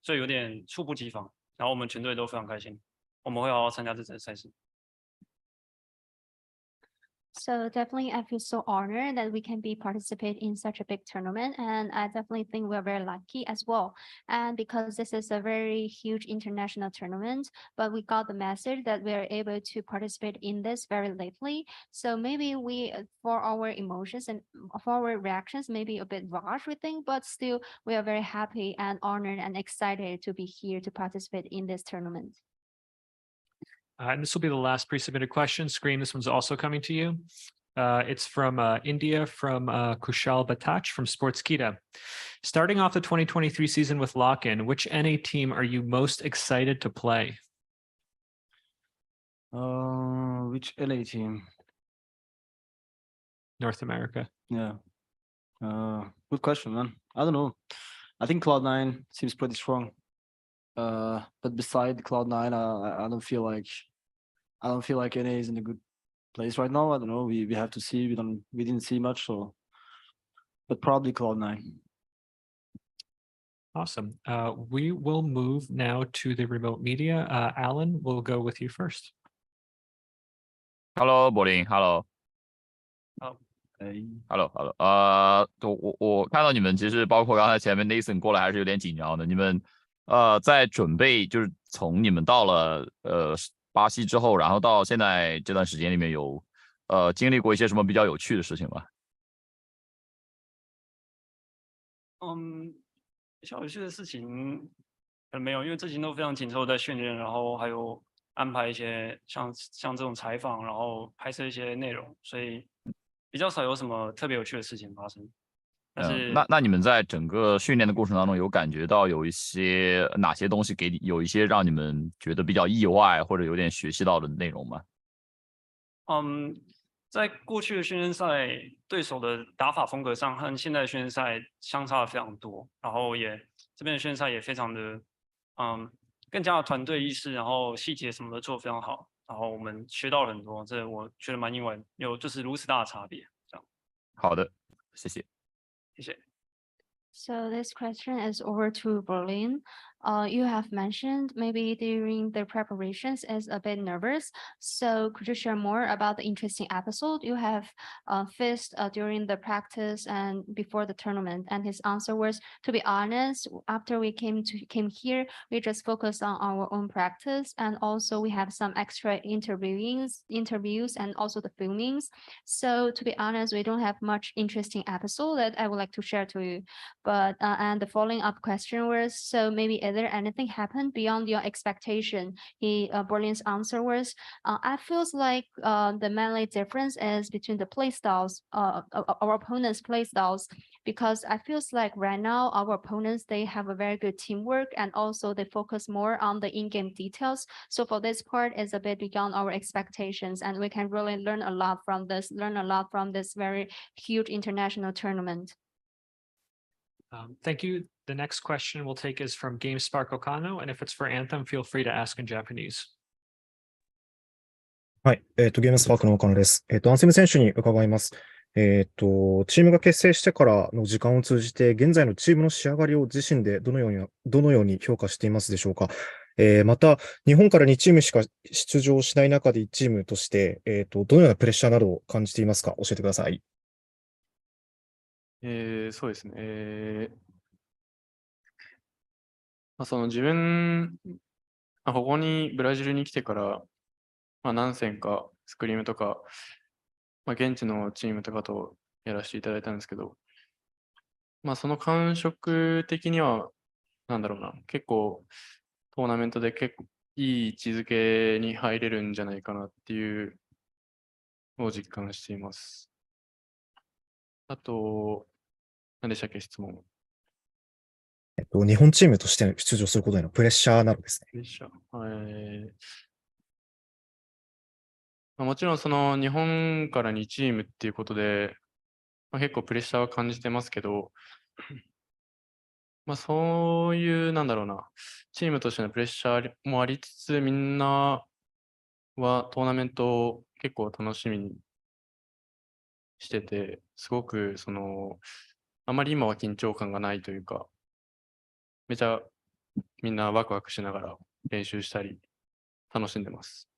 所以有点猝不及防。然后我们全队都非常开心，我们会好好参加这次赛事。 So definitely, I feel so honored that we can be participate in such a big tournament, and I definitely think we're very lucky as well. And because this is a very huge international tournament, but we got the message that we are able to participate in this very lately. So maybe we, for our emotions and for our reactions, maybe a bit rushed, we think, but still we are very happy and honored and excited to be here to participate in this tournament. And this will be the last pre-submitted question. Scream, this one's also coming to you. It's from India, from Kushal Batach from Sportskita. Starting off the 2023 season with lock-in, which NA team are you most excited to play? We Which LA team? North America. Yeah. Good question, man. I don't know. I think Cloud9 seems pretty strong. But beside Cloud9, I don't feel like NA is in a good place right now. I don't know. We have to see. We didn't see much, so but probably Cloud9. Awesome. We will move now to the remote media. Alan, we'll go with you first. Hello，柏林，Hello。Hello，我看到你们其实包括刚才前面 Nathan 过来还是有点紧张的。你们在准备，就是从你们到了巴西之后，然后到现在这段时间里面有经历过一些什么比较有趣的事情吗？比较有趣的事情可能没有，因为这几天都非常紧凑在训练，然后还有安排一些像这种采访，然后拍摄一些内容，所以比较少有什么特别有趣的事情发生。但是那你们在整个训练的过程当中有感觉到有一些哪些东西有一些让你们觉得比较意外或者有点学习到的内容吗？在过去的训练赛，对手的打法风格上和现在的训练赛相差的非常多，然后这边的训练赛也非常的更加的团队意识，然后细节什么的做得非常好，然后我们学到了很多，这我觉得蛮意外，就是如此大的差别。这样。好的，谢谢。谢谢。So this question is over to Berlin. You have mentioned maybe during the preparations is a bit nervous. So could you share more about the interesting episode you have faced during the practice and before the tournament? And his answer was, to be honest, after we came here, we just focused on our own practice, and also we have some extra interviews and also the filmings. So to be honest, we don't have much interesting episode that I would like to share to you. But and the following up question was, so maybe is there anything happened beyond your expectation? Berlin's answer was, I feels like the mainly difference is between the play styles, our opponents' play styles, because I feels like right now our opponents, they have a very good teamwork, and also they focus more on the in-game details. So for this part is a bit beyond our expectations, and we can really learn a lot from this very huge international tournament. Thank you. The next question we'll take is from GameSpark Okano, and if it's for Anthem, feel free to ask in Japanese. はい、ゲームスパークの岡野です。アンセム選手に伺います。チームが結成してからの時間を通じて、現在のチームの仕上がりを自身でどのように評価していますでしょうか。また、日本から2チームしか出場しない中で1チームとして、どのようなプレッシャーなどを感じていますか、教えてください。そうですね。その自分、ここにブラジルに来てから、何戦かスクリームとか、現地のチームとかとやらせていただいたんですけど、その感触的には、結構トーナメントで結構いい位置づけに入れるんじゃないかなっていうのを実感しています。あと、何でしたっけ、質問。日本チームとして出場することへのプレッシャーなどですね。プレッシャー。もちろんその日本から2チームっていうことで、結構プレッシャーは感じてますけど、そういうチームとしてのプレッシャーもありつつ、みんなはトーナメントを結構楽しみにしてて、すごくあまり今は緊張感がないというか、めちゃみんなワクワクしながら練習したり楽しんでます。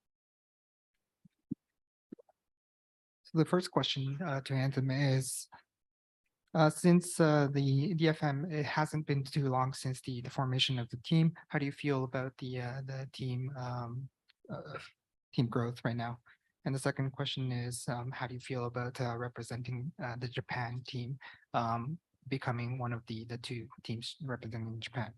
So the first question to Anthem is, since the DFM, it hasn't been too long since the formation of the team. How do you feel about the team growth right now? And the second question is, how do you feel about representing the Japan team, becoming one of the two teams representing Japan?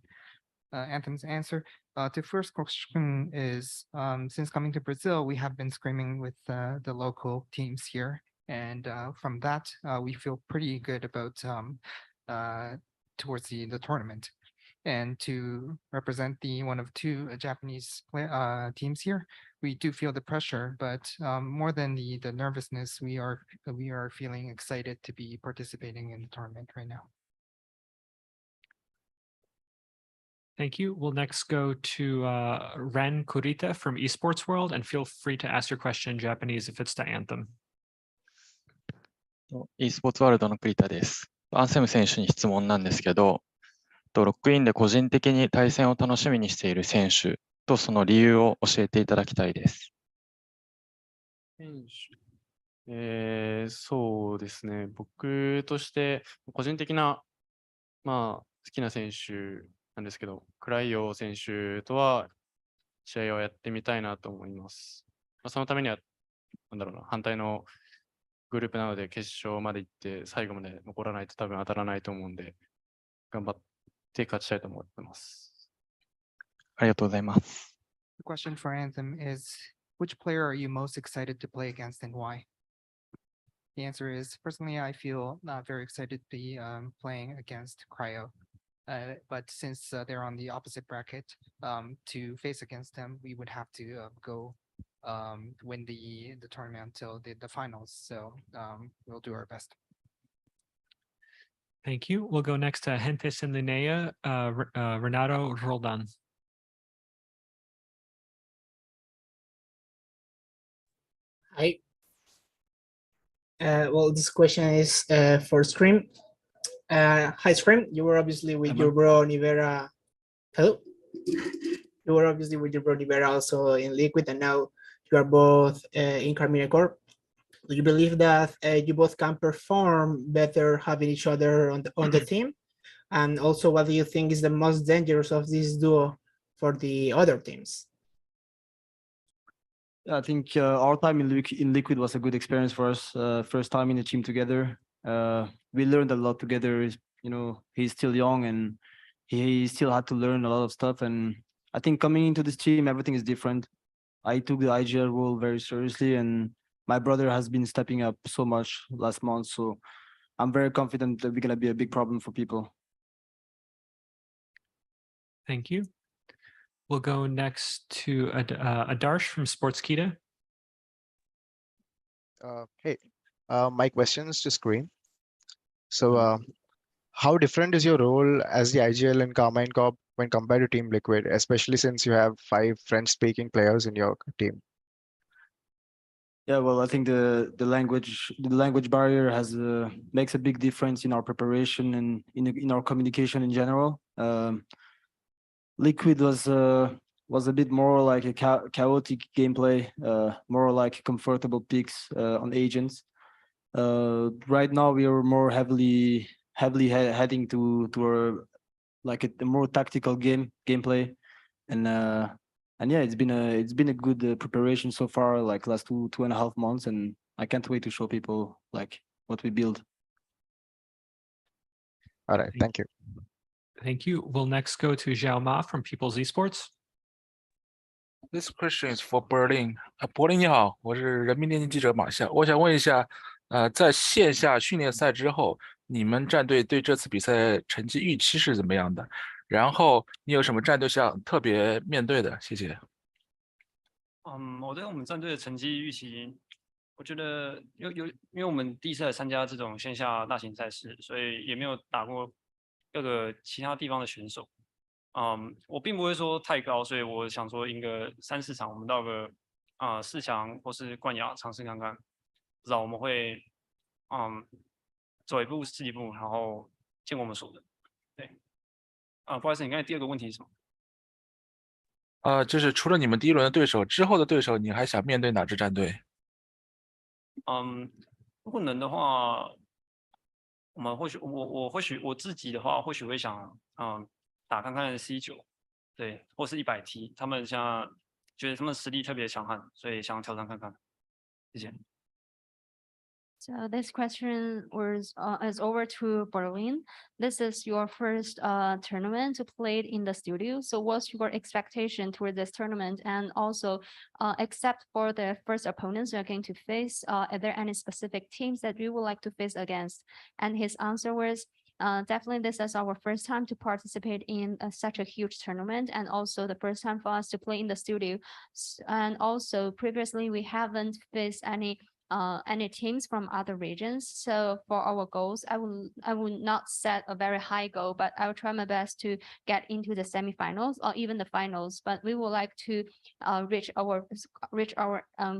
Anthem's answer to first question is, since coming to Brazil, we have been scrimming with the local teams here. And from that, we feel pretty good about towards the tournament. and to represent the one of two Japanese teams here. We do feel the pressure, but more than the nervousness, we are feeling excited to be participating in the tournament right now. Thank you. We'll next go to Ren Kurita from Esports World, and feel free to ask your question in Japanese if it's to Anthem. e スポーツワールドの栗田です。アンセム選手に質問なんですけど、ロックインで個人的に対戦を楽しみにしている選手とその理由を教えていただきたいです。そうですね。僕として個人的な、好きな選手なんですけど、クライオ選手とは試合をやってみたいなと思います。そのためには、反対のグループなので決勝まで行って最後まで残らないと多分当たらないと思うんで、頑張って勝ちたいと思ってます。ありがとうございます。The question for Anthem is, which player are you most excited to play against and why? The answer is, personally, I feel very excited to be playing against Cryo. But since they're on the opposite bracket, to face against them, we would have to go win the tournament until the finals. So we'll do our best. Thank you. We'll go next to Gentes en Linea, Renato Roldan. Hi. Well, this question is for Scream. Hi, Scream. You were obviously with your bro Nivera. Hello. You were obviously with your bro Nivera also in Liquid, and now you are both in Karmine Corp. Do you believe that you both can perform better having each other on the team? And also, what do you think is the most dangerous of this duo for the other teams? I think our time in Liquid was a good experience for us. First time in the team together. We learned a lot together. He's still young and he still had to learn a lot of stuff. And I think coming into this team, everything is different. I took the IGL role very seriously, and my brother has been stepping up so much last month. So I'm very confident that we're gonna be a big problem for people. Thank you. We'll go next to Adarsh from Sportskita. Hey, my question is to Scream. So how different is your role as the IGL and Karmine Corp when compared to Team Liquid, especially since you have 5 French-speaking players in your team? Yeah, well, I think the language barrier makes a big difference in our preparation and in our communication in general. Liquid was a bit more like a chaotic gameplay, more like comfortable picks on agents. Right now we are more heavily heading to a more tactical gameplay, and yeah, it's been a good preparation so far, like last 2.5 months, and I can't wait to show people like what we build. All right, thank you. Thank you. We'll next go to Zhe Hao from People's Esports. This question is for Berlin. 柏林你好，我是人民电信记者马笑。我想问一下，在线下训练赛之后，你们战队对这次比赛成绩预期是怎么样的？然后你有什么战队想特别面对的？谢谢。我对我们战队的成绩预期，我觉得因为我们第一次来参加这种线下大型赛事，所以也没有打过各个其他地方的选手。我并不会说太高，所以我想说赢个3-4场，我们到个4强或是冠亚尝试看看，不知道我们会走一步是一步，然后见过我们所的。对，不好意思，你刚才第二个问题是什么？就是除了你们第一轮的对手之后的对手，你还想面对哪支战队？如果能的话，我们或许我自己的话，或许会想打看看 C9， 对，或是100T， 他们现在觉得他们实力特别强悍，所以想挑战看看。谢谢。So this question is over to Berlin. This is your first tournament to play in the studio. So what's your expectation toward this tournament? And also, except for the first opponents you're going to face, are there any specific teams that you would like to face against? And his answer was, definitely this is our first time to participate in such a huge tournament, and also the first time for us to play in the studio. And also previously we haven't faced any teams from other regions. So for our goals, I will not set a very high goal, but I will try my best to get into the semifinals or even the finals. But we would like to reach our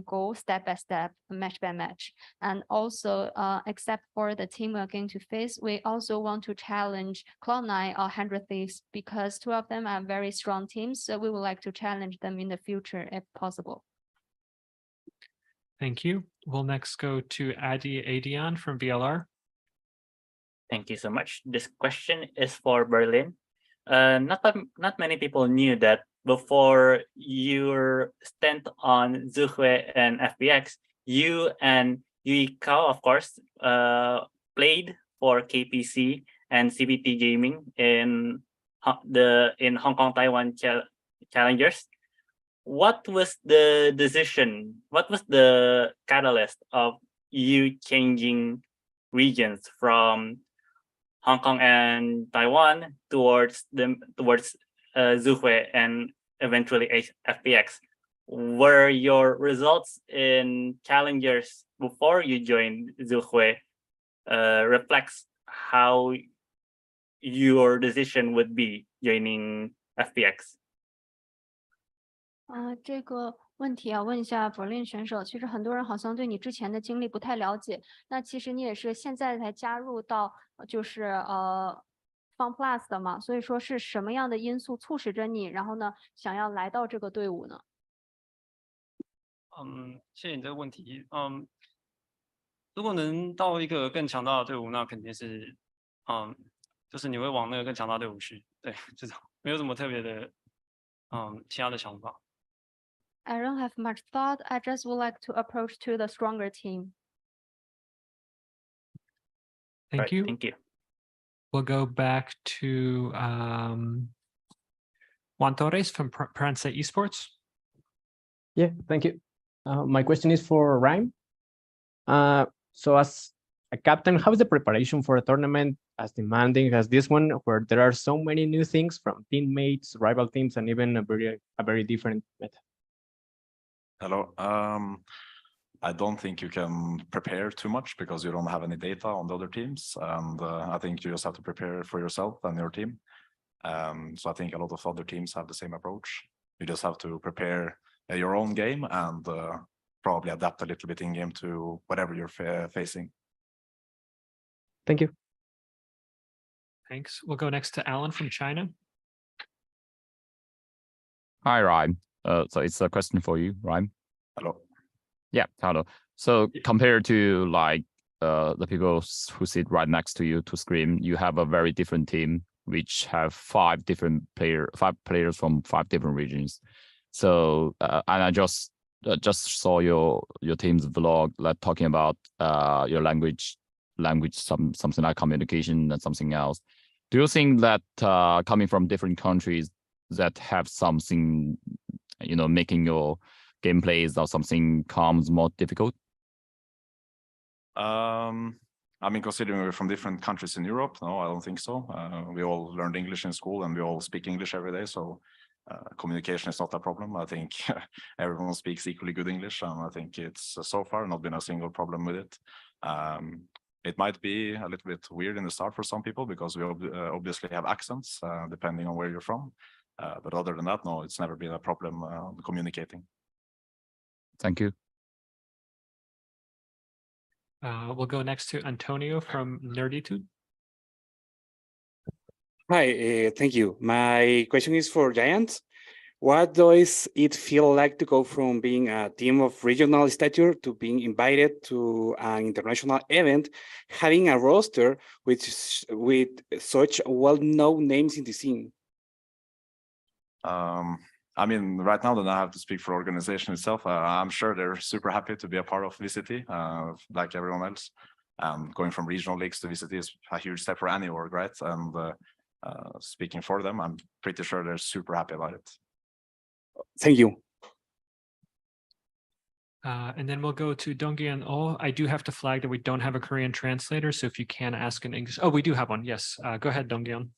goal step by step, match by match. And also, except for the team we're going to face, we also want to challenge Cloud9 or 100 Thieves, because two of them are very strong teams. So we would like to challenge them in the future if possible. Thank you. We'll next go to Adian from VLR. Thank you so much. This question is for Berlin. Not many people knew that before your stint on Zhe Hao and FPX, you and Zhe Hao, of course, played for KPC and CBT Gaming in Hong Kong Taiwan Challengers. What was the decision? What was the catalyst of you changing regions from Hong Kong and Taiwan towards Zhe Hao and eventually FPX? Were your results in challengers before you joined Zhe Hao reflects how your decision would be joining FPX? 这个问题啊，问一下Berlin选手。其实很多人好像对你之前的经历不太了解。那其实你也是现在才加入到就是FunPlus 的嘛，所以说是什么样的因素促使着你，然后呢想要来到这个队伍呢？谢谢你这个问题。如果能到一个更强大的队伍，那肯定是就是你会往那个更强大的队伍去。对，就这样，没有什么特别的其他的想法。I don't have much thought. I just would like to approach to the stronger team. Thank you. Thank you. We'll go back to Juan Torres from Prensa Esports. Yeah, thank you. My question is for Rhyme. So as a captain, how is the preparation for a tournament as demanding as this one, where there are so many new things from teammates, rival teams, and even a very different meta? Hello. I don't think you can prepare too much because you don't have any data on the other teams. And I think you just have to prepare for yourself and your team. So I think a lot of other teams have the same approach. You just have to prepare your own game and probably adapt a little bit in game to whatever you're facing. Thank you. Thanks. We'll go next to Alan from China. Hi, Rhyme. So it's a question for you, Rhyme. Hello. Yeah, hello. So compared to like the people who sit right next to you to Scream, you have a very different team, which have five players from 5 different regions. So and I just saw your team's vlog, like talking about your language, something like communication and something else. Do you think that coming from different countries that have something, making your gameplays or something comes more difficult? I mean, considering we're from different countries in Europe, no, I don't think so. We all learned English in school and we all speak English every day. So communication is not a problem. I think everyone speaks equally good English. And I think it's so far not been a single problem with it. It might be a little bit weird in the start for some people because we obviously have accents depending on where you're from. But other than that, no, it's never been a problem communicating. Thank you. We'll go next to Antonio from Nerditude. Hi, thank you. My question is for Giants. What does it feel like to go from being a team of regional stature to being invited to an international event, having a roster with such well-known names in the scene? I mean, right now that I have to speak for the organization itself, I'm sure they're super happy to be a part of VCT, like everyone else. Going from regional leagues to VCT is a huge step for any org, right? And speaking for them, I'm pretty sure they're super happy about it. Thank you. And then we'll go to Dongyan Oh. I do have to flag that we don't have a Korean translator, so if you can ask in English. Oh, we do have one. Yes. Go ahead, Dongyan.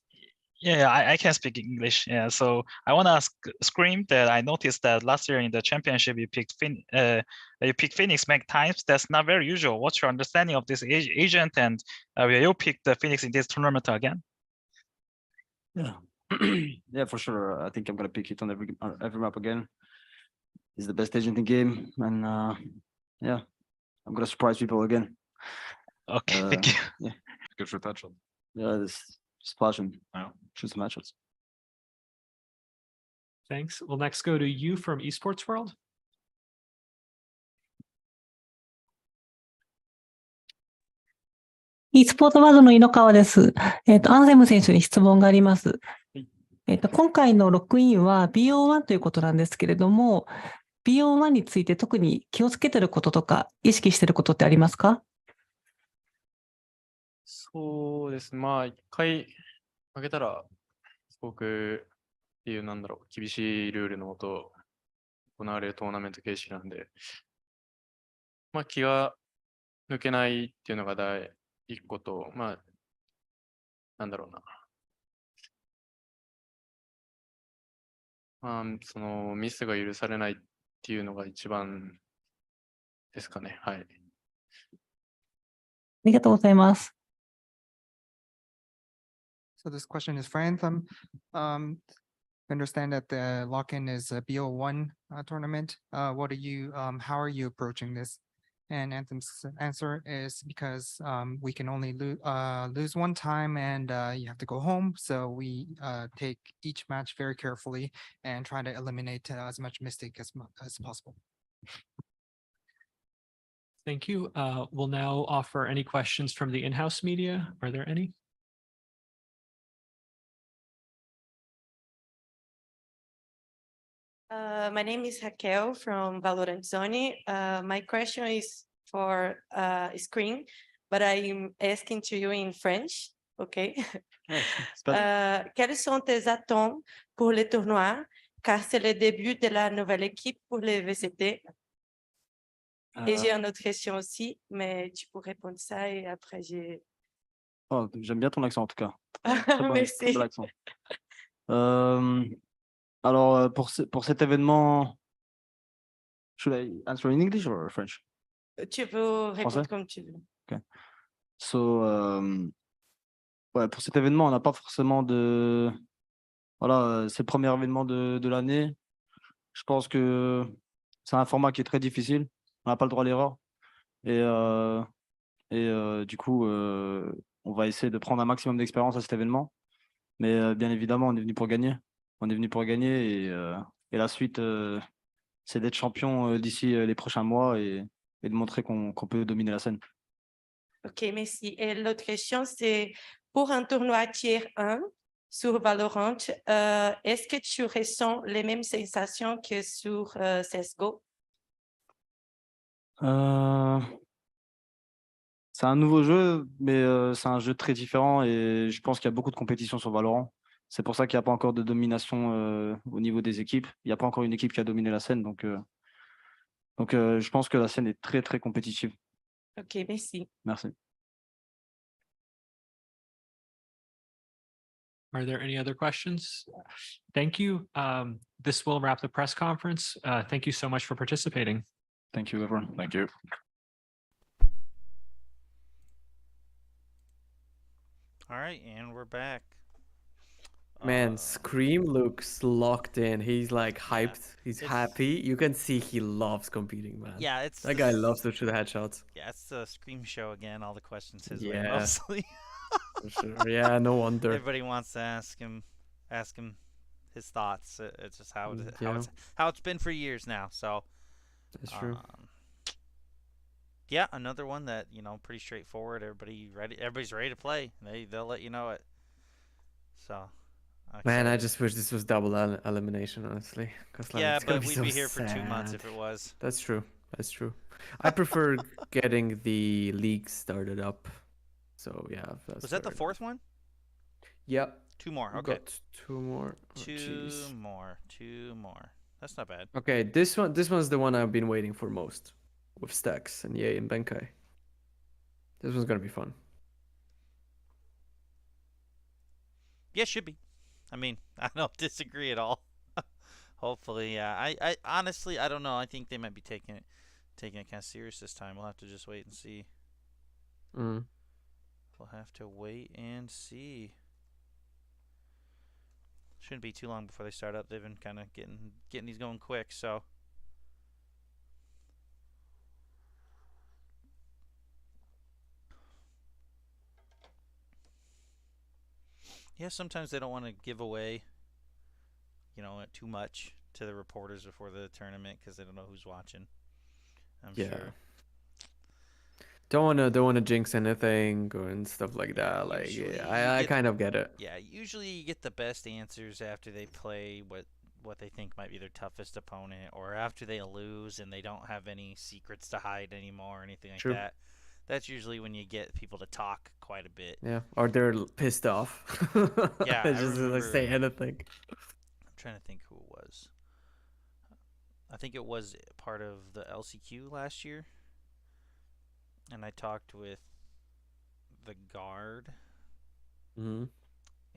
Yeah, I can speak English. Yeah, so I want to ask Scream that I noticed that last year in the championship you picked Phoenix many times. That's not very usual. What's your understanding of this agent, and will you pick the Phoenix in this tournament again? Yeah, yeah, for sure. I think I'm gonna pick it on every map again. He's the best agent in game, and yeah, I'm gonna surprise people again. Okay, thank you. Yeah, good for touch on. Yeah, this passion. Choose some matchups. Thanks. We'll next go to you from Esports World. e スポーツワールドの井ノ川です。アンセム選手に質問があります。今回のロックインは BO1 ということなんですけれども、BO1 について特に気をつけてることとか、意識してることってありますか？そうですね。まあ、一回負けたら、すごく厳しいルールのもと行われるトーナメント形式なんで、まあ、気が抜けないっていうのが第一個と、まあ、そのミスが許されないっていうのが一番ですかね。はい。ありがとうございます。So this question is for Anthem. I understand that the lock-in is a BO1 tournament. How are you approaching this? And Anthem's answer is because we can only lose one time and you have to go home. So we take each match very carefully and try to eliminate as much mistake as possible. Thank you. We'll now offer any questions from the in-house media. Are there any? My name is Raquel from Valorant Zone. My question is for Screen, but I'm asking to you in French, okay? Quelles sont tes attentes pour le tournoi, car c'est le début de la nouvelle équipe pour les VCT? Et j'ai une autre question aussi, mais tu peux répondre ça et après j'ai... Oh, j'aime bien ton accent en tout cas. Merci. Très bel accent. Alors, pour cet événement, should I answer in English or French? Tu peux répondre Français? comme tu veux. Okay. So, ouais, pour cet événement, on n'a pas forcément de... Voilà, c'est le premier événement de l'année. Je pense que c'est un format qui est très difficile. On n'a pas le droit à l'erreur. Et du coup, on va essayer de prendre un maximum d'expérience à cet événement. Mais bien évidemment, on est venu pour gagner. On est venu pour gagner et la suite, c'est d'être champion d'ici les prochains mois et de montrer qu'on peut dominer la scène. Ok, merci. Et l'autre question, c'est pour un tournoi tier 1 sur Valorant, est-ce que tu ressens les mêmes sensations que sur CSGO? C'est un nouveau jeu, mais c'est un jeu très différent et je pense qu'il y a beaucoup de compétition sur Valorant. C'est pour ça qu'il n'y a pas encore de domination au niveau des équipes. Il n'y a pas encore une équipe qui a dominé la scène. Donc je pense que la scène est très, très compétitive. Ok, merci. Merci. Are there any other questions? Thank you. This will wrap the press conference. Thank you so much for participating. Thank you, everyone. Thank you. All right, and we're back. Man, Scream looks locked in. He's like hyped. He's happy. You can see he loves competing, man. Yeah, that guy loves to shoot headshots. Yeah, it's the Scream show again. All the questions his way Yeah. mostly. For sure. Yeah, no wonder. Everybody wants to ask him his thoughts. It's just how it's been for years now. So that's true. Yeah, another one that pretty straightforward. Everybody's ready to play. They'll let you know it. So. Man, I just wish this was double elimination, honestly. Yeah, it's but we'd so be here for 2 sad. months if it was. That's true. That's true. I prefer getting the league started up. So yeah. Was that the fourth one? Yep. 2 more. Okay. Got 2 more. Oh, two more. That's not bad. Okay, this one's the one I've been waiting for most, with Stacks and Ye and Benkai. This one's gonna be fun. Yeah, should be. I mean, I don't disagree at all. Hopefully, yeah. I honestly, I don't know. I think they might be taking it kind of serious this time. We'll have to just wait and see. Mm. We'll have to wait and see. Shouldn't be too long before they start up. They've been kind of getting these going quick, so. Yeah, sometimes they don't want to give away, too much to the reporters before the tournament because they don't know who's watching. I'm sure. Don't wanna jinx anything and stuff like that. Like, I kind of get it. Yeah, usually you get the best answers after they play what they think might be their toughest opponent, or after they lose and they don't have any secrets to hide anymore or anything like that. That's usually when you get people to talk quite a bit. Yeah, or they're pissed off. Yeah, just like say anything. I'm trying to think who it was. I think it was part of the LCQ last year. And I talked with the guard. Mm-hmm.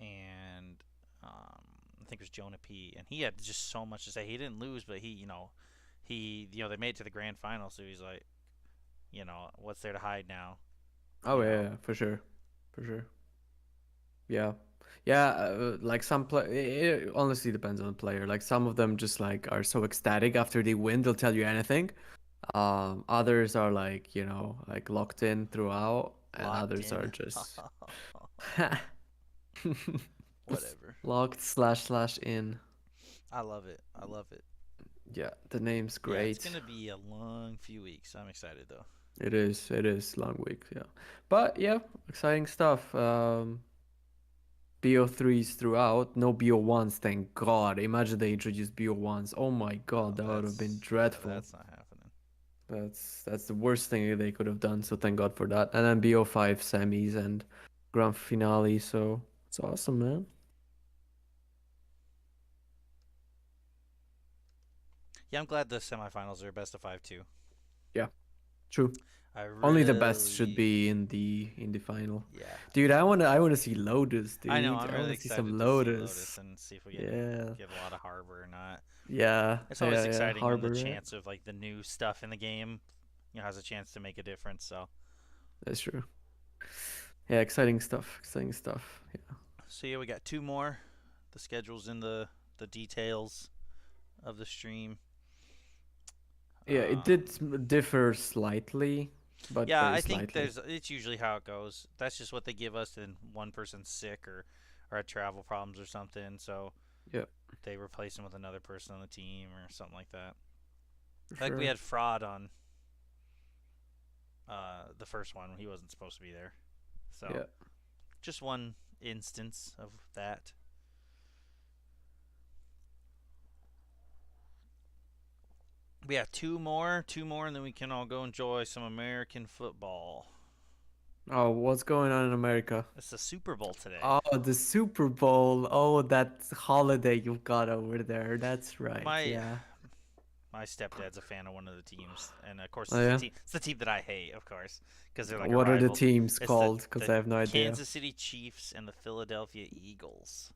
And I think it was Jonah P. And he had just so much to say. He didn't lose, but they made it to the grand final, so he's like, what's there to hide now? Oh yeah, for sure. Yeah, like some it honestly depends on the player. Like some of them just like are so ecstatic after they win, they'll tell you anything. Others are like, like locked in throughout, and others are just whatever. Locked / in. I love it. Yeah, the name's great. Yeah, it's gonna be a long few weeks. I'm excited though. It is long week, yeah. But yeah, exciting stuff. BO3s throughout, no BO1s, thank God. Imagine they introduced BO1s. Oh my God, that would have been dreadful. That's not happening. That's the worst thing they could have done, so thank God for that. And then BO5 semis and grand finale, so it's awesome, man. Yeah, I'm glad the semifinals are best of 5 too. Yeah, true. Only the best should be in the final. Yeah, dude, I wanna see Lotus, dude. I know. I'm really excited excited to see Lotus and see if we get a lot of Harbor or not. Yeah, it's always exciting when Harbor, the chance of like the new stuff in the game, has a chance to make a difference. So that's true. Yeah, exciting stuff. Yeah. So yeah, we got 2 more. The schedule's in the details of the stream. Yeah, it did differ slightly, but yeah, very I think slightly. it's usually how it goes. That's just what they give us, and one person's sick or had travel problems or something, so they replace him with another person on the team or something like that. Like we had fraud on the first one when he wasn't supposed to be there. So just one instance of that. We have 2 more, and then we can all go enjoy some American football. Oh, what's going on in America? It's the Super Bowl today. Oh, the Super Bowl. Oh, that holiday you've got over there. That's right. My stepdad's a fan of one of the teams, and of course, it's the team that I hate, of course, because they're like. What are the teams called? Because I have no idea. Kansas City Chiefs and the Philadelphia Eagles.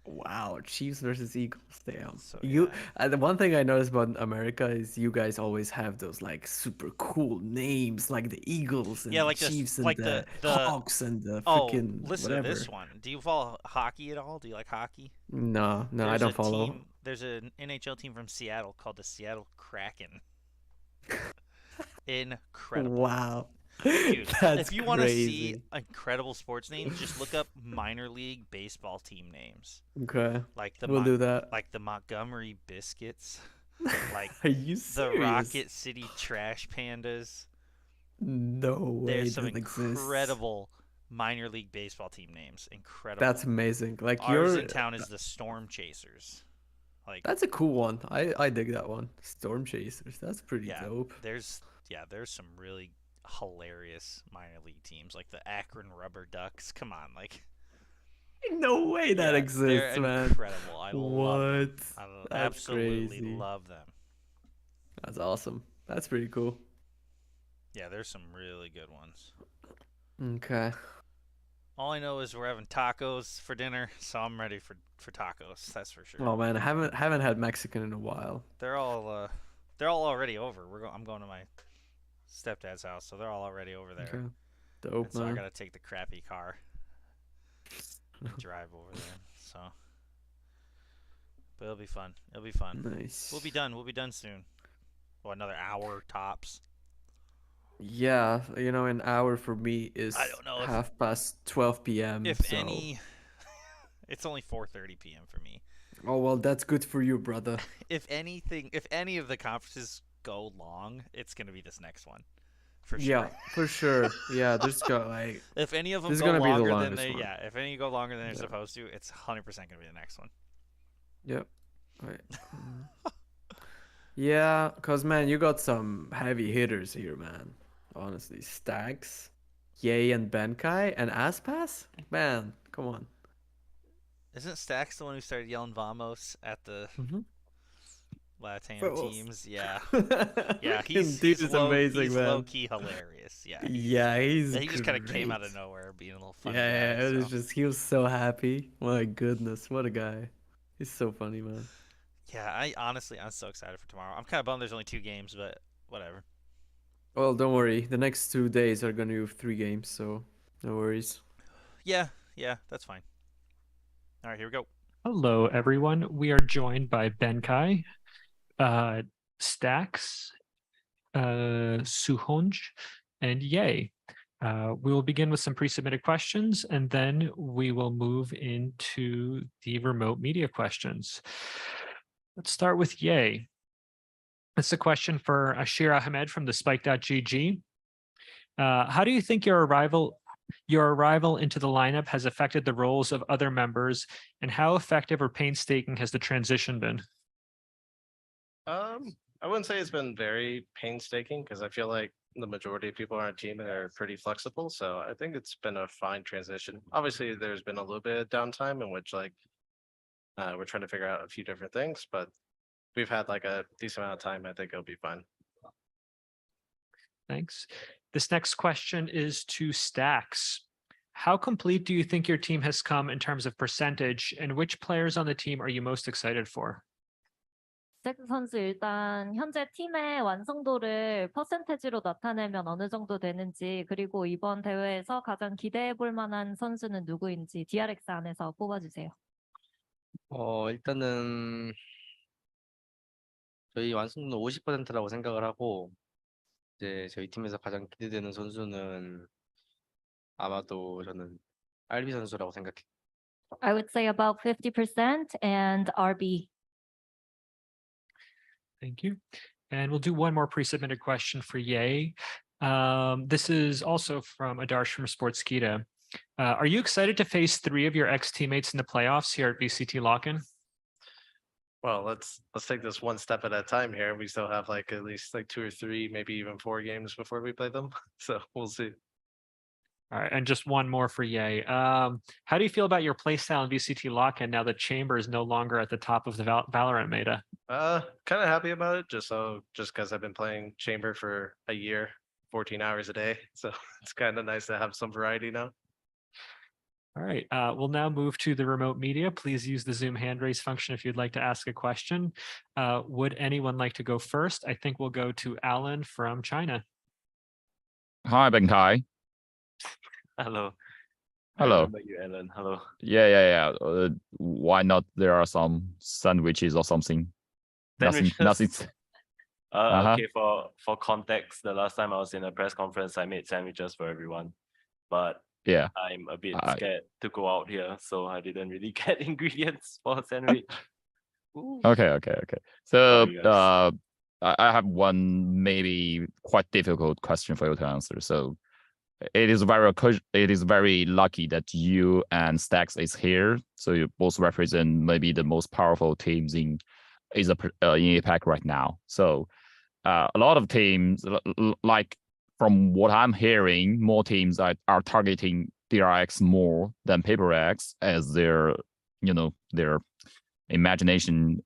Wow, Chiefs versus Eagles. Damn. So, the one thing I noticed about America is you guys always have those like super cool names, like the Eagles and the Chiefs and like the Hawks and the freaking listen whatever. To this one. Do you follow hockey at all? Do you like hockey? No, I don't follow. There's an NHL team from Seattle called the Seattle Kraken. Incredible. Wow. Dude, that's if you want to see incredible sports names, just look up minor league baseball team names. Okay. We'll do that. Like the Montgomery Biscuits. Like Are you the Rocket City Trash Pandas. No way. There's some incredible minor league baseball team names. Incredible. That's amazing. Like ours in town is the Storm Chasers. Like that's a cool one. I dig that one. Storm Chasers. That's pretty dope. There's some really hilarious minor league teams like the Akron Rubber Ducks. Come on, like No way that Yeah, exists, they're man. incredible. I love them. What? I That's absolutely crazy. love them. That's awesome. That's pretty cool. Yeah, there's some really good ones. Okay. All I know is we're having tacos for dinner, so I'm ready for tacos. That's for sure. Oh man, I haven't had Mexican in a while. They're all already over. I'm going to my stepdad's house, so they're all already over there. Okay. Dope, And so I man. gotta take the crappy car and drive over there. So, but it'll be fun. It'll be fun. Nice. We'll be done. We'll be done soon. Well, another hour tops. Yeah, you know, an hour for me is I don't know if- 12 p.m. If so. any, it's only 4:30 p.m. for me. Oh well, that's good for you, brother. If any of the conferences go long, it's gonna be this next one, for sure. Yeah, for sure. Yeah, there's got like. If any of them this is go gonna be the longer than longest they, one. yeah, if any go longer than they're Yeah. supposed to, it's 100% gonna be the next one. Yep. Right. Yeah, cause man, you got some heavy hitters here, man. Honestly, Stags, Ye and Benkai and Aspas. Man, come on. Isn't Stax the one who started yelling "Vamos" at the Latam Vamos. teams? Yeah, yeah. Dude He's is low, amazing, he's man. low key hilarious. Yeah. Yeah, he's. He just kind of came out great. of nowhere, being a little funny. Yeah, guy, it was so. just he was so happy. My goodness, what a guy. He's so funny, man. Yeah, I'm so excited for tomorrow. I'm kind of bummed there's only 2 games, but whatever. Well, don't worry. The next 2 days are gonna be 3 games, so no worries. Yeah, that's fine. All right, here we go. Hello, everyone. We are joined by Benkai, Stax, Suhonj, and Ye. We will begin with some pre-submitted questions, and then we will move into the remote media questions. Let's start with Ye. It's a question for Ashir Ahmed from the Spike.GG. How do you think your arrival into the lineup has affected the roles of other members, and how effective or painstaking has the transition been? I wouldn't say it's been very painstaking because I feel like the majority of people on our team are pretty flexible. So I think it's been a fine transition. Obviously, there's been a little bit of downtime in which we're trying to figure out a few different things, but we've had like a decent amount of time. I think it'll be fine. Thanks. This next question is to Stax. How complete do you think your team has come in terms of percentage, and which players on the team are you most excited for? 잭 선수 일단 현재 팀의 완성도를 퍼센테지로 나타내면 어느 정도 되는지, 그리고 이번 대회에서 가장 기대해 볼 만한 선수는 누구인지 DRX 안에서 뽑아주세요. 일단은 저희 완성도는 50%라고 생각을 하고, 이제 저희 팀에서 가장 기대되는 선수는 아마도 저는 RB 선수라고 생각해요. I would say about 50% and RB. Thank you. And we'll do one more pre-submitted question for Ye. This is also from Adarsh from Sportskita. Are you excited to face 3 of your ex-teammates in the playoffs here at VCT Lock-in? Well, let's take this one step at a time here. We still have at least 2 or 3, maybe even 4 games before we play them. So we'll see. All right, and just one more for Ye. How do you feel about your playstyle in VCT Lock-in now that Chamber is no longer at the top of the Valorant meta? Kind of happy about it, just because I've been playing Chamber for a year, 14 hours a day. So it's kind of nice to have some variety now. All right, we'll now move to the remote media. Please use the Zoom hand raise function if you'd like to ask a question. Would anyone like to go first? I think we'll go to Alan from China. Hi, Benkai. Hello. Hello. About you, Alan. Hello. Yeah. Why not? There are some sandwiches or something. Nothing. Okay, for context, the last time I was in a press conference, I made sandwiches for everyone. But yeah, I'm a bit scared to go out here, so I didn't really get ingredients for a sandwich. Okay. So I have one maybe quite difficult question for you to answer. So it is very lucky that you and Stax is here. So you both represent maybe the most powerful teams in APAC right now. So a lot of teams, like from what I'm hearing, more teams are targeting DRX more than PaperX as their their imagination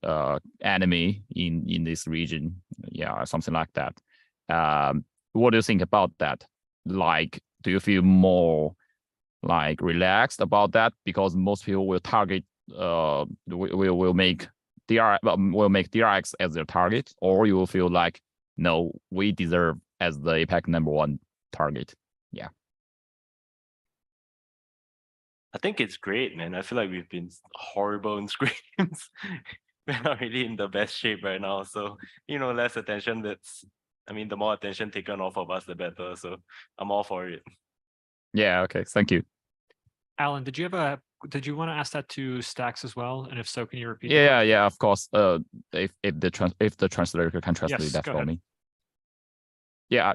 enemy in this region, something like that. What do you think about that? Like, do you feel more like relaxed about that because most people will target will make DRX as their target, or you will feel like no, we deserve as the APAC #1 target? Yeah. I think it's great, man. I feel like we've been horrible in scrims. We're not really in the best shape right now. So, less attention, the more attention taken off of us, the better. So I'm all for it. Yeah, okay. Thank you. Alan, did you want to ask that to Stacks as well? And if so, can you repeat? Yeah, of course. If the translator can translate that for me. Yeah.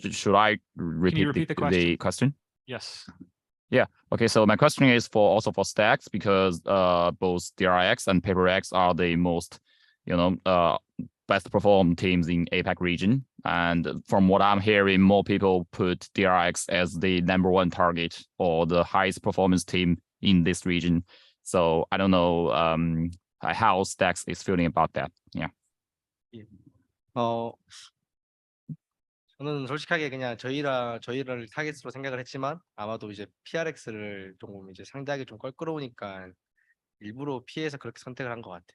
Should I repeat the question? Yes. Yeah. Okay. So my question is also for Stacks because both DRX and PaperX are the most best performed teams in APAC region, and from what I'm hearing, more people put DRX as the #1 target or the highest performance team in this region. So I don't know how Stacks is feeling about that. Yeah. 저는 솔직하게 그냥 저희를 타겟으로 생각을 했지만 아마도 이제 PRX를 조금 이제 상대하기 좀 껄끄러우니까 일부러 피해서 그렇게 선택을 한 것 같아.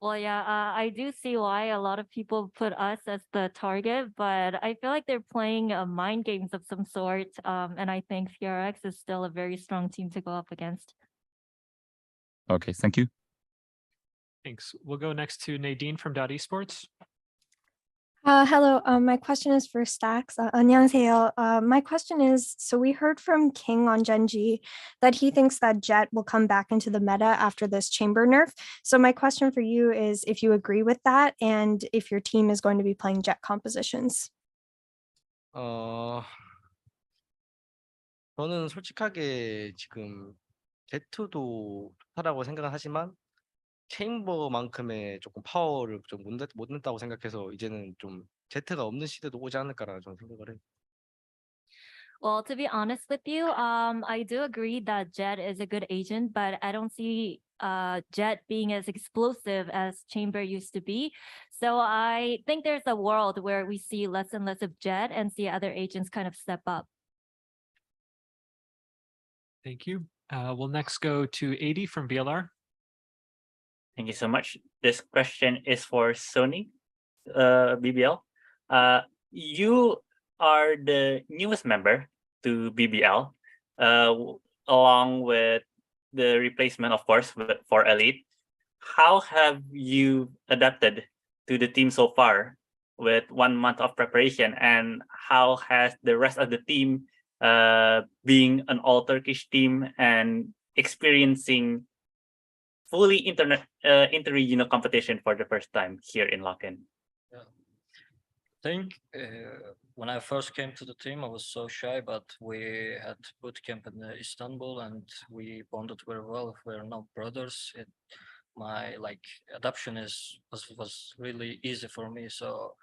Well, yeah, I do see why a lot of people put us as the target, but I feel like they're playing mind games of some sort, and I think PRX is still a very strong team to go up against. Okay, thank you. Thanks. We'll go next to Nadine from Esports. Hello, my question is for Stacks. 안녕하세요. My question is, so we heard from King on Gen.G that he thinks that Jet will come back into the meta after this chamber nerf. So my question for you is if you agree with that and if your team is going to be playing Jet compositions. 저는 솔직하게 지금 제트도 좋다라고 생각을 하지만 체인버만큼의 조금 파워를 좀 못 냈다고 생각해서 이제는 좀 제트가 없는 시대도 오지 않을까라는 저는 생각을 해요. Well, to be honest with you, I do agree that Jet is a good agent, but I don't see Jet being as explosive as Chamber used to be. So I think there's a world where we see less and less of Jet and see other agents kind of step up. Thank you. We'll next go to 80 from VLR. Thank you so much. This question is for Sony, BBL. You are the newest member to BBL, along with the replacement, of course, for Elite. How have you adapted to the team so far with 1 month of preparation, and how has the rest of the team being an all-Turkish team and experiencing fully inter-regional competition for the first time here in Lock-in? Yeah. I think when I first came to the team, I was so shy, but we had boot camp in Istanbul and we bonded very well. We're now brothers. My adoption was really easy for me. So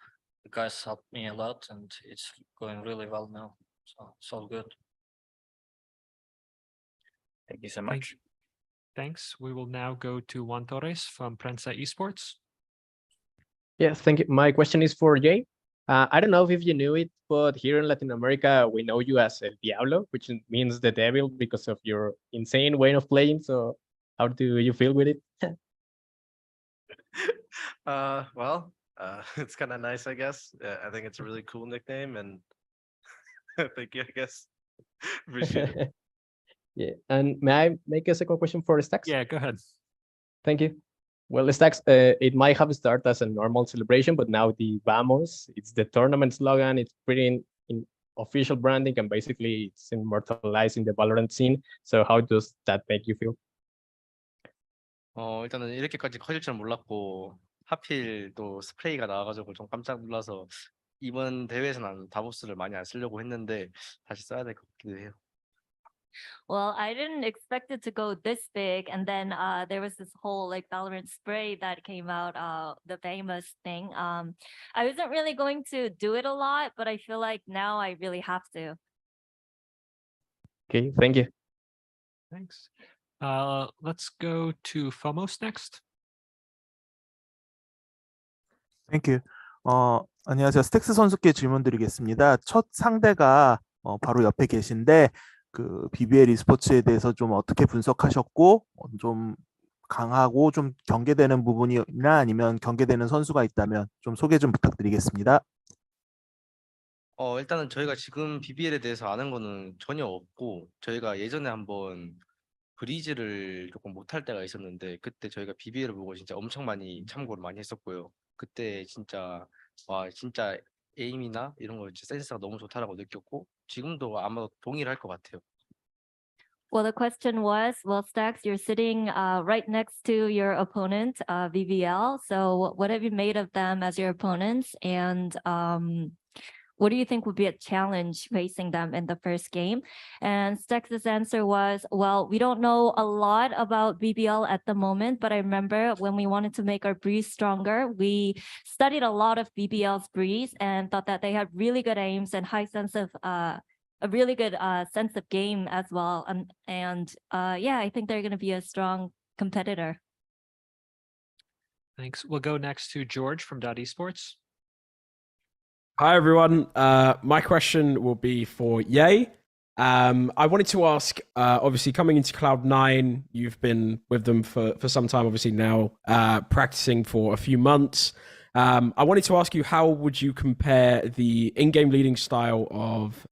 the guys helped me a lot and it's going really well now. So it's all good. Thank you so much. Thanks. We will now go to Juan Torres from Prensa Esports. Yes, thank you. My question is for Jay. I don't know if you knew it, but here in Latin America, we know you as El Diablo, which means the devil because of your insane way of playing. So how do you feel with it? Well, it's kind of nice, I guess. I think it's a really cool nickname, and thank you, I guess. Appreciate it. Yeah, and may I make a second question for Stacks? Yeah, go ahead. Thank you. Well, Stacks, it might have started as a normal celebration, but now the Vamos, it's the tournament slogan, it's pretty in official branding, and basically it's immortalizing the Valorant scene. So how does that make you feel? 일단은 이렇게까지 커질 줄 몰랐고 하필 또 스프레이가 나와가지고 좀 깜짝 놀라서 이번 대회에서는 다보스를 많이 안 쓰려고 했는데 다시 써야 될 것 같기도 해요. Well, I didn't expect it to go this big, and then there was this whole like Valorant spray that came out, the famous thing. I wasn't really going to do it a lot, but I feel like now I really have to. Okay, thank you. Thanks. Let's go to Fomos next. Thank you. 안녕하세요. 스택스 선수께 질문 드리겠습니다. 첫 상대가 바로 옆에 계신데 그 BBL e스포츠에 대해서 좀 어떻게 분석하셨고 좀 강하고 좀 경계되는 부분이나 아니면 경계되는 선수가 있다면 좀 소개 좀 부탁드리겠습니다. 일단은 저희가 지금 BBL에 대해서 아는 거는 전혀 없고 저희가 예전에 한번 브리즈를 조금 못할 때가 있었는데 그때 저희가 BBL을 보고 진짜 엄청 많이 참고를 많이 했었고요. 그때 진짜 와 진짜 에임이나 이런 거 센스가 너무 좋다라고 느꼈고 지금도 아마 동일할 것 같아요. Well, the question was, well, Stacks, you're sitting right next to your opponent, VBL. So what have you made of them as your opponents? And what do you think would be a challenge facing them in the first game? And Stacks' answer was, well, we don't know a lot about BBL at the moment, but I remember when we wanted to make our breeze stronger, we studied a lot of BBL's breeze and thought that they had really good aims and high sense of a really good sense of game as well. And yeah, I think they're going to be a strong competitor. Thanks. We'll go next to George from Esports. Hi, everyone. My question will be for Ye. I wanted to ask, obviously, coming into Cloud9, you've been with them for some time, obviously now practicing for a few months. I wanted to ask you, how would you compare the in-game leading style of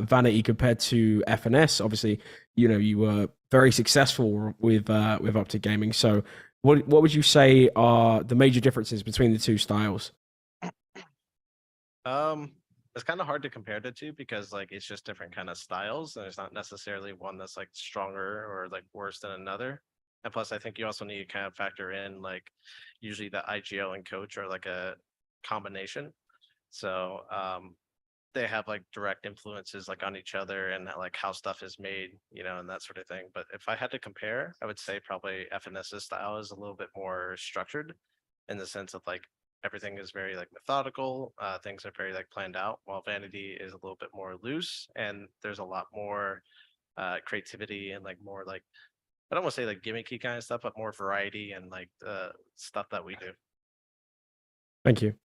Vanity compared to FNS? Obviously, you know, you were very successful with Uptick Gaming. So what would you say are the major differences between the two styles? It's kind of hard to compare the two because like it's just different kind of styles. And there's not necessarily one that's like stronger or like worse than another. And plus, I think you also need to kind of factor in like usually the IGL and coach are like a combination. So they have like direct influences like on each other and like how stuff is made, you know, and that sort of thing. But if I had to compare, I would say probably FNS's style is a little bit more structured in the sense of like everything is very like methodical. Things are very like planned out, while Vanity is a little bit more loose and there's a lot more creativity and like more like I don't want to say like gimmicky kind of stuff, but more variety and like the stuff that we do. Thank you.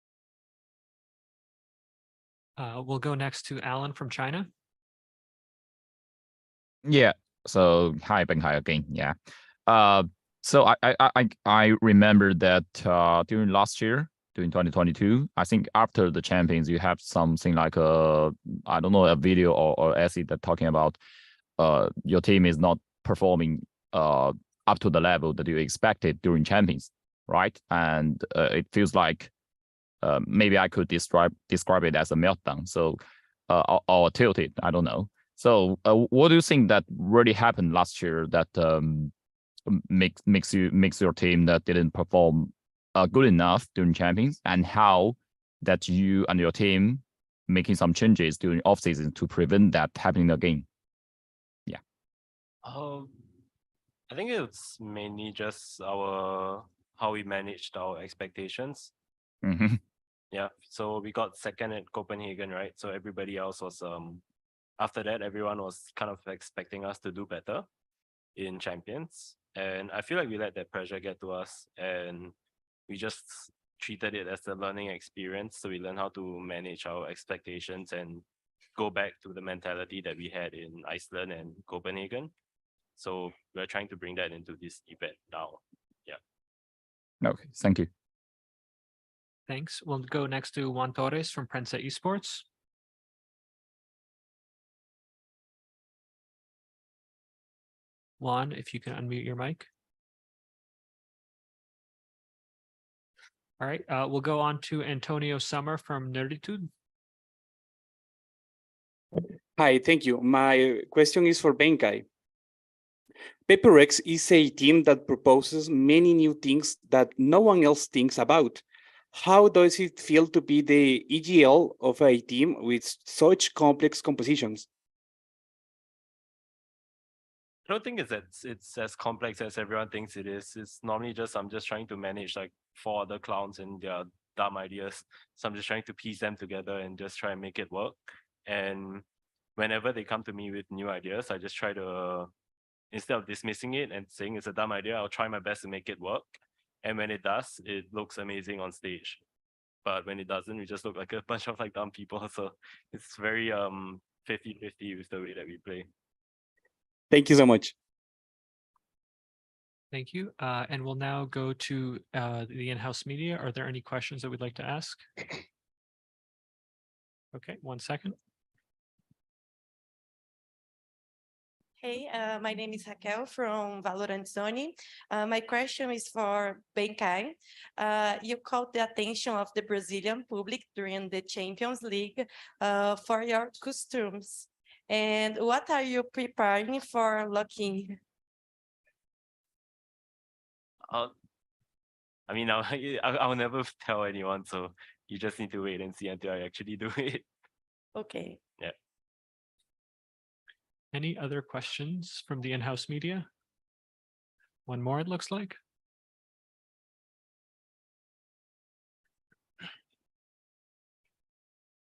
We'll go next to Alan from China. Yeah. So hi, Benghai again. Yeah. So I remember that during last year, during 2022, I think after the champions, you have something like I don't know, a video or essay that talking about your team is not performing up to the level that you expected during champions, right? And it feels like maybe I could describe it as a meltdown. So or tilted, I don't know. So what do you think that really happened last year that makes your team that didn't perform good enough during champions, and how that you and your team making some changes during off season to prevent that happening again? Yeah. I think it's mainly just how we managed our expectations. Mm-hmm. Yeah. So we got second at Copenhagen, right? So everybody else was after that, everyone was kind of expecting us to do better in champions. And I feel like we let that pressure get to us, and we just treated it as a learning experience. So we learned how to manage our expectations and go back to the mentality that we had in Iceland and Copenhagen. So we're trying to bring that into this event now. Yeah. Okay, thank you. Thanks. We'll go next to Juan Torres from Prensa Esports. Juan, if you can unmute your mic. All right, we'll go on to Antonio Summer from Nerditude. Hi, thank you. My question is for Benkai. PaperX is a team that proposes many new things that no one else thinks about. How does it feel to be the EGL of a team with such complex compositions? I don't think it's as complex as everyone thinks it is. It's normally just I'm just trying to manage like 4 other clowns and their dumb ideas. So I'm just trying to piece them together and just try and make it work. And whenever they come to me with new ideas, I just try to, instead of dismissing it and saying it's a dumb idea, I'll try my best to make it work. And when it does, it looks amazing on stage. But when it doesn't, we just look like a bunch of like dumb people. So it's very 50-50 with the way that we play. Thank you so much. Thank you. And we'll now go to the in-house media. Are there any questions that we'd like to ask? Okay, 1 second. Hey, my name is Raquel from Valorant Zone. My question is for Benkai. You called the attention of the Brazilian public during the Champions League for your costumes. And what are you preparing for looking? I mean, I'll never tell anyone, so you just need to wait and see until I actually do it. Okay. Yeah. Any other questions from the in-house media? One more, it looks like.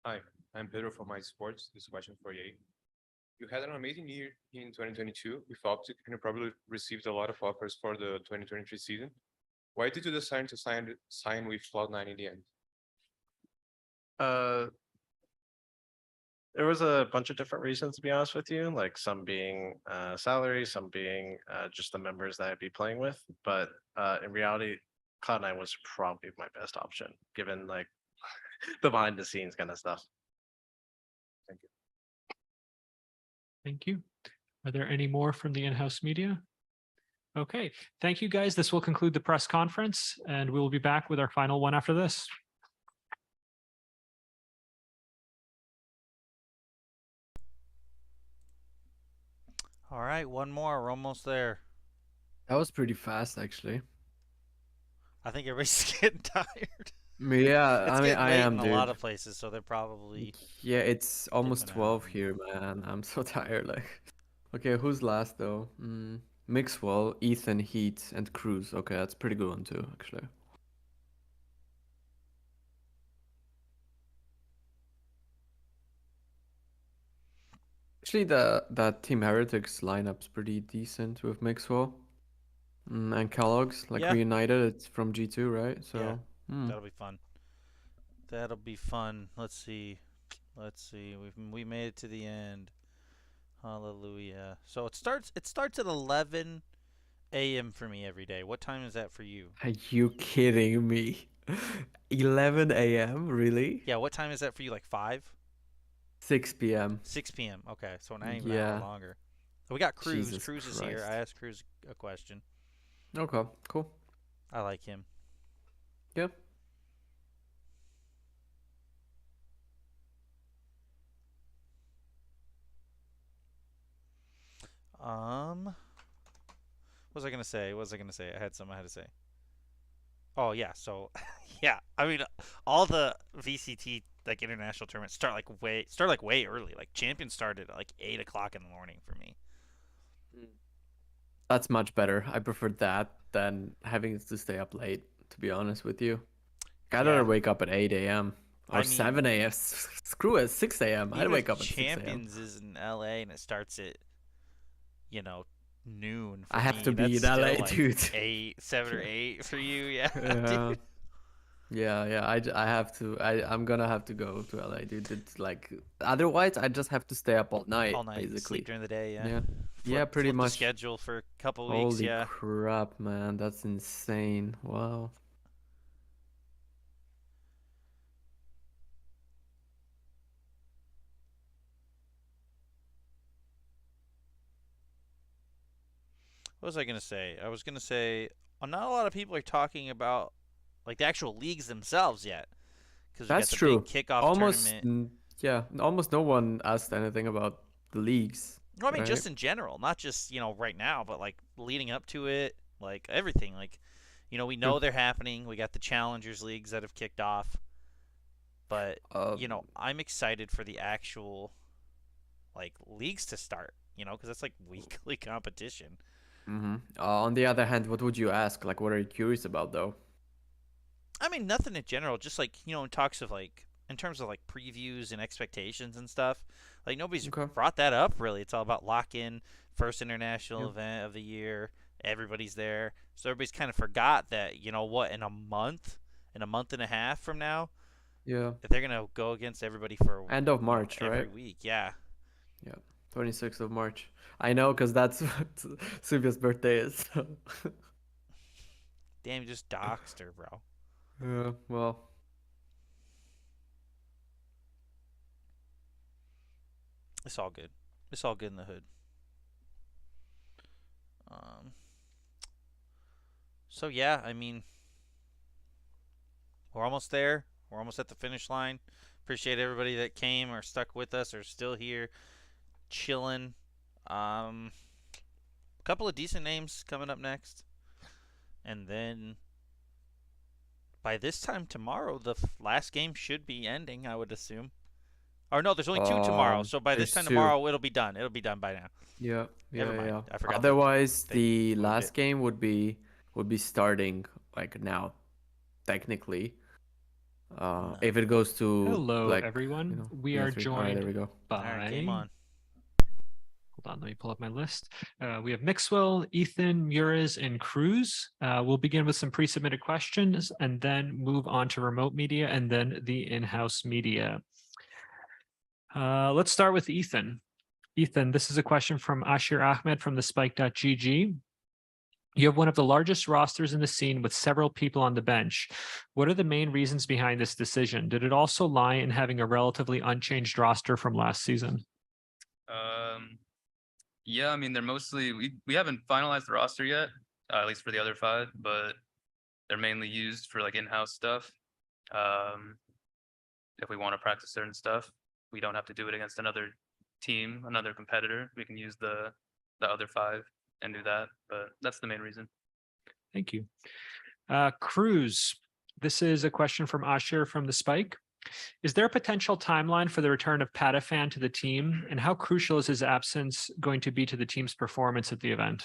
Hi, I'm Pedro from Esports. This question for Ye. You had an amazing year in 2022 with Optic, and you probably received a lot of offers for the 2023 season. Why did you decide to sign with Cloud9 in the end? There was a bunch of different reasons, to be honest with you, like some being salary, some being just the members that I'd be playing with. But in reality, Cloud9 was probably my best option, given like the behind the scenes kind of stuff. Thank you. Thank you. Are there any more from the in-house media? Okay, thank you guys. This will conclude the press conference, and we will be back with our final one after this. All right, one more. We're almost there. That was pretty fast, actually. I think everybody's getting tired. Yeah, It's I mean, getting I late am, in dude. a lot of places, so they're probably. Yeah, it's almost 12 here, man. I'm so tired. Like, okay, who's last though? Mixwell, Ethan, Heat, and Cruz. Okay, that's a pretty good one too, actually. Actually, that Team Heretics lineup's pretty decent with Mixwell. And Kellogg's, like Yeah. reunited. It's from G2, right? So Yeah, that'll be fun. That'll be fun. Let's see. We made it to the end. Hallelujah. So it starts at 11 a.m. for me every day. What time is that for you? Are you kidding me? 11 a.m. Really? Yeah. What time is that for you? Like 5? 6 p.m. 6 p.m. Okay, so not even an Yeah. hour longer. We got Cruz. Jesus Cruz is here. Christ. I asked Cruz a question. Okay, cool. I like him. Yep. What was I gonna say? I had something I had to say. Oh yeah, so yeah, I mean, all the VCT like international tournaments start like way early. Like Champions started at like 8 o'clock in the morning for me. That's much better. I prefer that than having to stay up late, to be honest with you. I'd rather wake up at 8 a.m. or 7 a.m. Screw it, 6 a.m. I'd wake up at 6 a.m. Champions is in LA and it starts at, noon. For I have me. to be That's in LA, still, like, dude. 7 or 8 for you, yeah. Yeah. Dude. Yeah, I have to. I'm gonna have to go to LA, dude. It's like otherwise, I just have to stay up all night, All night, basically. sleep during the day, yeah. Yeah, pretty flip much. the schedule for a couple weeks, Holy yeah. crap, man, that's insane! Wow. What was I gonna say? I was gonna say not a lot of people are talking about like the actual leagues themselves yet, because That's got the true. big kickoff Almost, tournament. yeah, almost no one asked anything about the leagues. No, I mean right? just in general, not just right now, but like leading up to it, like everything. Like, we know they're happening. We got the Challengers leagues that have kicked off, but I'm excited for the actual like leagues to start. because that's like weekly competition. On the other hand, what would you ask? Like, what are you curious about, though? I mean, nothing in general. Just like in talks of like in terms of like previews and expectations and stuff. Like nobody's brought that up really. It's all about lock-in, first international event of the year. Everybody's there, so everybody's kind of forgot that in a month and a half from now, that they're gonna go against everybody for end of March, every right? week. Yeah. 26th of March. I know because that's what Subia's birthday is. So. Damn, you just doxed her, bro. Yeah, well. It's all good. It's all good in the hood. So yeah, I mean, we're almost there. We're almost at the finish line. Appreciate everybody that came or stuck with us or still here, chilling. A couple of decent names coming up next, and then by this time tomorrow, the last game should be ending, I would assume. Or no, there's only 2 tomorrow. So by this time tomorrow, it'll be done. It'll be done by now. Yeah. Never mind. I forgot. Otherwise, the last game would be starting like now, technically. If it goes to Hello, like, everyone. We are joined there we go. by. Game on. Hold on, let me pull up my list. We have Mixwell, Ethan, Mures, and Cruz. We'll begin with some pre-submitted questions and then move on to remote media and then the in-house media. Let's start with Ethan. Ethan, this is a question from Ashir Ahmed from the Spike.gg. You have one of the largest rosters in the scene with several people on the bench. What are the main reasons behind this decision? Did it also lie in having a relatively unchanged roster from last season? Yeah, I mean, they're mostly, we haven't finalized the roster yet, at least for the other 5, but they're mainly used for like in-house stuff. If we want to practice certain stuff, we don't have to do it against another team, another competitor. We can use the other 5 and do that, but that's the main reason. Thank you. Cruz, this is a question from Ashir from the Spike. Is there a potential timeline for the return of Patafan to the team, and how crucial is his absence going to be to the team's performance at the event?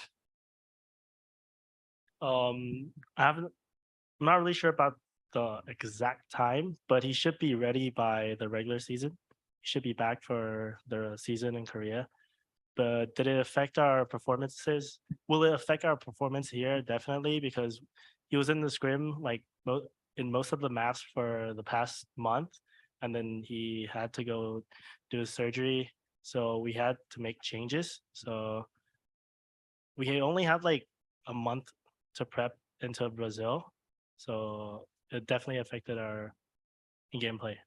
I'm not really sure about the exact time, but he should be ready by the regular season. He should be back for the season in Korea. But did it affect our performances? Will it affect our performance here? Definitely, because he was in the scrim like in most of the maps for the past month, and then he had to go do his surgery, so we had to make changes. So we only had like a month to prep into Brazil, so it definitely affected our in-game play.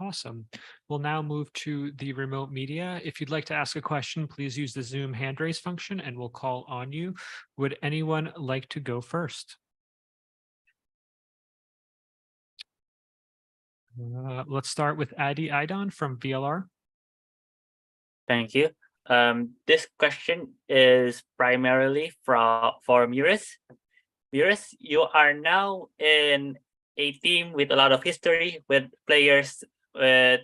Awesome. We'll now move to the remote media. If you'd like to ask a question, please use the Zoom hand raise function and we'll call on you. Would anyone like to go first? Let's start with Adi Aidan from VLR. Thank you. This question is primarily for Mures. Mures, you are now in a team with a lot of history, with players with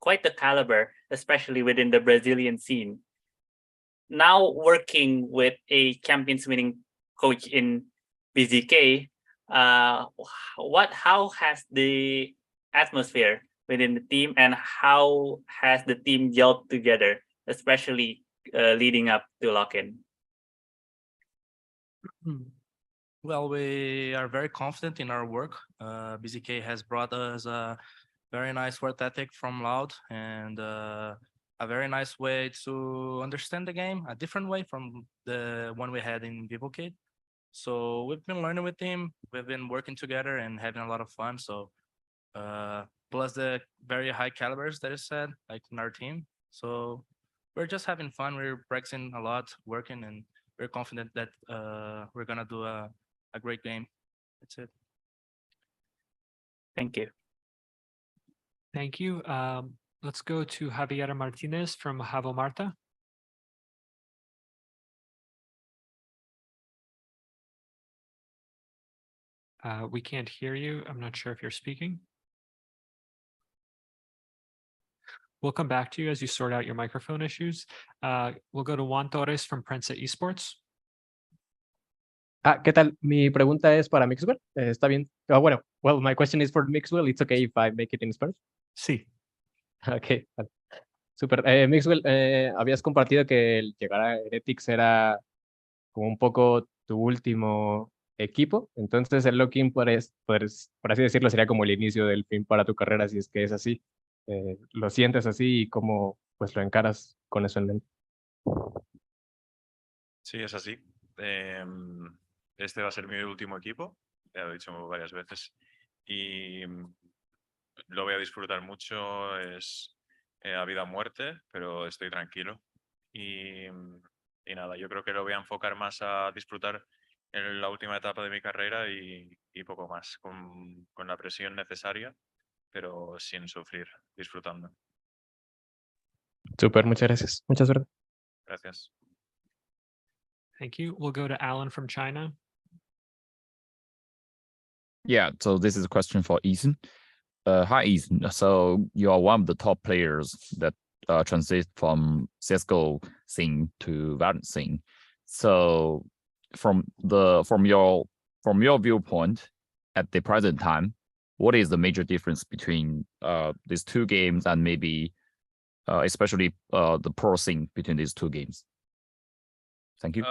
quite the caliber, especially within the Brazilian scene. Now working with a champions winning coach in VCT, how has the atmosphere within the team and how has the team gelled together, especially leading up to lock-in? Well, we are very confident in our work. BZK has brought us a very nice work ethic from Loud and a very nice way to understand the game, a different way from the one we had in VivoKid. So we've been learning with him. We've been working together and having a lot of fun. So plus the very high calibers that is said, like in our team. So we're just having fun. We're practicing a lot, working, and we're confident that we're gonna do a great game. That's it. Thank you. Thank you. Let's go to Javier Martinez from Javo Marta. We can't hear you. I'm not sure if you're speaking. We'll come back to you as you sort out your microphone issues. We'll go to Juan Torres from Prensa Esports. ¿Qué tal? Mi pregunta es para Mixwell. ¿Está bien? Bueno, well, my question is for Mixwell. It's okay if I make it in Spanish. Sí. Ok, vale. Super. Mixwell, habías compartido que el llegar a Heretics era como un poco tu último equipo. Entonces el lock-in, por así decirlo, sería como el inicio del fin para tu carrera, si es que es así. ¿Lo sientes así y cómo pues lo encaras con eso en mente? Sí, es así. Este va a ser mi último equipo, ya lo he dicho varias veces, y lo voy a disfrutar mucho, es a vida o muerte, pero estoy tranquilo. Y nada, yo creo que lo voy a enfocar más a disfrutar en la última etapa de mi carrera y poco más, con la presión necesaria, pero sin sufrir, disfrutando. Super, muchas gracias. Muchas gracias. Gracias. Thank you. We'll go to Alan from China. Yeah, so this is a question for Ethan. Hi, Ethan. So you are one of the top players that transit from CSGO scene to Valorant scene. So from your viewpoint at the present time, what is the major difference between these two games and maybe especially the pro scene between these two games? Thank you.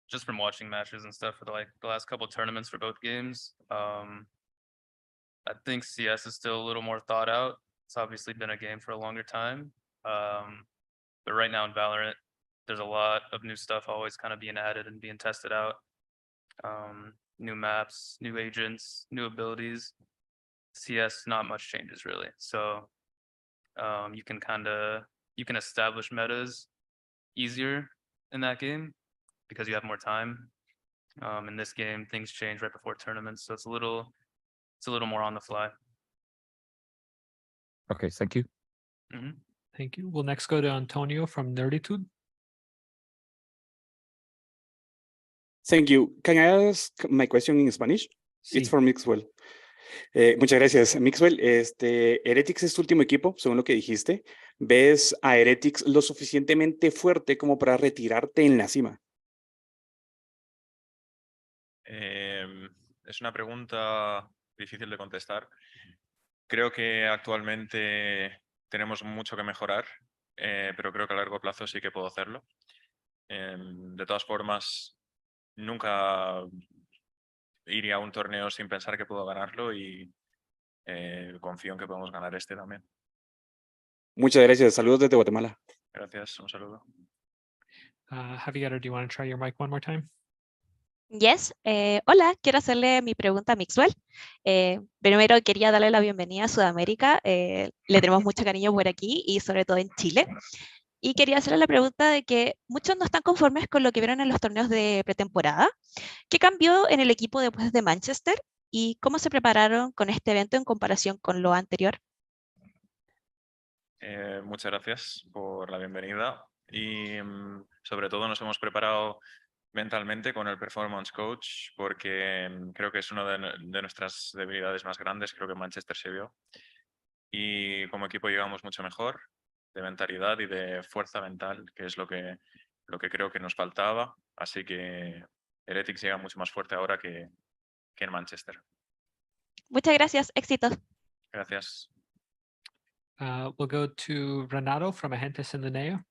Just from watching matches and stuff for the last couple of tournaments for both games, I think CS is still a little more thought out. It's obviously been a game for a longer time, but right now in Valorant, there's a lot of new stuff always kind of being added and being tested out. New maps, new agents, new abilities. CS, not much changes really. So you can establish metas easier in that game because you have more time. In this game, things change right before tournaments, so it's a little more on the fly. Okay, thank you. Thank you. We'll next go to Antonio from Nerditude. Thank you. Can I ask my question in Spanish? It's for Mixwell. Muchas gracias, Mixwell. Heretics es tu último equipo, según lo que dijiste. ¿Ves a Heretics lo suficientemente fuerte como para retirarte en la cima? Es una pregunta difícil de contestar. Creo que actualmente tenemos mucho que mejorar, pero creo que a largo plazo sí que puedo hacerlo. De todas formas, nunca iría a un torneo sin pensar que puedo ganarlo y confío en que podemos ganar este también. Muchas gracias. Saludos desde Guatemala. Gracias. Un saludo. Javier, do you want to try your mic one more time? Yes. Hola, quiero hacerle mi pregunta a Mixwell. Primero quería darle la bienvenida a Sudamérica. Le tenemos mucho cariño por aquí y sobre todo en Chile. Y quería hacerle la pregunta de que muchos no están conformes con lo que vieron en los torneos de pretemporada. ¿Qué cambió en el equipo después de Manchester? ¿Y cómo se prepararon con este evento en comparación con lo anterior? Muchas gracias por la bienvenida y sobre todo nos hemos preparado mentalmente con el Performance Coach porque creo que es una de nuestras debilidades más grandes, creo que en Manchester se vio. Y como equipo llegamos mucho mejor de mentalidad y de fuerza mental, que es lo que creo que nos faltaba. Así que Heretics llega mucho más fuerte ahora que en Manchester. Muchas gracias, éxitos. Gracias. We'll go to Renato from Agentes in the Neo.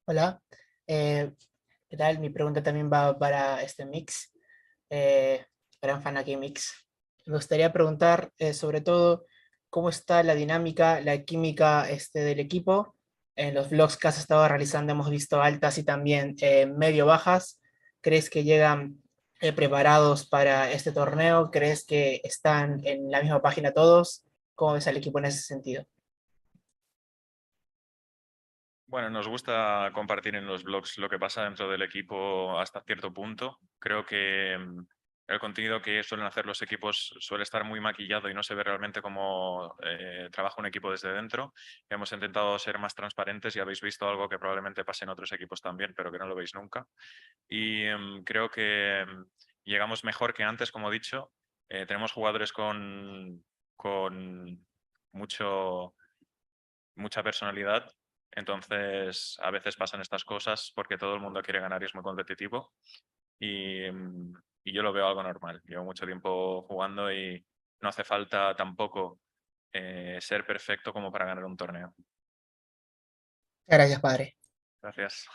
Hola, ¿qué tal? Mi pregunta también va para este Mix, gran fan aquí Mix. Me gustaría preguntar sobre todo cómo está la dinámica, la química del equipo. En los vlogs que has estado realizando hemos visto altas y también medio bajas. ¿Crees que llegan preparados para este torneo? ¿Crees que están en la misma página todos? ¿Cómo ves al equipo en ese sentido? Bueno, nos gusta compartir en los blogs lo que pasa dentro del equipo hasta cierto punto. Creo que el contenido que suelen hacer los equipos suele estar muy maquillado y no se ve realmente cómo trabaja un equipo desde dentro. Hemos intentado ser más transparentes y habéis visto algo que probablemente pase en otros equipos también, pero que no lo veis nunca. Y creo que llegamos mejor que antes, como he dicho. Tenemos jugadores con mucha personalidad. Entonces, a veces pasan estas cosas porque todo el mundo quiere ganar y es muy competitivo. Y yo lo veo algo normal. Llevo mucho tiempo jugando y no hace falta tampoco ser perfecto como para ganar un torneo. Gracias, padre. Gracias.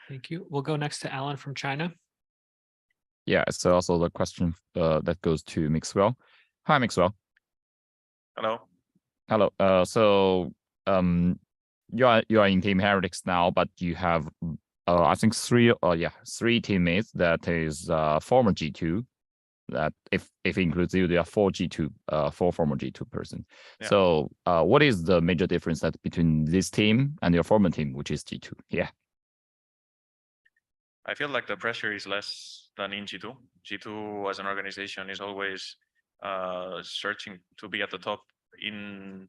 Thank you. We'll go next to Alan from China. Yeah, it's also the question that goes to Mixwell. Hi, Mixwell. Hello. Hello. So you are in Team Heretics now, but you have I think three teammates that is former G2. That if it includes you, there are four former G2 person. Yeah. So what is the major difference that between this team and your former team, which is G2? Yeah. I feel like the pressure is less than in G2. G2 as an organization is always searching to be at the top in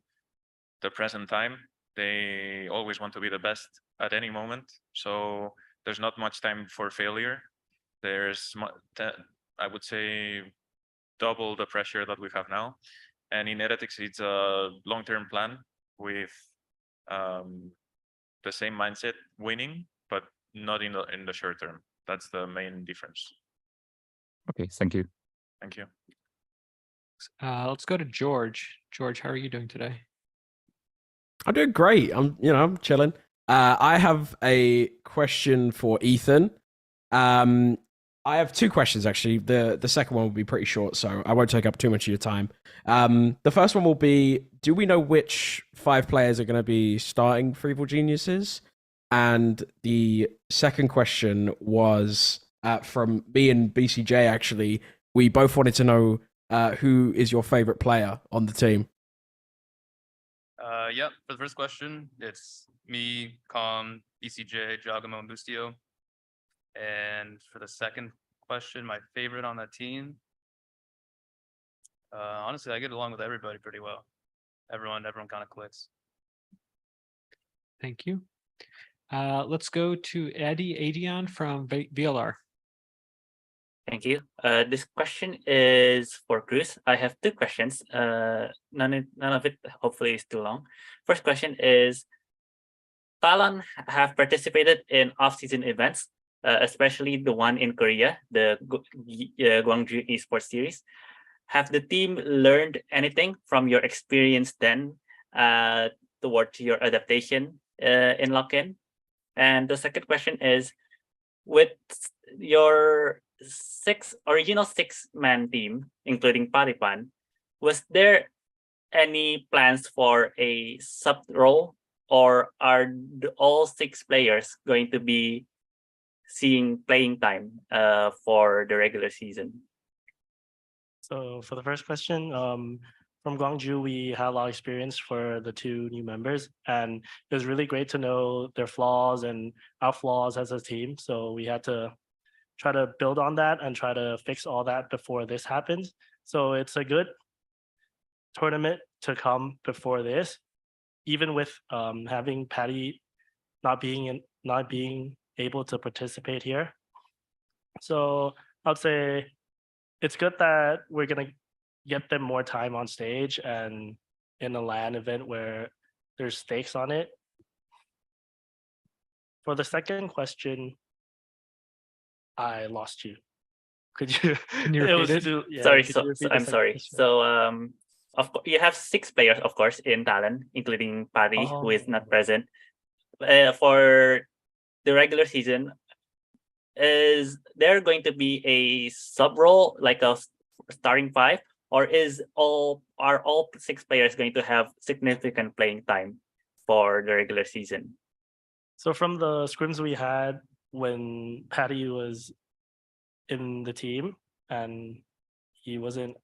the present time. They always want to be the best at any moment. So there's not much time for failure. There's, I would say, double the pressure that we have now. And in Heretics, it's a long-term plan with the same mindset, winning, but not in the short term. That's the main difference. Okay, thank you. Thank you. Let's go to George. George, how are you doing today? I'm doing great. I'm chilling. I have a question for Ethan. I have two questions actually. The second one will be pretty short, so I won't take up too much of your time. The first one will be: do we know which 5 players are going to be starting for Evil Geniuses? And the second question was from me and BCJ. Actually, we both wanted to know who is your favorite player on the team. Yeah, for the first question, it's me, Com, BCJ, Giacomo, and Bustio. And for the second question, my favorite on that team, honestly, I get along with everybody pretty well. Everyone kind of clicks. Thank you. Let's go to Eddie Adion from VLR. Thank you. This question is for Cruz. I have 2 questions. None of it hopefully is too long. First question is, Donlon have participated in off-season events, especially the one in Korea, the Gwangju Esports series. Have the team learned anything from your experience then towards your adaptation in lock-in? And the second question is, with your original 6-man team, including Paripan, was there any plans for a sub role, or are all 6 players going to be seeing playing time for the regular season? So for the first question, from Gwangju, we had a lot of experience for the 2 new members, and it was really great to know their flaws and our flaws as a team. So we had to try to build on that and try to fix all that before this happens. So it's a good tournament to come before this, even with having Patty not being able to participate here. So I'd say it's good that we're gonna get them more time on stage and in a LAN event where there's stakes on it. For the second question, I lost you. Could you? Can you repeat it? Sorry, I'm sorry. So of course you have 6 players, of course, in Talon, including Patty, who is not present. For the regular season, is there going to be a sub role, like a starting 5, or are all 6 players going to have significant playing time for the regular season? So from the scrims we had when Patty was in the team and he wasn't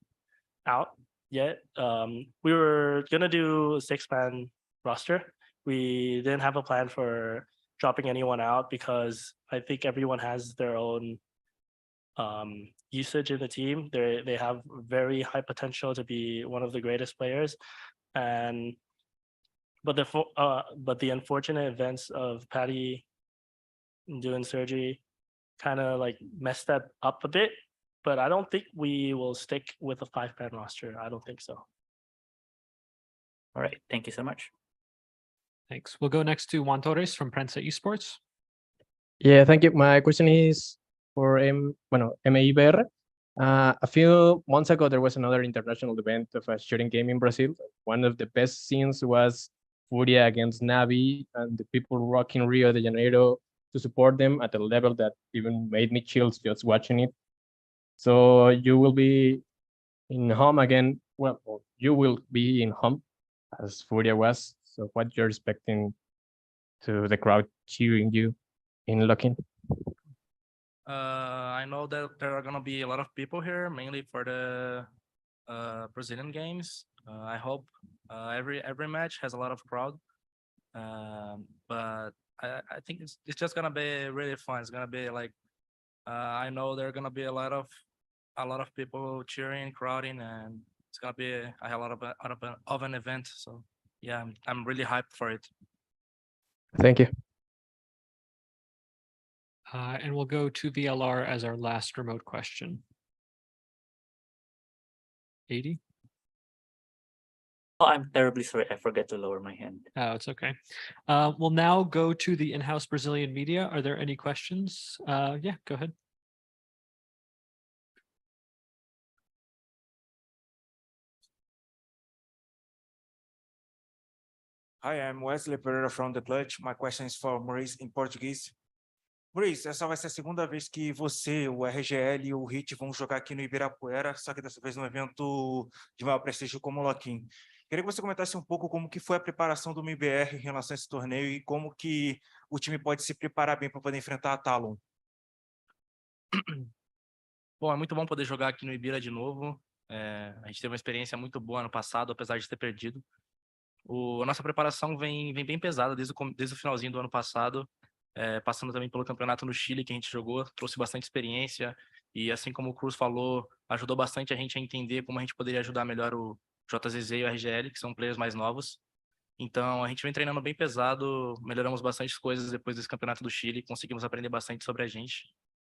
out yet, we were gonna do a 6-man roster. We didn't have a plan for dropping anyone out because I think everyone has their own usage in the team. They have very high potential to be one of the greatest players, but the unfortunate events of Patty doing surgery kind of like messed that up a bit. but I don't think we will stick with a 5-man roster. I don't think so. All right, thank you so much. Thanks. We'll go next to Juan Torres from Prensa Esports. Yeah, thank you. My question is for MEIBR. A few months ago, there was another international event of a shooting game in Brazil. One of the best scenes was Faria against Navi, and the people rocking Rio de Janeiro to support them at a level that even made me chills just watching it. So you will be in home again. Well, you will be in home as Faria was. So what you're expecting to the crowd cheering you in looking? I know that there are gonna be a lot of people here, mainly for the Brazilian games. I hope every match has a lot of crowd. But I think it's just gonna be really fun. It's gonna be like I know there are gonna be a lot of people cheering, crowding, and it's gonna be a lot of an event. So yeah, I'm really hyped for it. Thank you. And we'll go to VLR as our last remote question. 80? Oh, I'm terribly sorry. I forgot to lower my hand. Oh, it's okay. We'll now go to the in-house Brazilian media. Are there any questions? Yeah, go ahead. Hi, I'm Wesley Pereira from The Clutch. My question is for Maurice in Portuguese. Maurice, essa vai ser a segunda vez que você, o RGL e o HIT vão jogar aqui no Ibirapuera, só que dessa vez num evento de maior prestígio como o Lock-in. Queria que você comentasse um pouco como que foi a preparação do MIBR em relação a esse torneio e como que o time pode se preparar bem para poder enfrentar a Talon. Bom, é muito bom poder jogar aqui no Ibira de novo. A gente teve uma experiência muito boa ano passado, apesar de ter perdido. A nossa preparação vem bem pesada desde o finalzinho do ano passado, passando também pelo campeonato no Chile que a gente jogou, trouxe bastante experiência e, assim como o Cruz falou, ajudou bastante a gente a entender como a gente poderia ajudar melhor o JZZ e o RGL, que são players mais novos. Então a gente vem treinando bem pesado, melhoramos bastante coisas depois desse campeonato do Chile, conseguimos aprender bastante sobre a gente.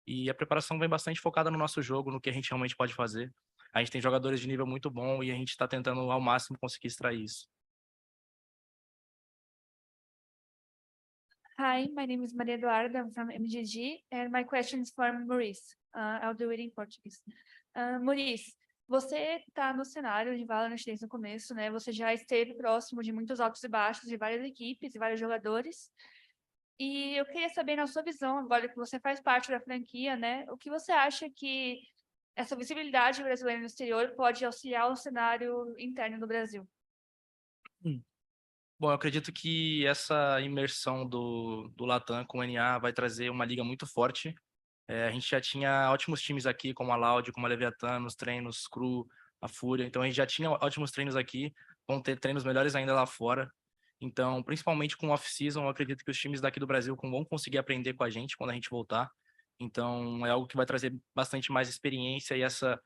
E a preparação vem bastante focada no nosso jogo, no que a gente realmente pode fazer. A gente tem jogadores de nível muito bom e a gente está tentando ao máximo conseguir extrair isso. Hi, my name is Maria Eduarda. I'm from Gen.G, and my question is for Maurice. I'll do it in Portuguese. Maurice, você está no cenário de Valorant desde o começo, né? Você já esteve próximo de muitos altos e baixos de várias equipes e vários jogadores. E eu queria saber, na sua visão, agora que você faz parte da franquia, né? O que você acha que essa visibilidade brasileira no exterior pode auxiliar o cenário interno do Brasil? Bom, eu acredito que essa imersão do Latam com o NA vai trazer uma liga muito forte. A gente já tinha ótimos times aqui, como a Loud, como a Leviathan, nos treinos, Cru, a Fúria. Então, a gente já tinha ótimos treinos aqui, vão ter treinos melhores ainda lá fora. Então, principalmente com off-season, eu acredito que os times daqui do Brasil vão conseguir aprender com a gente quando a gente voltar. Então, é algo que vai trazer bastante mais experiência e essa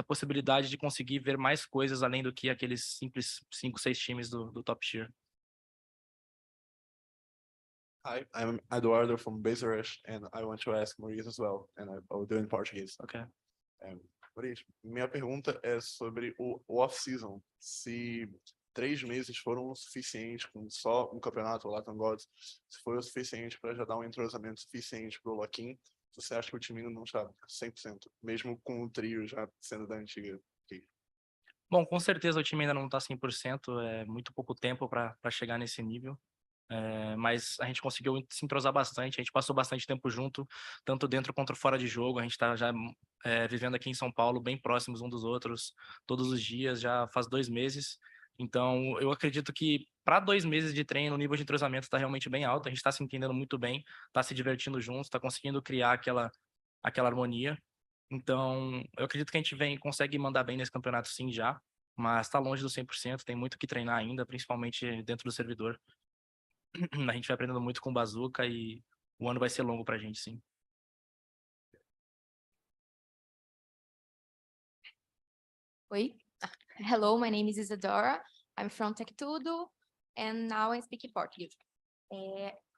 possibilidade de conseguir ver mais coisas além do que aqueles simples 5, 6 times do top tier. Hi, I'm Eduardo from Base Rush, and I want to ask Maurice as well, and I will do in Portuguese. Okay. Maurice, minha pergunta é sobre o off-season. Se 3 meses foram o suficiente com só um campeonato, o Latam Gods, se foi o suficiente para já dar um entrosamento suficiente para o Lock-in, você acha que o time ainda não está 100%, mesmo com o trio já sendo da antiga equipe? Bom, com certeza o time ainda não está 100%, é muito pouco tempo para chegar nesse nível. Mas a gente conseguiu se entrosar bastante, a gente passou bastante tempo junto, tanto dentro quanto fora de jogo. A gente está já vivendo aqui em São Paulo, bem próximos um dos outros, todos os dias, já faz 2 meses. Então, eu acredito que para 2 meses de treino, o nível de entrosamento está realmente bem alto, a gente está se entendendo muito bem, está se divertindo juntos, está conseguindo criar aquela harmonia. Então, eu acredito que a gente consegue mandar bem nesse campeonato sim já, mas está longe do 100%, tem muito que treinar ainda, principalmente dentro do servidor. A gente vai aprendendo muito com o Bazooka e o ano vai ser longo pra gente, sim. Oi. Hello, my name is Isadora. I'm from TechTudo, and now I speak Portuguese.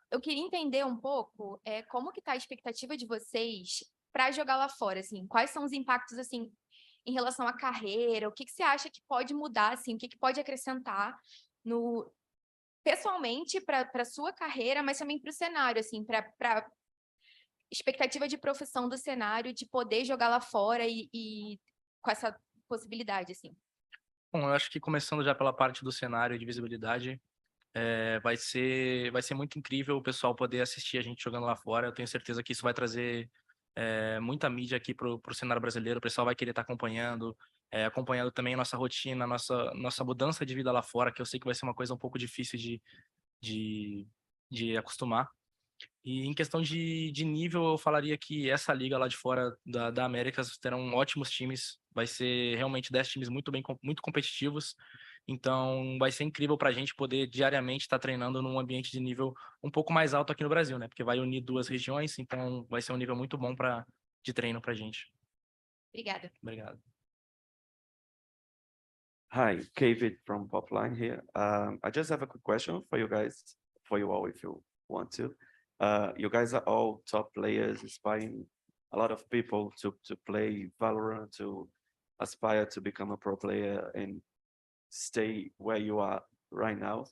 Eu queria entender um pouco como que tá a expectativa de vocês para jogar lá fora, assim? Quais são os impactos, assim, em relação à carreira? O que você acha que pode mudar, assim? O que pode acrescentar no pessoalmente para sua carreira, mas também para o cenário, assim, para expectativa de profissão do cenário, de poder jogar lá fora e com essa possibilidade, assim? Bom, eu acho que começando já pela parte do cenário e de visibilidade, vai ser muito incrível o pessoal poder assistir a gente jogando lá fora. Eu tenho certeza que isso vai trazer muita mídia aqui pro cenário brasileiro. O pessoal vai querer estar acompanhando, acompanhando também a nossa rotina, nossa mudança de vida lá fora, que eu sei que vai ser uma coisa um pouco difícil de acostumar. E em questão de nível, eu falaria que essa liga lá de fora da Américas terão ótimos times. Vai ser realmente 10 times muito competitivos. Então, vai ser incrível para a gente poder diariamente estar treinando num ambiente de nível um pouco mais alto aqui no Brasil, né? Porque vai unir duas regiões, então vai ser um nível muito bom de treino para a gente. Obrigada. Obrigado. Hi, David from Popline here. I just have a quick question for you guys, for you all, if you want to. You guys are all top players, inspiring a lot of people to play Valorant, to aspire to become a pro player and stay where you are right now.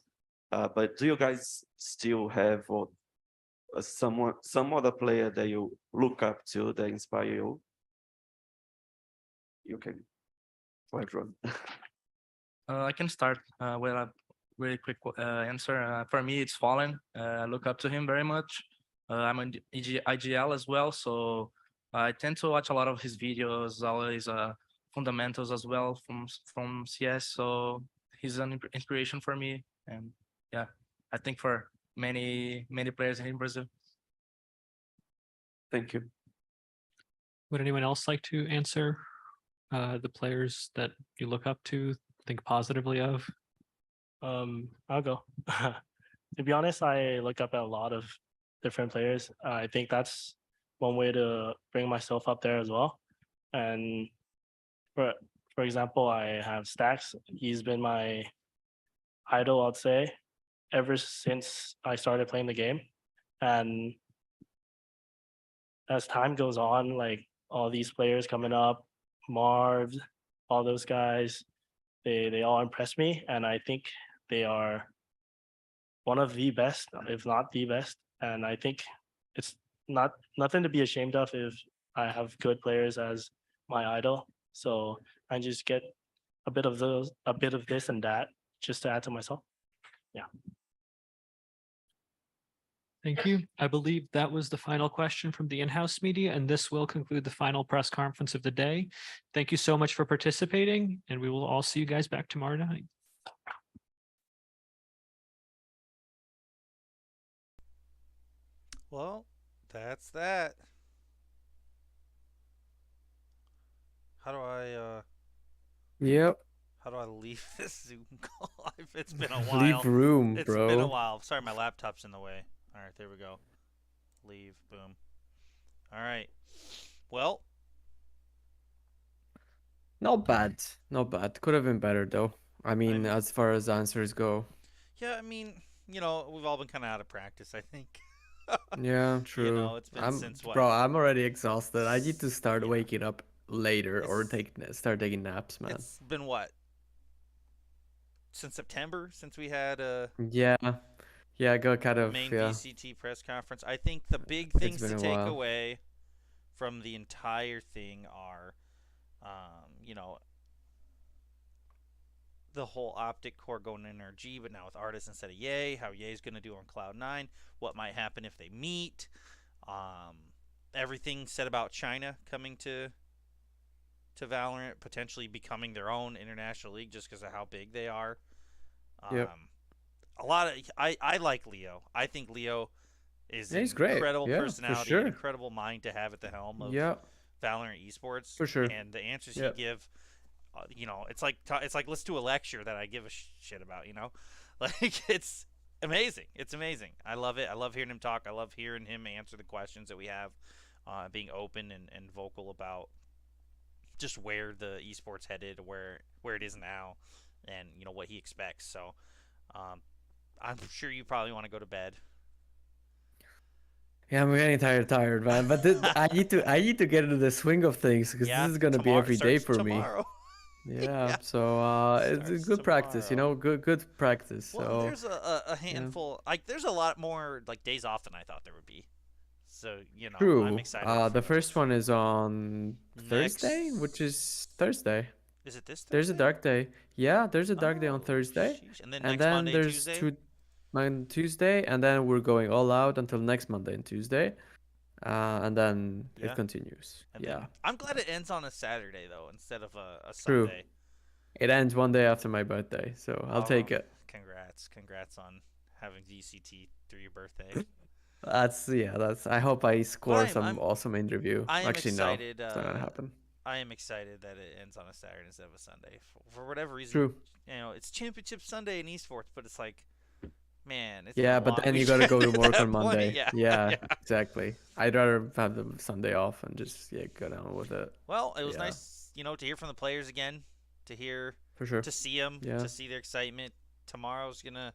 But do you guys still have some other player that you look up to that inspire you? You can, for everyone. I can start with a really quick answer. For me, it's Fallen. I look up to him very much. I'm an IGL as well, so I tend to watch a lot of his videos, always fundamentals as well from CS. So he's an inspiration for me, and yeah, I think for many players in Brazil. Thank you. Would anyone else like to answer the players that you look up to, think positively of? I'll go. To be honest, I look up at a lot of different players. I think that's one way to bring myself up there as well. And for example, I have Stacks. He's been my idol, I'd say, ever since I started playing the game. And as time goes on, like all these players coming up, Marv, all those guys, they all impress me, and I think they are one of the best, if not the best. And I think it's nothing to be ashamed of if I have good players as my idol. So I just get a bit of this and that just to add to myself. Yeah. Thank you. I believe that was the final question from the in-house media, and this will conclude the final press conference of the day. Thank you so much for participating, and we will all see you guys back tomorrow night. Well, that's that. How do I Yep. How do I leave this Zoom call? It's been a while. Leave room, It's bro. been a while. Sorry, my laptop's in the way. All right, there we go. Leave. Boom. All right. Well, not bad. Not bad. Could have been better though. I mean, as far as answers go. yeah, I mean, we've all been kind of out of practice, I think. Yeah, true. It's been since what? Bro, I'm already exhausted. I need to start waking up later or start taking naps, man. It's been what? Since September, since we had Yeah. Yeah, I got kind of main VCT press conference. I think the big things to take away from the entire thing are, the whole optic core going in NRG, but now with Artis instead of Ye, how Ye's going to do on Cloud9, what might happen if they meet, everything said about China coming to Valorant, potentially becoming their own international league just because of how big they are. Yep. A lot of I like Leo. I think Leo is an he's great. incredible Yeah, for personality, sure. an incredible mind to have at the helm of Valorant Esports. For sure. And the answers he give, it's like let's do a lecture that I give a shit about. Like it's amazing. It's amazing. I love it. I love hearing him talk. I love hearing him answer the questions that we have, being open and vocal about just where the esports headed, where it is now, and what he expects. So I'm sure you probably want to go to bed. Yeah, I'm getting tired, man. But I need to get into the swing of things because this is gonna be every day for me. Yeah, so it's a good practice, good practice. Well, So there's a handful, like there's a lot more like days off than I thought there would be. So I'm true. excited. The first one is on Thursday, which is Thursday. Is it this Thursday? There's a dark day. Yeah, there's a dark day on Thursday. Sheesh. And then And next then Monday, there's Tuesday? on Tuesday, and then we're going all out until next Monday and Tuesday. And then Yeah. it continues. And Yeah. then, I'm glad it ends on a Saturday though, instead of a True. Sunday. It ends one day after my birthday, so I'll take it. Congrats on having VCT through your birthday. That's I hope I score I'm- some I'm- awesome interview. I am Actually, excited. no, it's not gonna happen. I am excited that it ends on a Saturday instead of a Sunday. For whatever reason, True. It's Championship Sunday in Esports, but it's like, man, it's Yeah, been a but long then you gotta go to weekend work at on that point. Monday. Yeah. Exactly. I'd rather have the Sunday off and just go down with it. Well, it was Yeah. nice, to hear from the players again, to hear, For sure. to see them, Yeah. to see their excitement. Tomorrow's gonna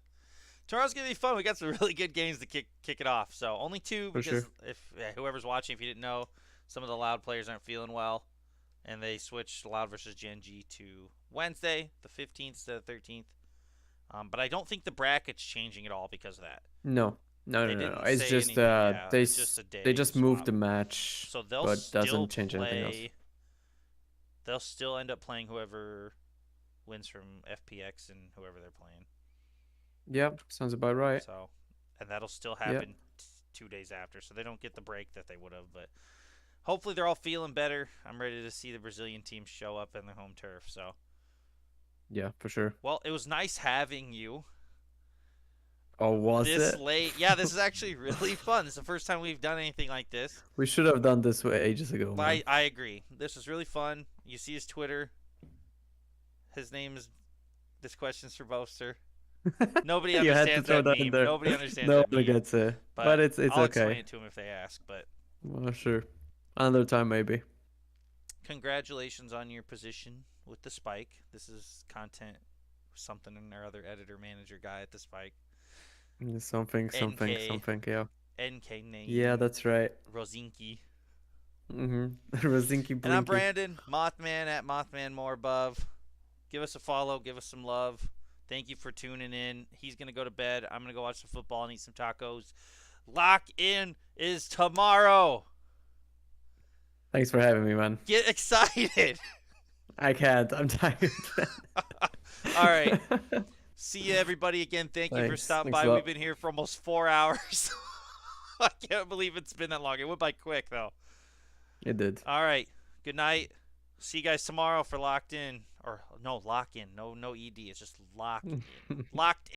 be fun. We got some really good games to kick it off. So only two For because sure. if whoever's watching, if you didn't know, some of the Loud players aren't feeling well, and they switched Loud versus Gen.G to Wednesday, the 15th instead of 13th. But I don't think the bracket's changing at all because of that. No. They No. didn't It's say just anything, yeah, it's just a they day just moved the match, So they'll but still doesn't change anything else. play. They'll still end up playing whoever wins from FPX and whoever they're playing. Yep, sounds about right. So, and that'll still happen 2 days after. So they don't get the break that they would have. But hopefully they're all feeling better. I'm ready to see the Brazilian team show up in the home turf. So. Yeah, for sure. Well, it was nice having you. Oh, was this it? late. Yeah, this is actually really fun. This is the first time we've done anything like this. We should have done this way ages ago. But Man. I agree. This was really fun. You see his Twitter. His name is. This question's for Boaster. Nobody You had to understands throw that that in meme. there. Nobody understands Nobody that meme. gets it. But it's I'll okay. explain it to him if they ask. But Well, sure. Another time maybe. congratulations on your position with the Spike. This is content, something or other editor manager guy at the Spike. Something. Yeah. NK name. Yeah, that's right. Rosinki. Rosinki Blinky. And I'm Brandon, Mothman at Mothman More Above. Give us a follow. Give us some love. Thank you for tuning in. He's going to go to bed. I'm going to go watch some football and eat some tacos. Lock in is tomorrow. Thanks for having me, man. Get excited. I can't. I'm tired. All right. See you, everybody. Again, thank you for Thanks. stopping Thanks by. a We've lot. been here for almost 4 hours. I can't believe it's been that long. It went by quick, though. It did. All right. Good night. See you guys tomorrow for Locked In. Or no, Lock In. No ED. It's just Locked In. Locked